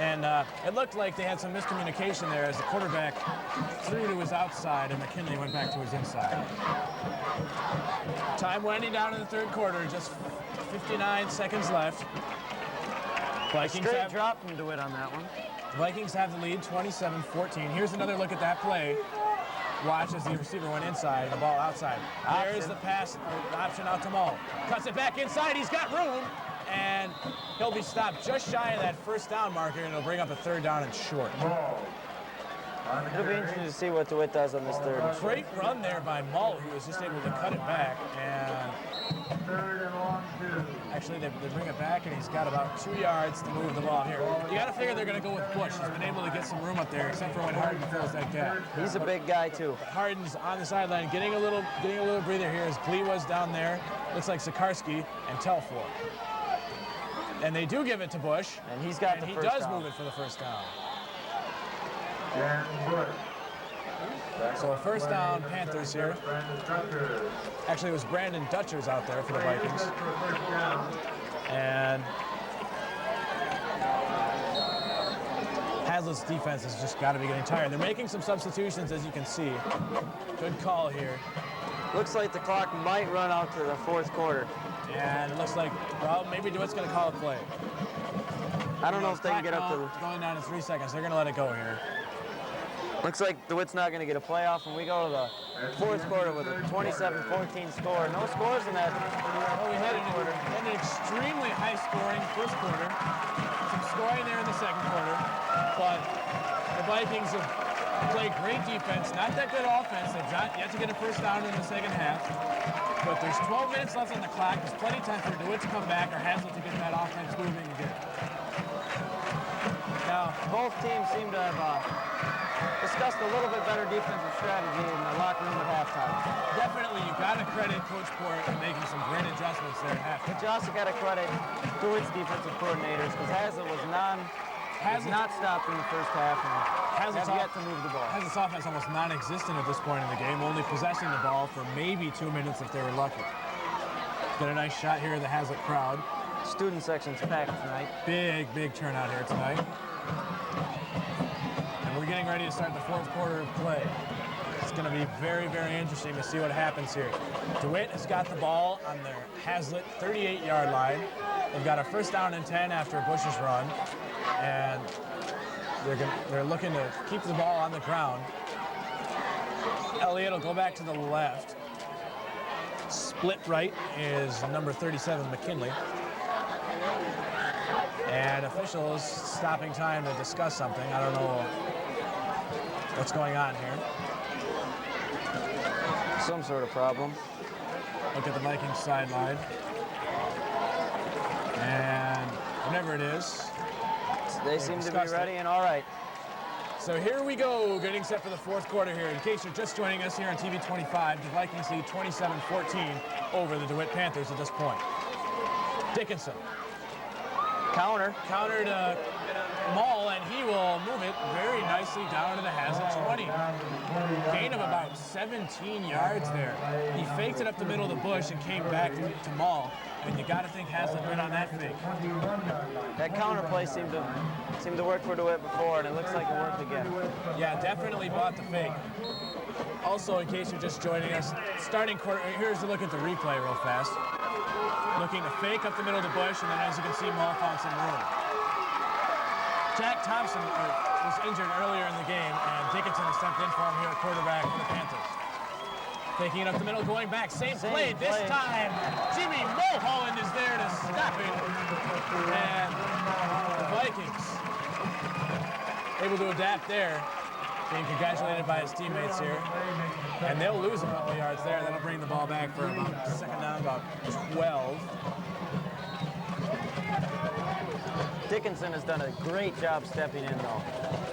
[SPEAKER 5] And it looked like they had some miscommunication there as the quarterback threw to his outside and McKinley went back to his inside. Time winding down in the third quarter, just 59 seconds left. Vikings
[SPEAKER 3] Straight drop from DeWitt on that one.
[SPEAKER 5] Vikings have the lead, 27-14. Here's another look at that play. Watch as the receiver went inside and the ball outside. There's the pass, option out to Mull. Cuts it back inside, he's got room, and he'll be stopped just shy of that first down marker, and it'll bring up a third down and short.
[SPEAKER 3] It'll be interesting to see what DeWitt does on this third.
[SPEAKER 5] Great run there by Mull, who was just able to cut it back, and actually they bring it back, and he's got about 2 yards to move the ball here. You got to figure they're going to go with Bush. He's been able to get some room up there, except for when Harden fills that gap.
[SPEAKER 3] He's a big guy too.
[SPEAKER 5] Harden's on the sideline, getting a little breather here as Glee was down there. Looks like Sikarsky and Telford. And they do give it to Bush.
[SPEAKER 3] And he's got
[SPEAKER 5] and
[SPEAKER 3] the
[SPEAKER 5] he
[SPEAKER 3] first
[SPEAKER 5] does
[SPEAKER 3] down.
[SPEAKER 5] move it for the first down.
[SPEAKER 4] Darren Bush.
[SPEAKER 5] So a first down, Panthers here. Actually, it was Brandon Dutchers out there for the Vikings. And Haslett's defense has just got to be getting tired. They're making some substitutions, as you can see. Good call here.
[SPEAKER 3] Looks like the clock might run out to the fourth quarter.
[SPEAKER 5] And it looks like, well, maybe Dewitt's going to call a play.
[SPEAKER 3] I don't know if they can get up to.
[SPEAKER 5] Going down to 3 seconds. They're going to let it go here.
[SPEAKER 3] Looks like DeWitt's not going to get a playoff, and we go to the fourth quarter with a 27-14 score. No scores in that.
[SPEAKER 5] Well, we had an extremely high-scoring first quarter. Some scoring there in the second quarter. But the Vikings have played great defense. Not that good offense. They've not yet to get a first down in the second half. But there's 12 minutes left on the clock. There's plenty of time for DeWitt to come back or Haslett to get that offense moving again.
[SPEAKER 3] Now, both teams seem to have discussed a little bit better defensive strategy in the locker room at halftime.
[SPEAKER 5] Definitely, you got to credit Coach Port for making some great adjustments there at halftime.
[SPEAKER 3] But you also got to credit DeWitt's defensive coordinators, because Haslett was not stopped in the first half and has yet to move the ball.
[SPEAKER 5] Haslett's offense almost non-existent at this point in the game, only possessing the ball for maybe 2 minutes if they were lucky. Got a nice shot here of the Haslett crowd.
[SPEAKER 3] Student section's packed tonight.
[SPEAKER 5] Big turnout here tonight. And we're getting ready to start the fourth quarter of play. It's going to be very interesting to see what happens here. DeWitt has got the ball on their Haslett 38-yard line. They've got a first down and 10 after Bush's run. And they're looking to keep the ball on the ground. Elliott will go back to the left. Split right is number 37, McKinley. And officials stopping time to discuss something. I don't know what's going on here.
[SPEAKER 3] Some sort of problem.
[SPEAKER 5] Look at the Vikings sideline. And whatever it is,
[SPEAKER 3] They seem to be ready and all right.
[SPEAKER 5] So here we go, getting set for the fourth quarter here. In case you're just joining us here on TV 25, the Vikings lead 27-14 over the DeWitt Panthers at this point. Dickinson. Counter to Maul, and he will move it very nicely down to the Haslett 20. Gain of about 17 yards there. He faked it up the middle of the bush and came back to Maul. And you got to think Haslett went on that fake.
[SPEAKER 3] That counter play seemed to work for DeWitt before, and it looks like it worked again.
[SPEAKER 5] Yeah, definitely bought the fake. Also, in case you're just joining us, starting quarter, here's a look at the replay real fast. Looking to fake up the middle of the bush, and then as you can see, Maul found some room. Jack Thompson was injured earlier in the game, and Dickinson has stepped in for him here at quarterback for the Panthers. Taking it up the middle, going back, same play. This time, Jimmy Mulholland is there to stop it. And the Vikings able to adapt there, being congratulated by his teammates here. And they'll lose a couple yards there. That'll bring the ball back for about second down, about 12.
[SPEAKER 3] Dickinson has done a great job stepping in, though.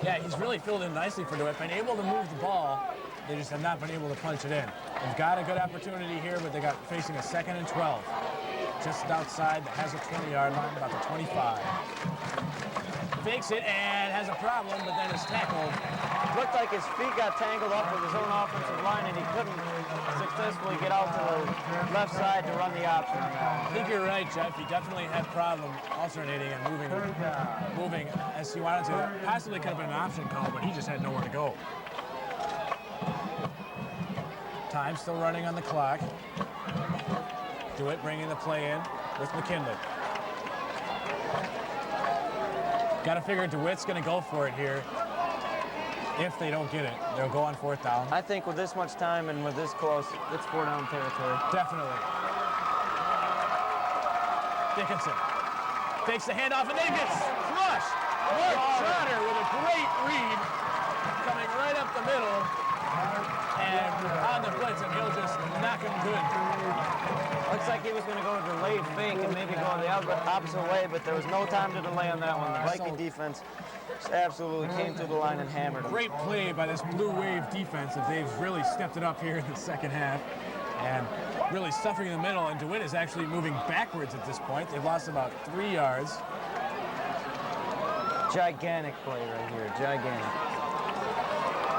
[SPEAKER 5] Yeah, he's really filled in nicely for DeWitt. Been able to move the ball. They just have not been able to punch it in. They've got a good opportunity here, but they got facing a 2nd and 12. Just outside the Haslett 20-yard line, about the 25. Fakes it and has a problem, but then is tackled.
[SPEAKER 3] Looked like his feet got tangled up with his own offensive line, and he couldn't successfully get out to the left side to run the option.
[SPEAKER 5] I think you're right, Jeff. He definitely had problem alternating and moving as he wanted to. Possibly could have been an option call, but he just had nowhere to go. Time still running on the clock. DeWitt bringing the play in with McKinley. Got to figure DeWitt's going to go for it here. If they don't get it, they'll go on 4th down.
[SPEAKER 3] I think with this much time and with this close, it's 4-down territory.
[SPEAKER 5] Definitely. Dickinson takes the handoff and then gets crushed. Mark Trotter with a great read, coming right up the middle and on the blitz, and he'll just knock him good.
[SPEAKER 3] Looks like he was going to go a delayed fake and maybe go the opposite way, but there was no time to delay on that one. The Viking defense just absolutely came through the line and hammered him.
[SPEAKER 5] Great play by this Blue Wave defense. They've really stepped it up here in the second half. And really stuffing in the middle, and Dewitt is actually moving backwards at this point. They've lost about 3 yards.
[SPEAKER 3] Gigantic play right here, gigantic.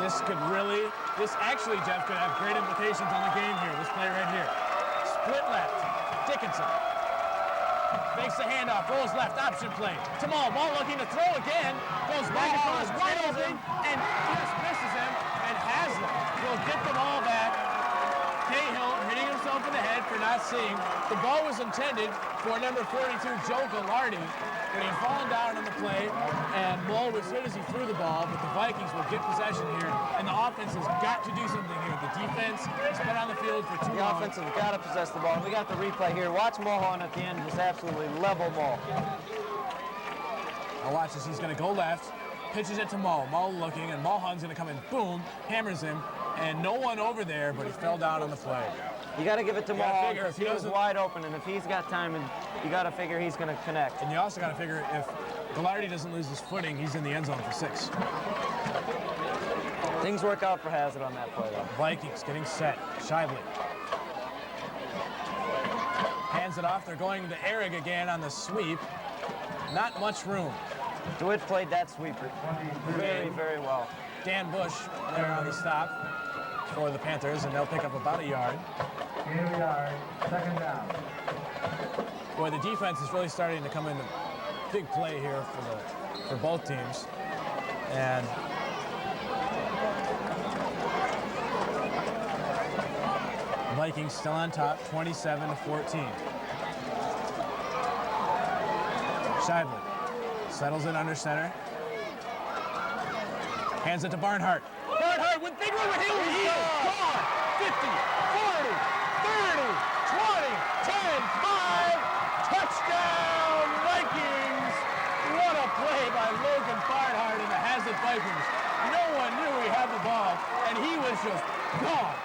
[SPEAKER 5] This actually, Jeff, could have great implications on the game here. This play right here. Split left, Dickinson. Makes the handoff, rolls left, option play. Tamal, Maul looking to throw again. Goes back across, wide open, and just misses him. And Haslett will get the ball back. Cahill hitting himself in the head for not seeing. The ball was intended for number 42, Joe Gallardi, but he had fallen down on the play, and Mull was hit as he threw the ball, but the Vikings will get possession here, and the offense has got to do something here. The defense has been on the field for too long.
[SPEAKER 3] The offense has got to possess the ball. We got the replay here. Watch Mulholland at the end just absolutely level Mull.
[SPEAKER 5] Now watch this. He's going to go left, pitches it to Mull. Mull looking, and Mulholland's going to come in, boom, hammers him, and no one over there, but he fell down on the play.
[SPEAKER 3] You got to give it to Mulholland
[SPEAKER 5] figure
[SPEAKER 3] because
[SPEAKER 5] if he
[SPEAKER 3] he was
[SPEAKER 5] doesn't-
[SPEAKER 3] wide open, and if he's got time, you got to figure he's going to connect.
[SPEAKER 5] And you also got to figure if Gallardi doesn't lose his footing, he's in the end zone for 6.
[SPEAKER 3] Things work out for Haslett on that play, though.
[SPEAKER 5] Vikings getting set. Shively hands it off. They're going to Ehrig again on the sweep. Not much room.
[SPEAKER 3] DeWitt played that sweeper very, very well.
[SPEAKER 5] Dan Bush there on the stop for the Panthers, and they'll pick up about a yard.
[SPEAKER 4] Here we are, second down.
[SPEAKER 5] Boy, the defense is really starting to come into big play here for both teams. And Vikings still on top, 27-14. Shively settles it under center. Hands it to Barnhart. Barnhart with big run with Hill. He is gone. 50, 40, 30, 20, 10, 5. Touchdown, Vikings. What a play by Logan Barnhart and the Haslett Vikings. No one knew he had the ball, and he was just gone.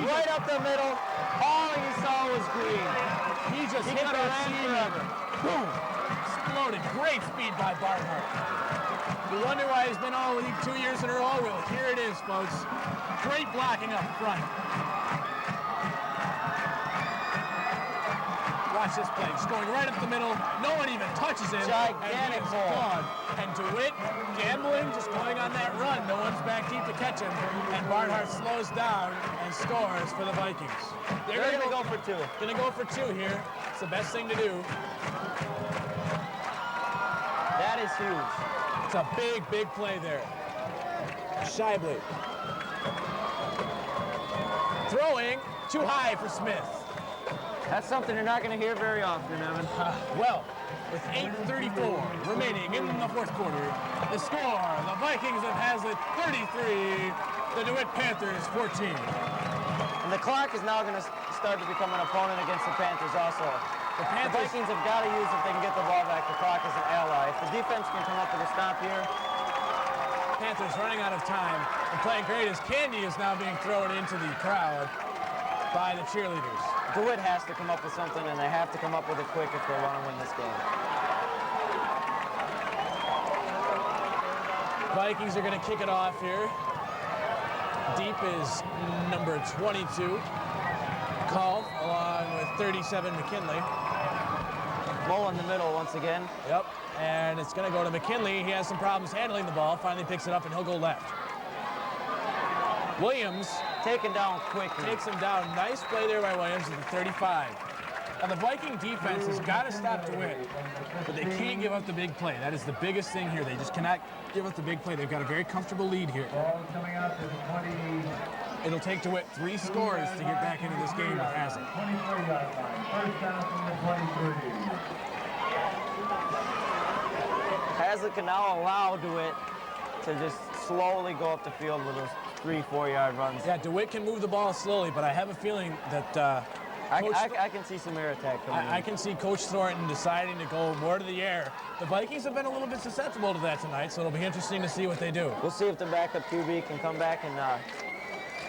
[SPEAKER 3] Right up the middle, all he saw was green.
[SPEAKER 5] He just
[SPEAKER 3] He
[SPEAKER 5] hit
[SPEAKER 3] could have
[SPEAKER 5] that
[SPEAKER 3] ran
[SPEAKER 5] seam.
[SPEAKER 3] forever.
[SPEAKER 5] Boom. Exploded. Great speed by Barnhart. You wonder why he's been all league 2 years in a row. Well, here it is, folks. Great blocking up front. Watch this play. Just going right up the middle. No one even touches him.
[SPEAKER 3] Gigantic
[SPEAKER 5] and he is
[SPEAKER 3] ball.
[SPEAKER 5] gone. And DeWitt gambling, just going on that run. No one's back deep to catch him. And Barnhart slows down and scores for the Vikings.
[SPEAKER 3] They're going to go for 2.
[SPEAKER 5] Gonna go for 2 here. It's the best thing to do.
[SPEAKER 3] That is huge.
[SPEAKER 5] It's a big, big play there. Shively. Throwing too high for Smith.
[SPEAKER 3] That's something you're not going to hear very often, Evan.
[SPEAKER 5] Well, with 8:34 remaining in the fourth quarter, the score, the Vikings of Haslett 33, the DeWitt Panthers 14.
[SPEAKER 3] And the clock is now going to start to become an opponent against the Panthers also.
[SPEAKER 5] The
[SPEAKER 3] The
[SPEAKER 5] Panthers,
[SPEAKER 3] Vikings have got to use, if they can get the ball back, the clock as an ally. If the defense can come up with a stop here,
[SPEAKER 5] Panthers running out of time and playing great as candy is now being thrown into the crowd by the cheerleaders.
[SPEAKER 3] DeWitt has to come up with something, and they have to come up with it quick if they want to win this game.
[SPEAKER 5] Vikings are going to kick it off here. Deep is number 22, Call, along with 37, McKinley.
[SPEAKER 3] Mull in the middle once again.
[SPEAKER 5] Yep, and it's going to go to McKinley. He has some problems handling the ball. Finally picks it up, and he'll go left. Williams
[SPEAKER 3] Taken down quickly.
[SPEAKER 5] takes him down. Nice play there by Williams at the 35. Now, the Viking defense has got to stop DeWitt, but they can't give up the big play. That is the biggest thing here. They just cannot give up the big play. They've got a very comfortable lead here.
[SPEAKER 4] Ball coming out to the 20.
[SPEAKER 5] It'll take DeWitt 3 scores to get back into this game with Haslett.
[SPEAKER 4] 23-yard line. First down from the 23.
[SPEAKER 3] Haslett can now allow DeWitt to just slowly go up the field with those 3-4 yard runs.
[SPEAKER 5] Yeah, DeWitt can move the ball slowly, but I have a feeling that
[SPEAKER 3] I can see some air attack coming
[SPEAKER 5] I
[SPEAKER 3] in.
[SPEAKER 5] can see Coach Thornton deciding to go more to the air. The Vikings have been a little bit susceptible to that tonight, so it'll be interesting to see what they do.
[SPEAKER 3] We'll see if the backup QB can come back and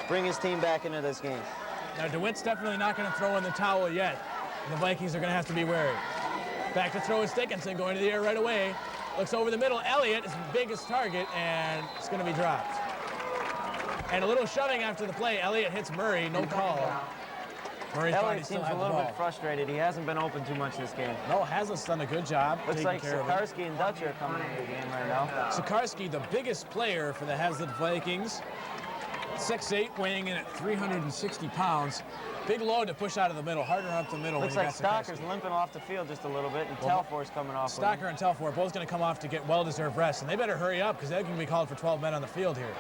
[SPEAKER 3] bring his team back into this game.
[SPEAKER 5] Now, DeWitt's definitely not going to throw in the towel yet. The Vikings are going to have to be wary. Back to throw is Dickinson, going to the air right away. Looks over the middle. Elliott is the biggest target, and it's going to be dropped. And a little shoving after the play. Elliott hits Murray, no call. Murray thought he
[SPEAKER 3] Elliott
[SPEAKER 5] still
[SPEAKER 3] seems a
[SPEAKER 5] had the
[SPEAKER 3] little
[SPEAKER 5] ball.
[SPEAKER 3] bit frustrated. He hasn't been open too much this game.
[SPEAKER 5] No, Haslett's done a good job
[SPEAKER 3] Looks
[SPEAKER 5] taking
[SPEAKER 3] like
[SPEAKER 5] care of him.
[SPEAKER 3] Sikarsky and Dutcher are coming into the game right now.
[SPEAKER 5] Sikarsky, the biggest player for the Haslett Vikings. 6'8", weighing in at 360 pounds. Big load to push out of the middle, harder up the middle.
[SPEAKER 3] Looks
[SPEAKER 5] when
[SPEAKER 3] like
[SPEAKER 5] you got
[SPEAKER 3] Stocker's
[SPEAKER 5] Sikarsky.
[SPEAKER 3] limping off the field just a little bit, and
[SPEAKER 5] Well,
[SPEAKER 3] Telfor's coming off.
[SPEAKER 5] Stocker and Telfor are both going to come off to get well-deserved rest, and they better hurry up because they're going to be called for 12 men on the field here.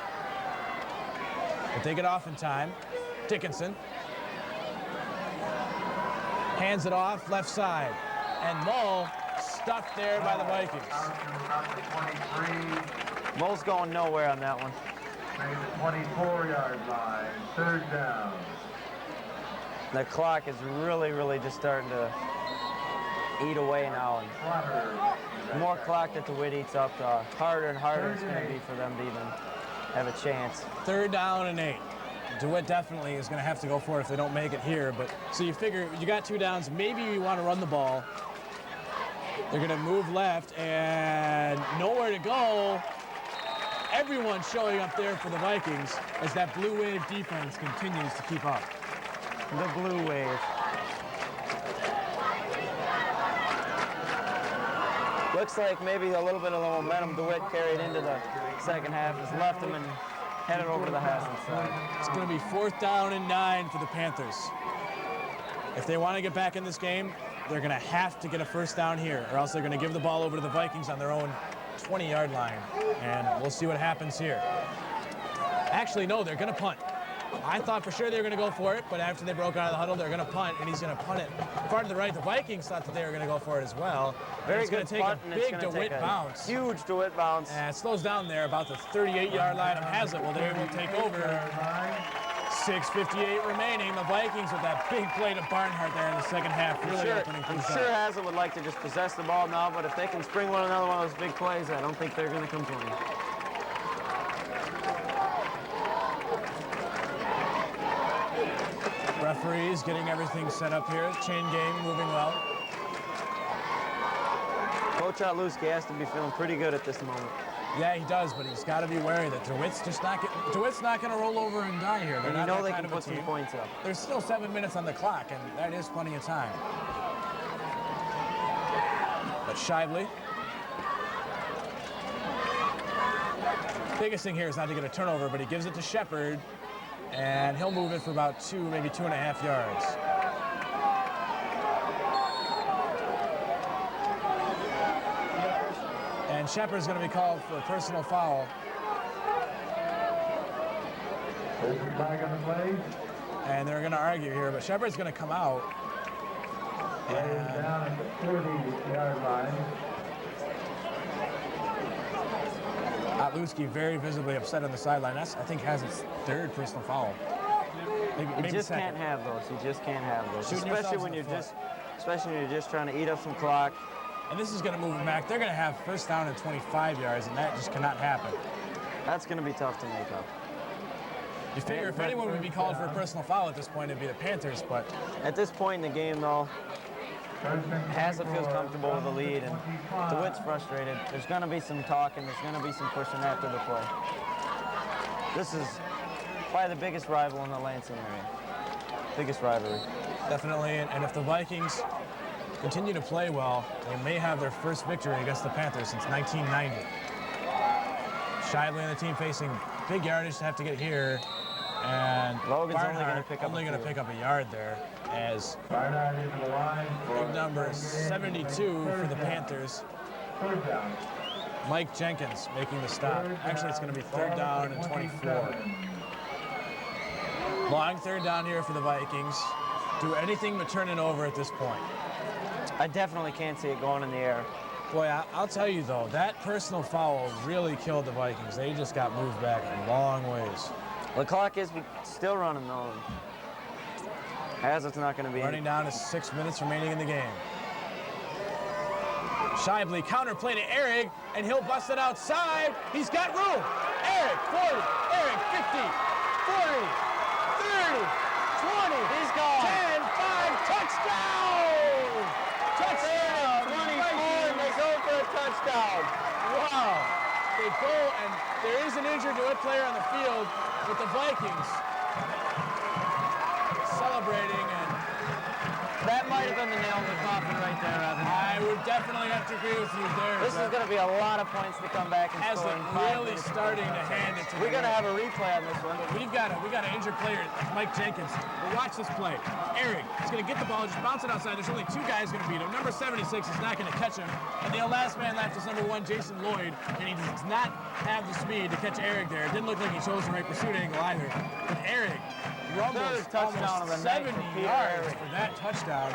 [SPEAKER 5] But they get off in time. Dickinson hands it off left side, and Mull stuffed there by the Vikings.
[SPEAKER 3] Mull's going nowhere on that one.
[SPEAKER 4] Made the 24-yard line, 3rd down.
[SPEAKER 3] The clock is really just starting to eat away now. And the more clock that DeWitt eats up, the harder and harder it's going to be for them to even have a chance.
[SPEAKER 5] 3rd down and 8. DeWitt definitely is going to have to go for it if they don't make it here. But so you figure you got 2 downs. Maybe you want to run the ball. They're going to move left and nowhere to go. Everyone's showing up there for the Vikings as that blue wave defense continues to keep up.
[SPEAKER 3] The blue wave. Looks like maybe a little bit of the momentum DeWitt carried into the second half has left him and headed over to the Haslett side.
[SPEAKER 5] It's going to be 4th down and 9 for the Panthers. If they want to get back in this game, they're going to have to get a 1st down here, or else they're going to give the ball over to the Vikings on their own 20-yard line, and we'll see what happens here. Actually, no, they're going to punt. I thought for sure they were going to go for it, but after they broke out of the huddle, they're going to punt, and he's going to punt it far to the right. The Vikings thought that they were going to go for it as well.
[SPEAKER 3] Very
[SPEAKER 5] it's
[SPEAKER 3] good
[SPEAKER 5] going to take
[SPEAKER 3] punt,
[SPEAKER 5] a
[SPEAKER 3] and it's
[SPEAKER 5] big
[SPEAKER 3] gonna
[SPEAKER 5] DeWitt
[SPEAKER 3] take a
[SPEAKER 5] bounce.
[SPEAKER 3] Huge DeWitt bounce.
[SPEAKER 5] And it slows down there about the 38-yard line of Haslett. Well, they will take over. 6:58 remaining. The Vikings with that big play to Barnhart there in the second half, really opening
[SPEAKER 3] I'm
[SPEAKER 5] things
[SPEAKER 3] sure
[SPEAKER 5] up.
[SPEAKER 3] Haslett would like to just possess the ball now, but if they can spring another one of those big plays, I don't think they're going to complain.
[SPEAKER 5] Referees getting everything set up here. Chain game moving well.
[SPEAKER 3] Coach Otluski has to be feeling pretty good at this moment.
[SPEAKER 5] Yeah, he does, but he's got to be wary that DeWitt's not going to roll over and die here. They're
[SPEAKER 3] And you
[SPEAKER 5] not
[SPEAKER 3] know
[SPEAKER 5] that
[SPEAKER 3] they
[SPEAKER 5] kind
[SPEAKER 3] can
[SPEAKER 5] of a
[SPEAKER 3] put some
[SPEAKER 5] team.
[SPEAKER 3] points up.
[SPEAKER 5] There's still 7 minutes on the clock, and that is plenty of time. But Shively. Biggest thing here is not to get a turnover, but he gives it to Shepard, and he'll move it for about 2, maybe 2.5 yards. And Shepard's going to be called for a personal foul.
[SPEAKER 4] Back on the play.
[SPEAKER 5] And they're going to argue here, but Shepard's going to come out.
[SPEAKER 4] Play down at the 40-yard line.
[SPEAKER 5] Otluski very visibly upset on the sideline. That's, I think, has his 3rd personal foul.
[SPEAKER 3] You just can't have those. You just can't have those.
[SPEAKER 5] Shooting
[SPEAKER 3] Especially
[SPEAKER 5] yourselves
[SPEAKER 3] when
[SPEAKER 5] in
[SPEAKER 3] you're
[SPEAKER 5] the
[SPEAKER 3] just, especially when you're just trying to eat up some clock.
[SPEAKER 5] And this is going to move them back. They're going to have 1st down and 25 yards, and that just cannot happen.
[SPEAKER 3] That's going to be tough to make up.
[SPEAKER 5] You figure if anyone would be called for a personal foul at this point, it'd be the Panthers, but
[SPEAKER 3] At this point in the game, though, Haslett feels comfortable with the lead, and DeWitt's frustrated. There's going to be some talking. There's going to be some pushing after the play. This is probably the biggest rival in the Lansing area. Biggest rivalry.
[SPEAKER 5] definitely. And if the Vikings continue to play well, they may have their first victory against the Panthers since 1990. Shively and the team facing big yardage to have to get here. And
[SPEAKER 3] Logan's
[SPEAKER 5] Barnhart
[SPEAKER 3] only gonna pick up a
[SPEAKER 5] yard there as
[SPEAKER 4] Barnhart into the line for
[SPEAKER 5] big number 72 for the Panthers.
[SPEAKER 4] 3rd down.
[SPEAKER 5] Mike Jenkins making the stop. Actually, it's going to be 3rd down and 24. Long 3rd down here for the Vikings. Do anything but turn it over at this point.
[SPEAKER 3] I definitely can't see it going in the air.
[SPEAKER 5] Boy, I'll tell you though, that personal foul really killed the Vikings. They just got moved back a long ways.
[SPEAKER 3] The clock is still running, though. Hazlett's not going to be
[SPEAKER 5] Running down to 6 minutes remaining in the game. Shively counterplay to Eric, and he'll bust it outside. He's got room. Eric, 40. Eric, 50. 40. 30. 20.
[SPEAKER 3] He's gone.
[SPEAKER 5] 10, 5, touchdown! Touchdown!
[SPEAKER 3] 24, and they go for a touchdown.
[SPEAKER 5] Wow. They go, and there is an injured DeWitt player on the field with the Vikings celebrating, and
[SPEAKER 3] might have been the nail in the coffin right there, Evan.
[SPEAKER 5] I would definitely have to agree with you there.
[SPEAKER 3] This is going to be a lot of points to come back and score
[SPEAKER 5] Haslett
[SPEAKER 3] in 5
[SPEAKER 5] really
[SPEAKER 3] minutes.
[SPEAKER 5] starting to hand it to
[SPEAKER 3] We're going to
[SPEAKER 5] DeWitt.
[SPEAKER 3] have a replay on this one.
[SPEAKER 5] We got an injured player, Mike Jenkins. But watch this play. Eric is going to get the ball, just bounce it outside. There's only 2 guys going to beat him. Number 76 is not going to catch him. And the last man left is number 1, Jason Lloyd. And he does not have the speed to catch Eric there. It didn't look like he chose the right pursuit angle either. But Eric rumbles
[SPEAKER 3] touchdown of the
[SPEAKER 5] almost
[SPEAKER 3] night
[SPEAKER 5] 70
[SPEAKER 3] for Peter
[SPEAKER 5] yards
[SPEAKER 3] Eric.
[SPEAKER 5] for that touchdown.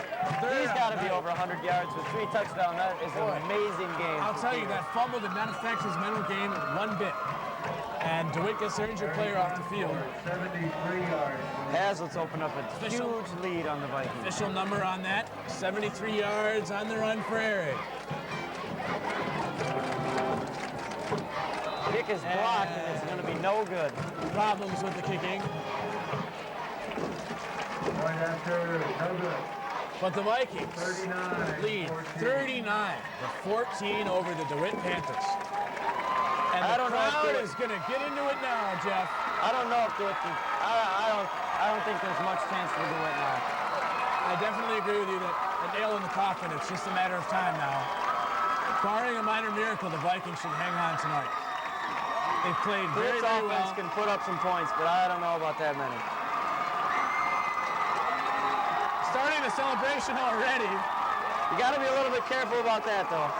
[SPEAKER 3] He's got to be over 100 yards with 3 touchdowns. That is an amazing game.
[SPEAKER 5] I'll tell you, that fumble did not affect his mental game one bit. And DeWitt gets their injured player off the field.
[SPEAKER 4] 73 yards.
[SPEAKER 3] Haslett's opened up a huge lead on the Vikings.
[SPEAKER 5] Official number on that, 73 yards on the run for Eric.
[SPEAKER 3] Kick is blocked, and it's going to be no good.
[SPEAKER 5] Problems with the kicking.
[SPEAKER 4] Point after, no good.
[SPEAKER 5] But the Vikings
[SPEAKER 4] 39,
[SPEAKER 5] lead
[SPEAKER 4] 14.
[SPEAKER 5] 39-14 over the DeWitt Panthers. And
[SPEAKER 3] I
[SPEAKER 5] the
[SPEAKER 3] don't know if
[SPEAKER 5] crowd
[SPEAKER 3] DeWitt-
[SPEAKER 5] is going to get into it now, Jeff.
[SPEAKER 3] I don't know if DeWitt can. I don't think there's much chance for DeWitt now.
[SPEAKER 5] I definitely agree with you that a nail in the coffin, it's just a matter of time now. Barring a minor miracle, the Vikings should hang on tonight. They've played very,
[SPEAKER 3] DeWitt's
[SPEAKER 5] very
[SPEAKER 3] offense
[SPEAKER 5] well.
[SPEAKER 3] can put up some points, but I don't know about that many.
[SPEAKER 5] Starting the celebration already.
[SPEAKER 3] You got to be a little bit careful about that, though.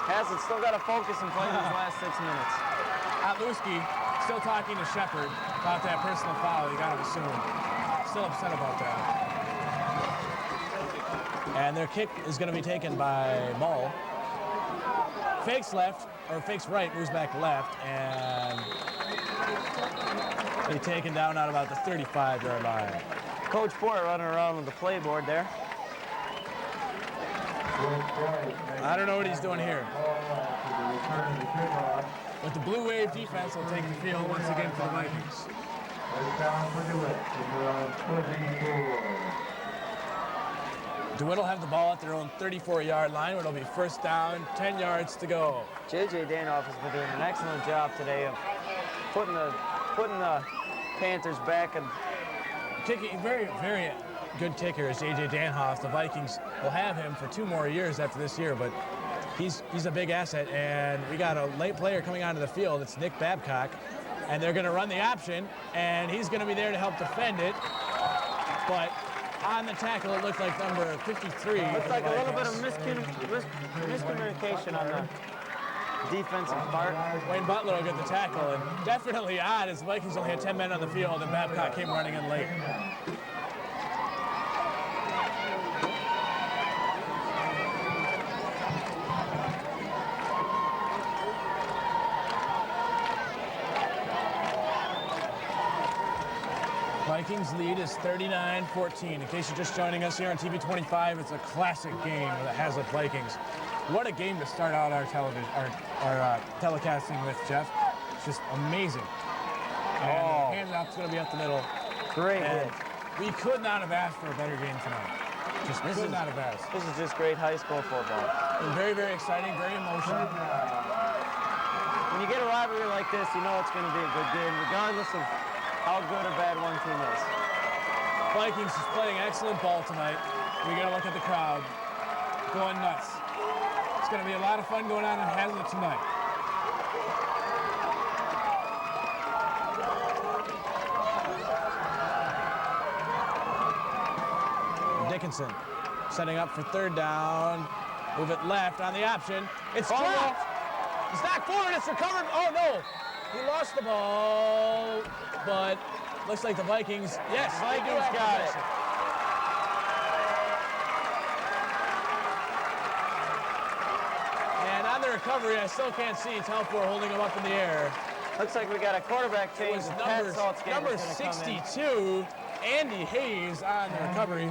[SPEAKER 3] Haslett still got to focus and play these last 6 minutes.
[SPEAKER 5] Otluski still talking to Shepard about that personal foul, you got to assume. Still upset about that. And their kick is going to be taken by Mull. Fakes left, or fakes right, moves back left, and be taken down out about the 35-yard line.
[SPEAKER 3] Coach Ford running around with the playboard there.
[SPEAKER 5] I don't know what he's doing here. But the Blue Wave defense will take the field once again for the Vikings. DeWitt will have the ball at their own 34-yard line, where it'll be first down, 10 yards to go.
[SPEAKER 3] J.J. Danoff has been doing an excellent job today of putting the Panthers back. And
[SPEAKER 5] Kicking, very, very good kicker is J.J. Danhoff. The Vikings will have him for 2 more years after this year, but he's a big asset. And we got a late player coming onto the field. It's Nick Babcock, and they're going to run the option, and he's going to be there to help defend it. But on the tackle, it looked like number 53.
[SPEAKER 3] looks like a little bit of miscommunication on the defensive part.
[SPEAKER 5] Wayne Butler will get the tackle, and definitely odd as the Vikings only had 10 men on the field, and Babcock came running in late. Vikings lead is 39-14. In case you're just joining us here on TV 25, it's a classic game of the Haslett Vikings. What a game to start out our telecasting with, Jeff. It's just amazing. And the handoff's going to be up the middle.
[SPEAKER 3] Great
[SPEAKER 5] And
[SPEAKER 3] hit.
[SPEAKER 5] we could not have asked for a better game tonight. Just could not have asked.
[SPEAKER 3] This is just great high school football.
[SPEAKER 5] And very, very exciting, very emotional.
[SPEAKER 3] When you get a rivalry like this, you know it's going to be a good game, regardless of how good or bad one team is.
[SPEAKER 5] Vikings is playing excellent ball tonight. We got to look at the crowd going nuts. It's going to be a lot of fun going on in Haslett tonight. Dickinson setting up for third down. Move it left on the option. It's dropped. It's knocked forward. It's recovered. Oh, no. He lost the ball, but looks like the Vikings, yes, they do have
[SPEAKER 3] got it.
[SPEAKER 5] possession. And on the recovery, I still can't see Telfor holding him up in the air.
[SPEAKER 3] Looks like we got a quarterback
[SPEAKER 5] It
[SPEAKER 3] change.
[SPEAKER 5] was
[SPEAKER 3] and Pat Saltzgaber's
[SPEAKER 5] number
[SPEAKER 3] gonna come in.
[SPEAKER 5] 62, Andy Hayes on the recovery.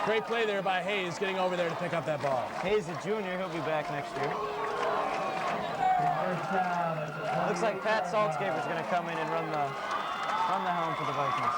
[SPEAKER 5] Great play there by Hayes, getting over there to pick up that ball.
[SPEAKER 3] Hayes, a junior, he'll be back next year. Looks like Pat Saltzgaber's going to come in and run the helm for the Vikings.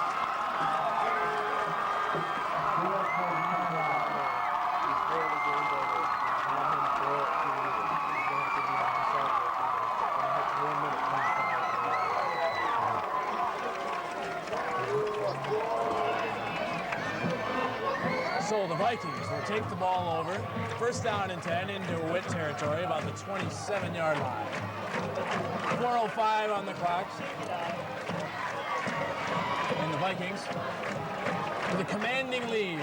[SPEAKER 5] So the Vikings will take the ball over. First down and 10 into Dewitt territory, about the 27-yard line. 4:05 on the clock. And the Vikings with a commanding lead.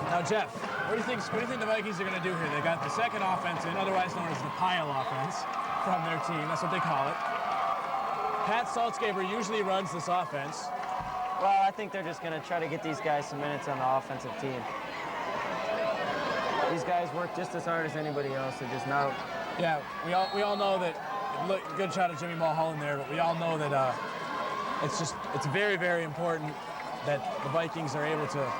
[SPEAKER 5] Now, Jeff, what do you think the Vikings are going to do here? They got the second offense in, otherwise known as the pile offense, from their team. That's what they call it. Pat Saltzgaber usually runs this offense.
[SPEAKER 3] Well, I think they're just going to try to get these guys some minutes on the offensive team. These guys work just as hard as anybody else. They're just not.
[SPEAKER 5] Yeah, we all know that. Look, good shot of Jimmy Mulholland there, but we all know that it's very, very important that the Vikings are able to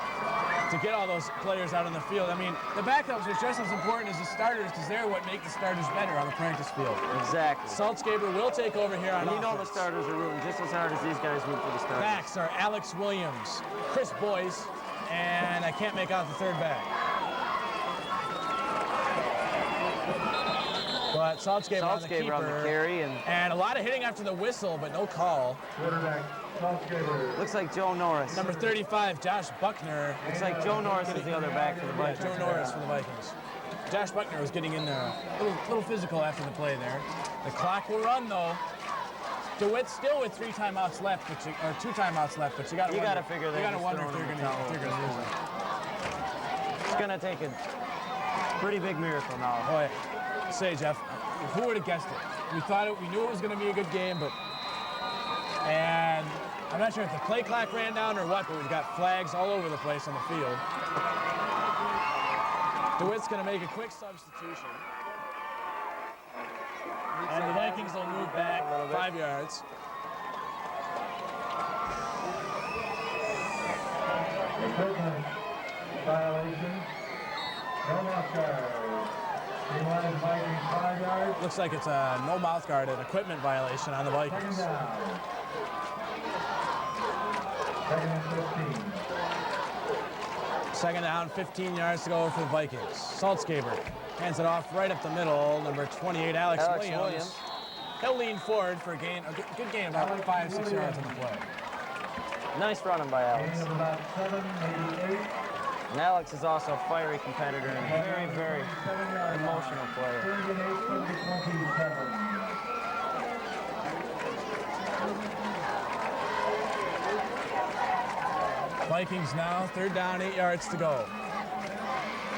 [SPEAKER 5] get all those players out on the field. I mean, the backups are just as important as the starters because they're what make the starters better on the practice field.
[SPEAKER 3] Exactly.
[SPEAKER 5] Saltzgaber will take over here on
[SPEAKER 3] And you know the
[SPEAKER 5] offense.
[SPEAKER 3] starters are rooting just as hard as these guys root for the starters.
[SPEAKER 5] Backs are Alex Williams, Chris Boyce, and I can't make out the third back. But Saltzgaber on the keeper.
[SPEAKER 3] On the carry
[SPEAKER 5] and a lot of hitting after the whistle, but no call.
[SPEAKER 4] Quarterback, Saltzgaber.
[SPEAKER 3] looks like Joe Norris.
[SPEAKER 5] Number 35, Josh Buckner.
[SPEAKER 3] Looks like Joe Norris is the other back for the Vikings.
[SPEAKER 5] Joe Norris for the Vikings. Josh Buckner was getting in there, a little physical after the play there. The clock will run though. DeWitt still with 3 timeouts left, or 2 timeouts left, but you got to
[SPEAKER 3] figure
[SPEAKER 5] you got to wonder if they're going to lose it.
[SPEAKER 3] It's going to take a pretty big miracle now.
[SPEAKER 5] Boy, say Jeff, who would have guessed it? We knew it was going to be a good game, and I'm not sure if the play clock ran down or what, but we've got flags all over the place on the field. DeWitt's going to make a quick substitution. And the Vikings will move back 5 yards.
[SPEAKER 4] Equipment violation. No mouth guard. Penalized Vikings 5 yards.
[SPEAKER 5] Looks like it's a no mouth guard, an equipment violation on the Vikings.
[SPEAKER 4] Second down. Second and 15.
[SPEAKER 5] Second down, 15 yards to go for the Vikings. Saltzgaber hands it off right up the middle. Number 28, Alex Williams. He'll lean forward for a good gain, about 5-6 yards on the play.
[SPEAKER 3] Nice running by Alex.
[SPEAKER 4] Gain of about 7, maybe 8.
[SPEAKER 3] And Alex is also a fiery competitor and a very, very
[SPEAKER 4] 7 yards.
[SPEAKER 3] emotional player.
[SPEAKER 4] 38 from the 27.
[SPEAKER 5] Vikings now, third down, 8 yards to go.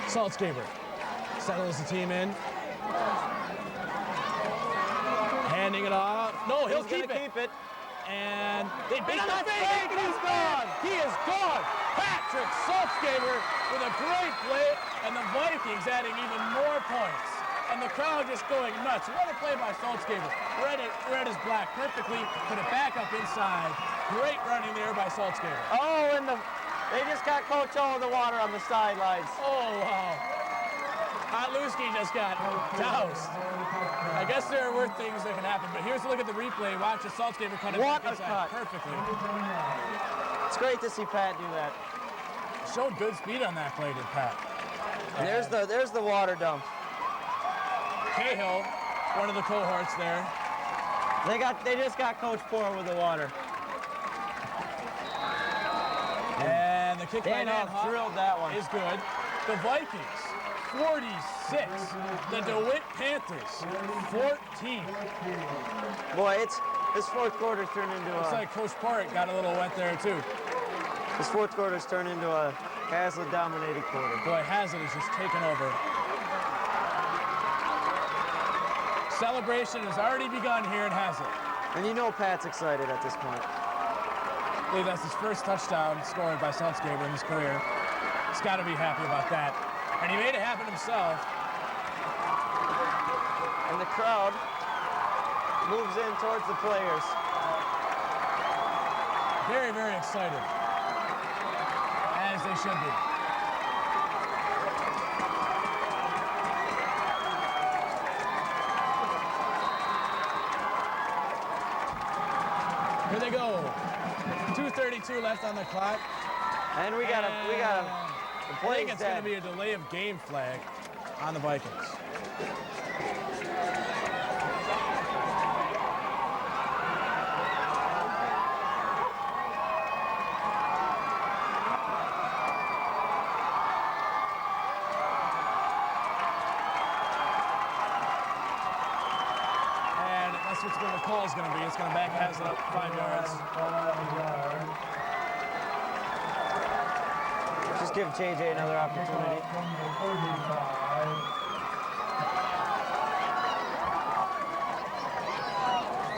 [SPEAKER 5] Saltzgaber settles the team in. Handing it off. No, he'll keep it. And they beat the fake. He's gone. He is gone. Patrick Saltzgaber with a great play, and the Vikings adding even more points. And the crowd just going nuts. What a play by Saltzgaber. Read his block perfectly, put it back up inside. Great running there by Saltzgaber.
[SPEAKER 3] Oh, and they just got Coach O in the water on the sidelines.
[SPEAKER 5] Oh, wow. Hotluski just got doused. I guess there are worse things that can happen, but here's a look at the replay. Watch the Saltzgaber cut it
[SPEAKER 3] What
[SPEAKER 5] back
[SPEAKER 3] a
[SPEAKER 5] inside
[SPEAKER 3] cut.
[SPEAKER 5] perfectly.
[SPEAKER 3] It's great to see Pat do that.
[SPEAKER 5] Showed good speed on that play, did Pat.
[SPEAKER 3] And there's the water dump.
[SPEAKER 5] Cahill, one of the cohorts there.
[SPEAKER 3] They just got Coach Poor with the water.
[SPEAKER 5] And the kick by
[SPEAKER 3] Danoff drilled that one.
[SPEAKER 5] is good. The Vikings, 46. The DeWitt Panthers, 14.
[SPEAKER 3] Boy, this fourth quarter's turned into
[SPEAKER 5] Looks like Coach Park got a little wet there, too.
[SPEAKER 3] this fourth quarter's turned into a Haslett-dominated quarter.
[SPEAKER 5] Boy, Haslett has just taken over. Celebration has already begun here in Haslett.
[SPEAKER 3] And you know Pat's excited at this point.
[SPEAKER 5] I believe that's his first touchdown scored by Saltzgaber in his career. He's got to be happy about that. And he made it happen himself.
[SPEAKER 3] And the crowd moves in towards the players.
[SPEAKER 5] Very, very excited. As they should be. Here they go. 2:32 left on the clock.
[SPEAKER 3] And we got a
[SPEAKER 5] I think it's going to be a delay of game flag on the Vikings. And that's what the call is going to be. It's going to back Haslett up 5 yards.
[SPEAKER 4] 5 yards.
[SPEAKER 3] Just give JJ another opportunity.
[SPEAKER 4] From the 35.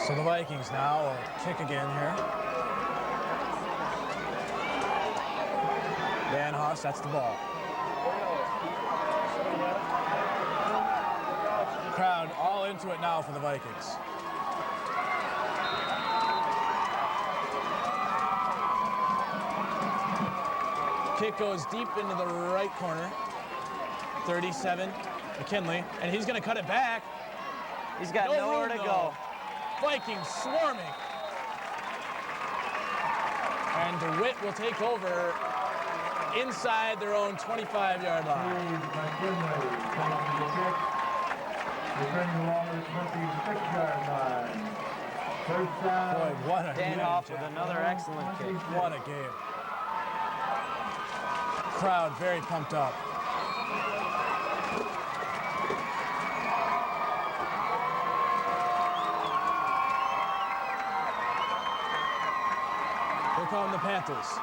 [SPEAKER 5] So the Vikings now will kick again here. Dan Haas, that's the ball. Crowd all into it now for the Vikings. Kick goes deep into the right corner. 37, McKinley, and he's going to cut it back.
[SPEAKER 3] He's got nowhere to go.
[SPEAKER 5] Vikings swarming. And Dewitt will take over inside their own 25-yard line.
[SPEAKER 4] McKinley taking the kick. Returning along the 26-yard line. First down.
[SPEAKER 5] Boy, what a
[SPEAKER 3] Dan
[SPEAKER 5] game.
[SPEAKER 3] Hoff with another excellent kick.
[SPEAKER 5] What a game. Crowd very pumped up. Here come the Panthers.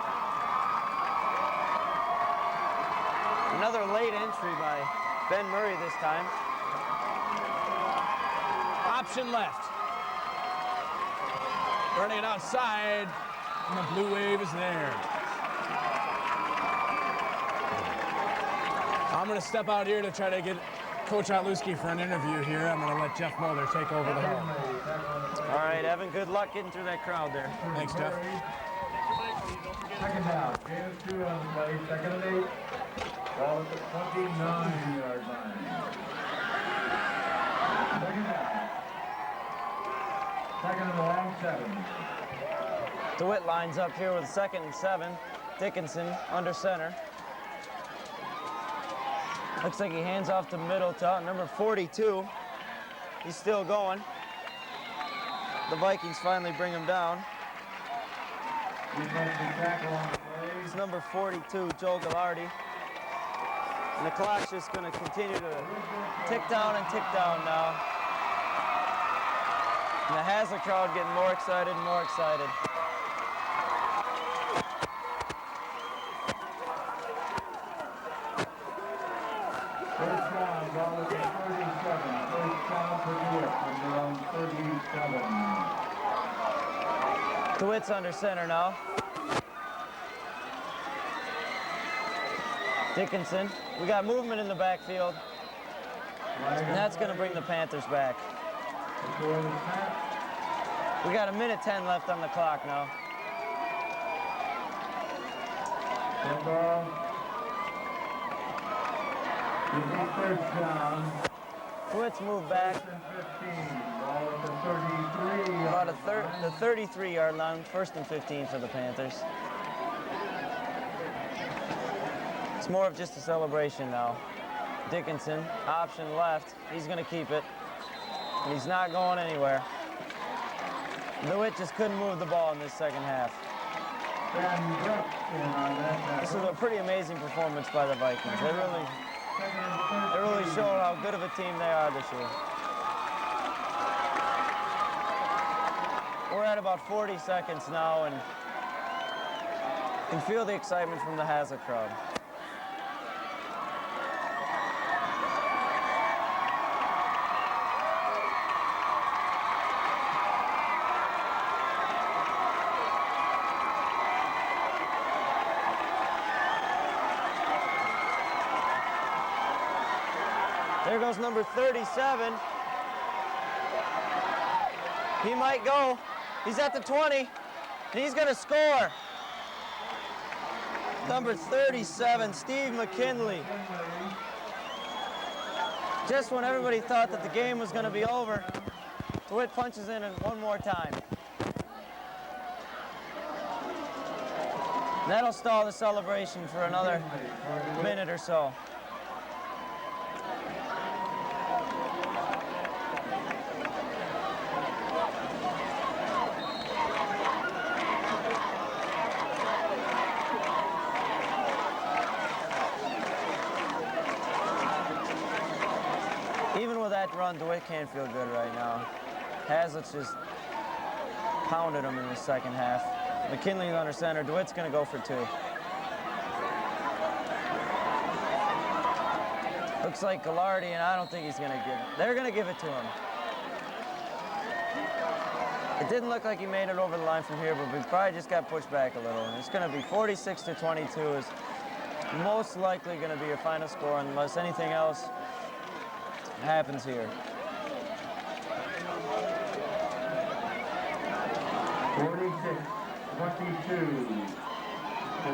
[SPEAKER 3] Another late entry by Ben Murray this time.
[SPEAKER 5] Option left. Running it outside, and the blue wave is there. I'm going to step out here to try to get Coach Otluski for an interview here. I'm going to let Jeff Mulder take over the helm.
[SPEAKER 3] All right, Evan, good luck getting through that crowd there.
[SPEAKER 5] Thanks, Jeff.
[SPEAKER 4] Second down. Gain of 2 on the play. Second and 8. Ball at the 29-yard line. Second down. Second and a long 7.
[SPEAKER 3] DeWitt lines up here with 2nd and 7. Dickinson under center. Looks like he hands off to middle to number 42. He's still going. The Vikings finally bring him down.
[SPEAKER 4] Defensive tackle on the play.
[SPEAKER 3] It's number 42, Joe Gallardi. And the clock's just going to continue to tick down now. And the Haslett crowd getting more excited and more excited.
[SPEAKER 4] First down, ball at the 37. First down for Dewitt from around 37.
[SPEAKER 3] DeWitt's under center now. Dickinson. We got movement in the backfield. And that's going to bring the Panthers back. We got 1:10 left on the clock now.
[SPEAKER 4] First down.
[SPEAKER 3] DeWitt's moved back.
[SPEAKER 4] 15. Ball at the 33.
[SPEAKER 3] About the 33-yard line. 1st and 15 for the Panthers. It's more of just a celebration now. Dickinson, option left. He's going to keep it. And he's not going anywhere. DeWitt just couldn't move the ball in this second half. This is a pretty amazing performance by the Vikings. They really showed how good of a team they are this year. We're at about 40 seconds now, and you can feel the excitement from the Haslett crowd. There goes number 37. He might go. He's at the 20, and he's going to score. Number 37, Steve McKinley. Just when everybody thought that the game was going to be over, DeWitt punches in one more time. And that'll stall the celebration for another minute or so. Even with that run, Dewitt can't feel good right now. Haslett's just pounded him in the second half. McKinley's under center. Dewitt's going to go for 2. Looks like Gallardi, and I don't think he's going to give it. They're going to give it to him. It didn't look like he made it over the line from here, but we probably just got pushed back a little. And it's going to be 46-22 is most likely going to be your final score unless anything else happens here.
[SPEAKER 4] 46-22. Just a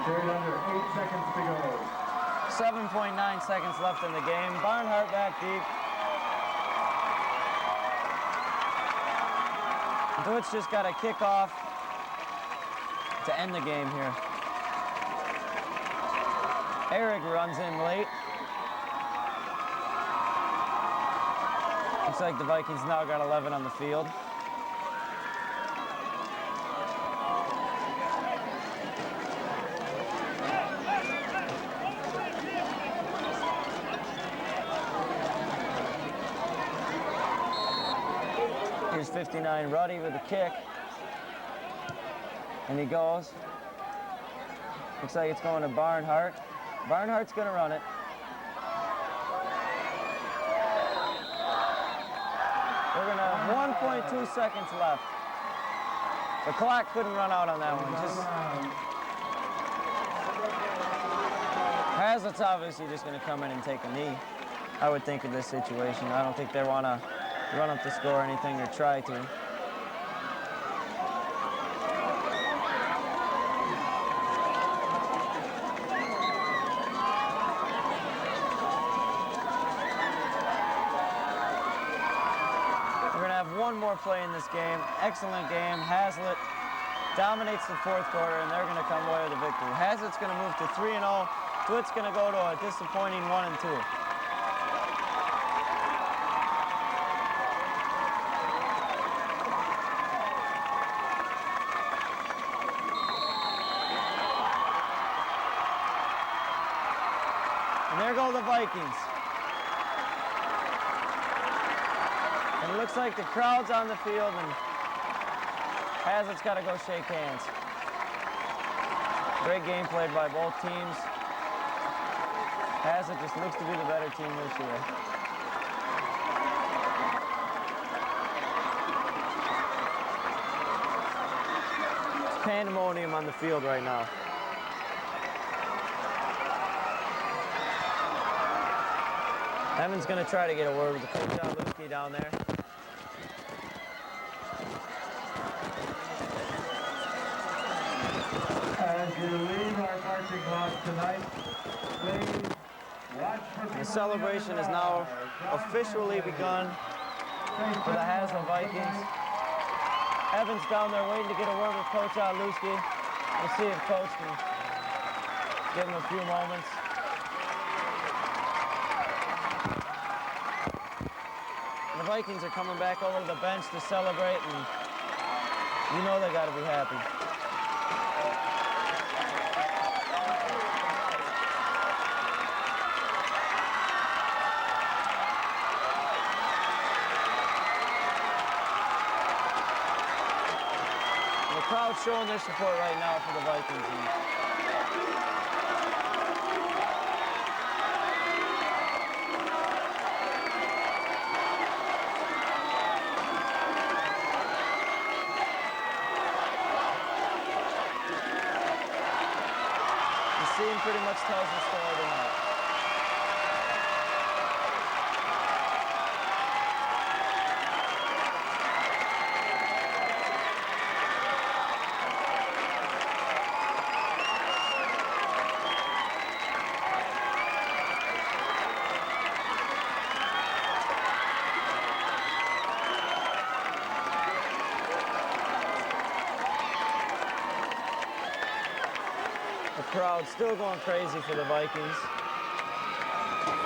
[SPEAKER 4] period under 8 seconds to go.
[SPEAKER 3] 7.9 seconds left in the game. Barnhart back deep. Dewitt's just got a kickoff to end the game here. Eric runs in late. Looks like the Vikings now got 11 on the field. Here's 59 Ruddy with a kick. And he goes. Looks like it's going to Barnhart. Barnhart's going to run it. We're going to have 1.2 seconds left. The clock couldn't run out on that one. Haslett's obviously just going to come in and take a knee, I would think, in this situation. I don't think they want to run up the score or anything or try to. We're going to have one more play in this game. Excellent game. Haslett dominates the fourth quarter, and they're going to come away with a victory. Haslett's going to move to 3-0. Dewitt's going to go to a disappointing 1-2. There go the Vikings. And it looks like the crowd's on the field, and Haslett's got to go shake hands. Great game played by both teams. Haslett just looks to be the better team this year. It's pandemonium on the field right now. Evan's going to try to get a word with the coach, John down there.
[SPEAKER 4] As you leave our marching lot tonight, please watch for
[SPEAKER 3] The celebration has now officially begun for the Haslett Vikings. Evan's down there waiting to get a word with Coach Odlewski. We'll see if Coach can give him a few moments. The Vikings are coming back over to the bench to celebrate, and you know they got to be happy. The crowd's showing their support right now for the Vikings. Pretty much tells the story tonight. crowd still going crazy for the Vikings.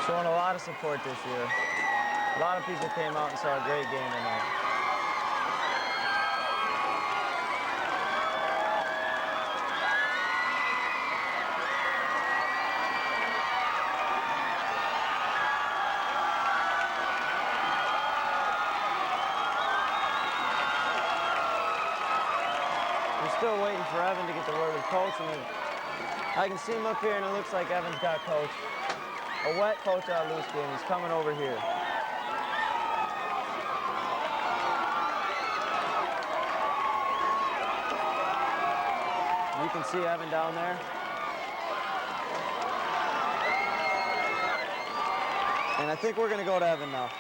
[SPEAKER 3] Showing a lot of support this year. A lot of people came out and saw a great game tonight. We're still waiting for Evan to get the word with coach, and I can see him up here, and it looks like Evan's got coach. A wet coach out of loose game. He's coming over here. You can see Evan down there. And I think we're going to go to Evan now.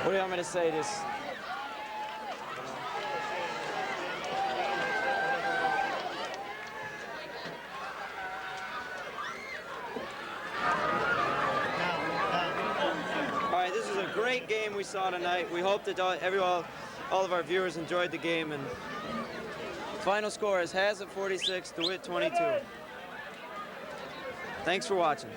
[SPEAKER 3] What do you want me to say this? All right, this is a great game we saw tonight. We hope that all of our viewers enjoyed the game. And final score is Haslett 46, Dewitt 22. Thanks for watching.